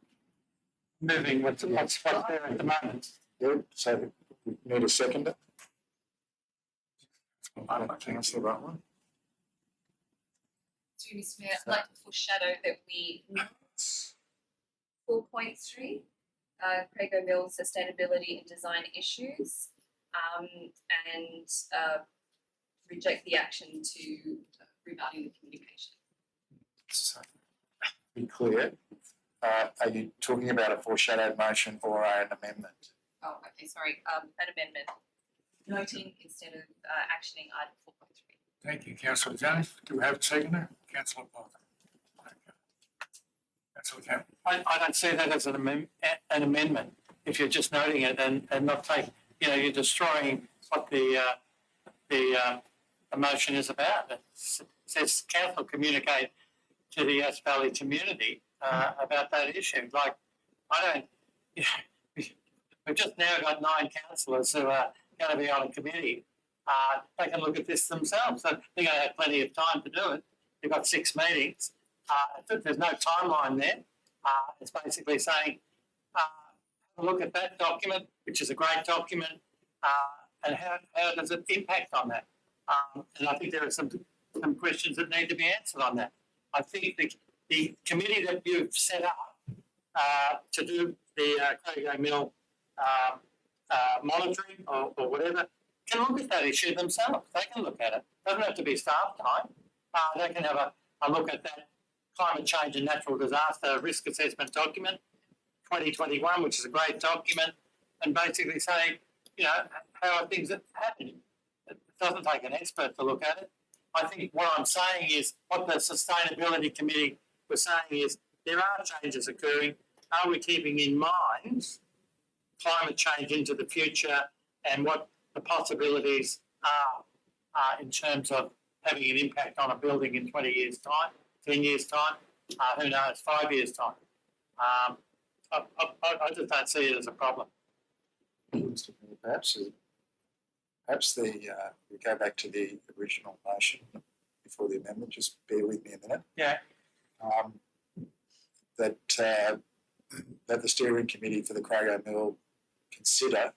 Moving what's there at the moment. yeah, so we need a seconder. I think that's the right one. To Ms. Mayor, I'd like to foreshadow that we note 4.3, Craig O'Mill sustainability and design issues, and reject the action to regarding the communication. So, to be clear, are you talking about a foreshadowed motion or an amendment? Oh, okay, sorry, an amendment, noting instead of actioning item 4.3. Thank you, councillor Jones. Do we have a seconder? Councillor Barker. Councillor Campbell. I don't see that as an amendment, if you're just noting it and not taking, you're destroying what the motion is about. It says council communicate to the Yass Valley community about that issue. Like, we've just now got 9 councillors who are going to be on a committee. They can look at this themselves. So they're going to have plenty of time to do it. They've got 6 meetings. There's no timeline there. It's basically saying, have a look at that document, which is a great document, and how does it impact on that? And I think there are some questions that need to be answered on that. I think the committee that you've set up to do the Craig O'Mill monitoring or whatever can look at that issue themselves. They can look at it. Doesn't have to be staff time. They can have a look at that climate change and natural disaster risk assessment document, 2021, which is a great document, and basically say, how are things happening? It doesn't take an expert to look at it. I think what I'm saying is, what the Sustainability Committee was saying is, there are changes occurring. Are we keeping in mind climate change into the future and what the possibilities are in terms of having an impact on a building in 20 years' time, 10 years' time, who knows, 5 years' time. I just don't see it as a problem. Perhaps we go back to the original motion before the amendment. Just bear with me a minute. Yeah. That the steering committee for the Craig O'Mill consider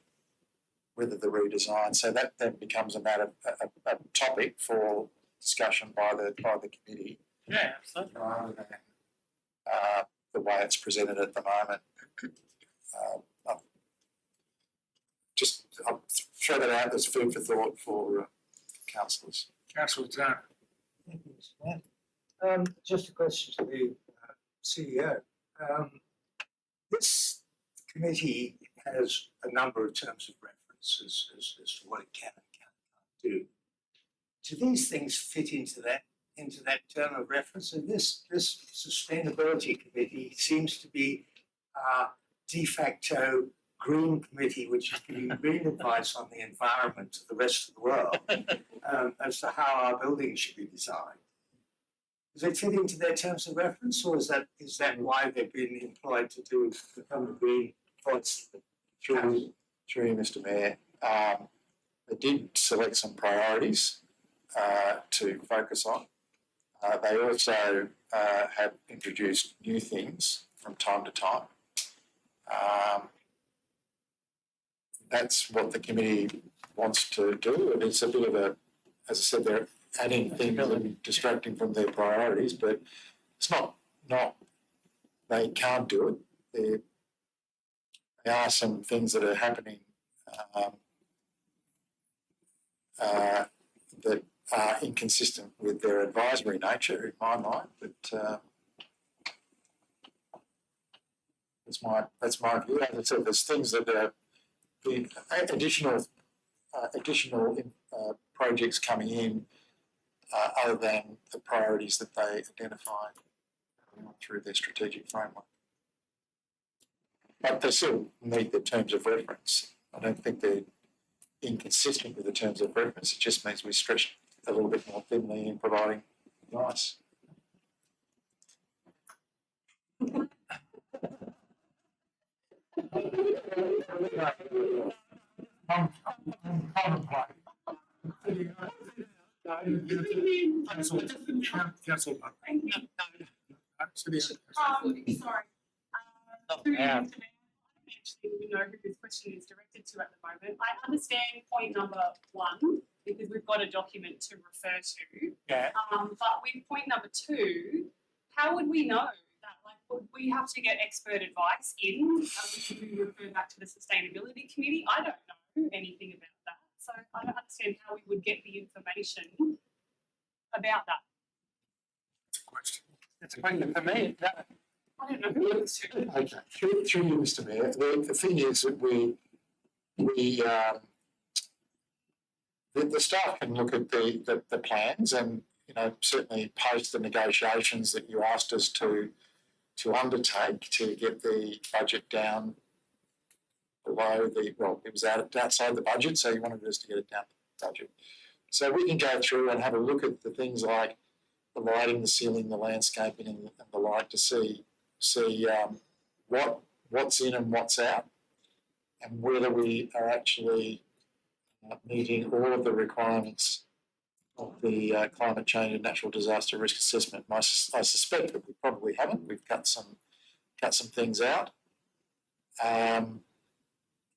whether the redesign. So that then becomes a matter, a topic for discussion by the committee. Yeah, absolutely. Rather than the way it's presented at the moment. I'll throw that out as food for thought for councillors. Councillor Jones. Thank you, Mr. Mayor. Just a question to the CEO. This committee has a number of terms of reference as to what it can and can't do. Do these things fit into that term of reference? And this sustainability committee seems to be de facto green committee, which is giving green advice on the environment to the rest of the world as to how our buildings should be designed. Does it fit into their terms of reference, or is that why they've been employed to become a green voice? Through you, Mr. Mayor, they did select some priorities to focus on. They also have introduced new things from time to time. That's what the committee wants to do, and it's a bit of a, as I said, they're adding things and distracting from their priorities, but it's not they can't do it. There are some things that are happening that are inconsistent with their advisory nature, in my mind. But that's my view. As I said, there's things that are the additional projects coming in other than the priorities that they identified through their strategic framework. But they still meet the terms of reference. I don't think they're inconsistent with the terms of reference. It just means we stretch a little bit more thinly in providing advice. Sorry. Through you, Mr. Mayor, I don't actually know who this question is directed to at the moment. I understand point number 1, because we've got a document to refer to. Yeah. But with point number 2, how would we know that? Like, would we have to get expert advice in? Would we refer back to the sustainability committee? I don't know anything about that. So I don't understand how we would get the information about that. It's a question for me. I don't know who it is to. Okay, through you, Mr. Mayor. The thing is that the staff can look at the plans and, you know, certainly post the negotiations that you asked us to undertake to get the budget down below it was outside the budget, so you wanted us to get it down to the budget. So we can go through and have a look at the things like the lighting, the ceiling, the landscaping and the like to see what's in and what's out, and whether we are actually meeting all of the requirements of the climate change and natural disaster risk assessment. I suspect that we probably haven't. We've cut some things out.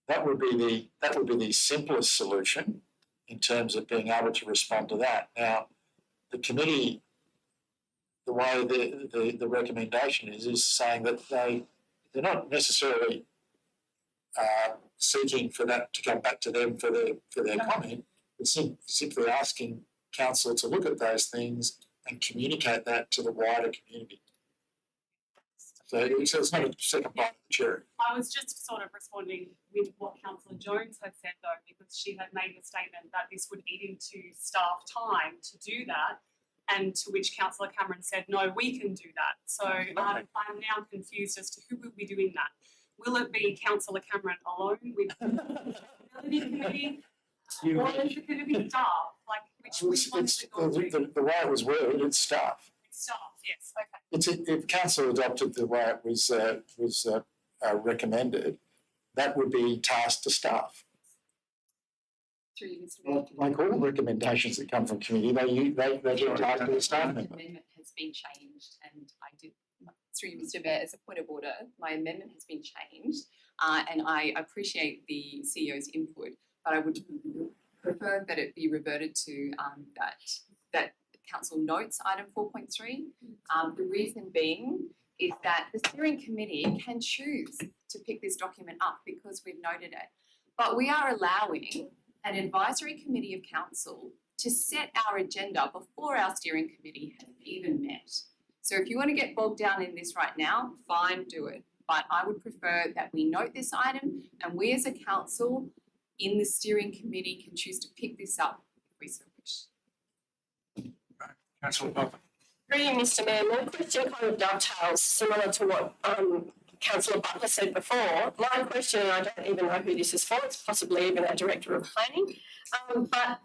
That would be the simplest solution in terms of being able to respond to that. Now, the committee, the way the recommendation is saying that they're not necessarily seeking for that to come back to them for their comment. It's simply asking council to look at those things and communicate that to the wider community. So it's not a second bite of the cherry. I was just sort of responding with what Councillor Jones had said though, because she had made the statement that this would eat into staff time to do that, and to which Councillor Cameron said, no, we can do that. So I'm now confused as to who will be doing that. Will it be Councillor Cameron alone with the Sustainability Committee? Or is it going to be staff? Like, which one is it going to be? The way it was worded, it's staff. It's staff, yes, okay. If council adopted the way it was recommended, that would be tasked to staff. Through you, Mr. Mayor. Like all recommendations that come from committee, they get tasked to the staff My member. amendment has been changed, and I did, through you, Mr. Mayor, as a point of order, my amendment has been changed, and I appreciate the CEO's input, but I would prefer that it be reverted to that council notes item 4.3. The reason being is that the steering committee can choose to pick this document up because we've noted it, but we are allowing an advisory committee of council to set our agenda before our steering committee has even met. So if you want to get bogged down in this right now, fine, do it. But I would prefer that we note this item, and we as a council in the steering committee can choose to pick this up if we so wish. Councillor Butler. Through you, Mr. Mayor, my question kind of dovetails similar to what Councillor Butler said before. My question, and I don't even know who this is for, it's possibly even our Director of Planning, but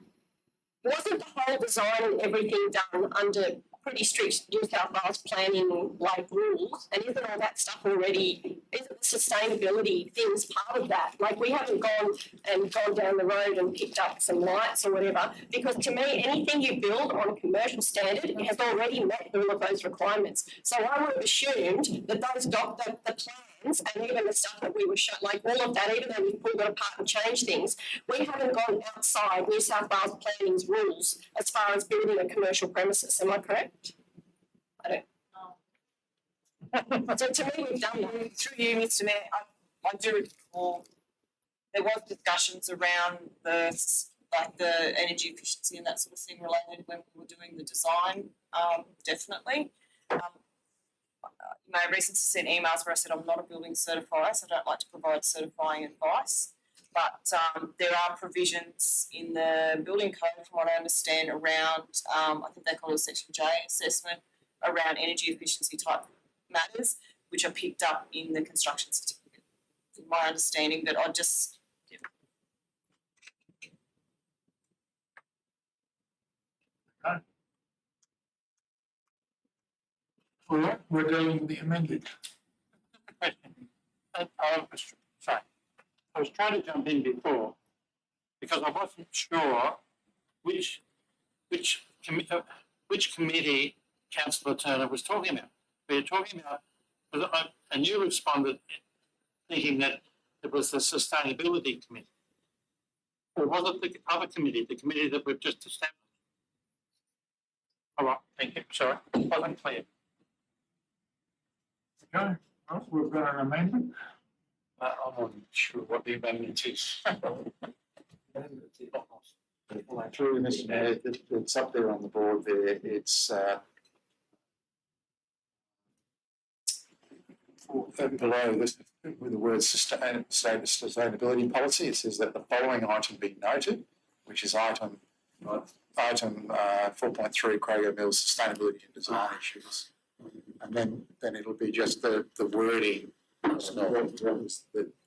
wasn't the whole design and everything done under pretty strict New South Wales planning like rules? And isn't all that stuff already, isn't the sustainability things part of that? Like, we haven't gone down the road and picked up some lights or whatever, because to me, anything you build on a commercial standard has already met all of those requirements. So I would have assumed that those the plans and even the stuff that we were shown, like all of that, even though we've pulled it apart and changed things, we haven't gone outside New South Wales planning's rules as far as building a commercial premises. Am I correct? I don't. So to me, we've done that. Through you, Mr. Mayor, I do recall there was discussions around the energy efficiency and that sort of thing related when we were doing the design, definitely. You may have recently sent emails where I said I'm not a building certifier, so I don't like to provide certifying advice. But there are provisions in the building code, from what I understand, around I think they call it Section J assessment around energy efficiency type matters, which are picked up in the construction certificate. From my understanding, but I just All right, we're dealing with the amended. Sorry, I was trying to jump in before because I wasn't sure which committee councillor Turner was talking about. We were talking about, and you responded thinking that it was the sustainability committee. Or was it the other committee, the committee that we've just established? All right, thank you, sorry, wasn't clear. Okay, well, we've got an amendment. I'm not sure what the amendment is. Through Mr. Mayor, it's up there on the board there. It's below this with the word sustainability policy. It says that the following item be noted, which is item 4.3 Crago Mills sustainability and design issues. And then it'll be just the wording of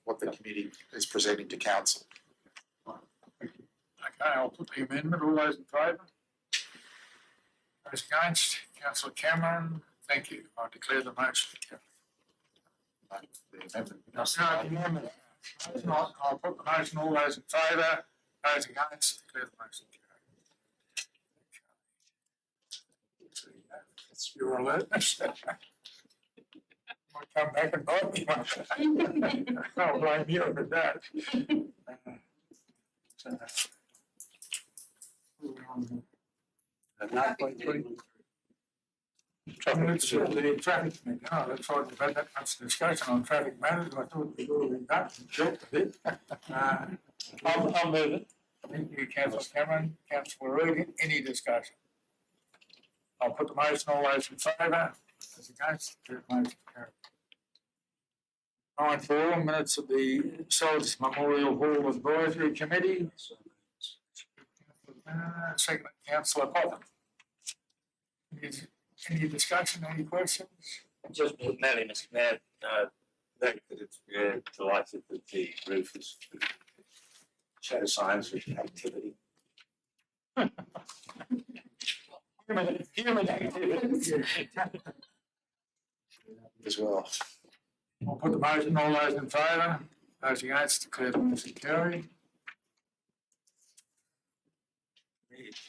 what the committee is presenting to council. Okay, I'll put the amendment. All those in favour? Those against? Councillor Cameron, thank you. I declare the motion carried. The amendment. I'll put the motion. All those in favour? Those against? Declare the motion carried. It's your alertness. Might come back and bite me. I'll blame you for that. The traffic, oh, that's right, we've had that much discussion on traffic matters, I thought we'd already done, dealt with it. I'll move it. Thank you, councillor Cameron, councillor Regan, any discussion? I'll put the motion, all those in favour, those against, the motion carried. 9.4, minutes of the Soldiers Memorial Hall Advisory Committee. Second, councillor Potter. Any discussion, any questions? Just merely, Mr. Mayor, very good. We're delighted that the roof is show signs of activity. Human activity. As well. I'll put the motion, all those in favour, those against, declare the motion carried.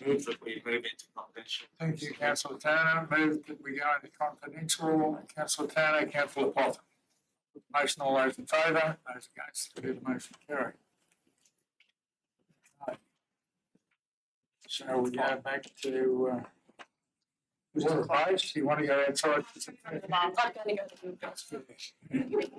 Move that we move into confidential. Thank you, councillor Turner. Move that we go into confidential. Councillor Turner, councillor Potter. Motion, all those in favour, those against, declare the motion carried. Right. So we go back to, was it closed? Do you want to go outside? I'm going to go to the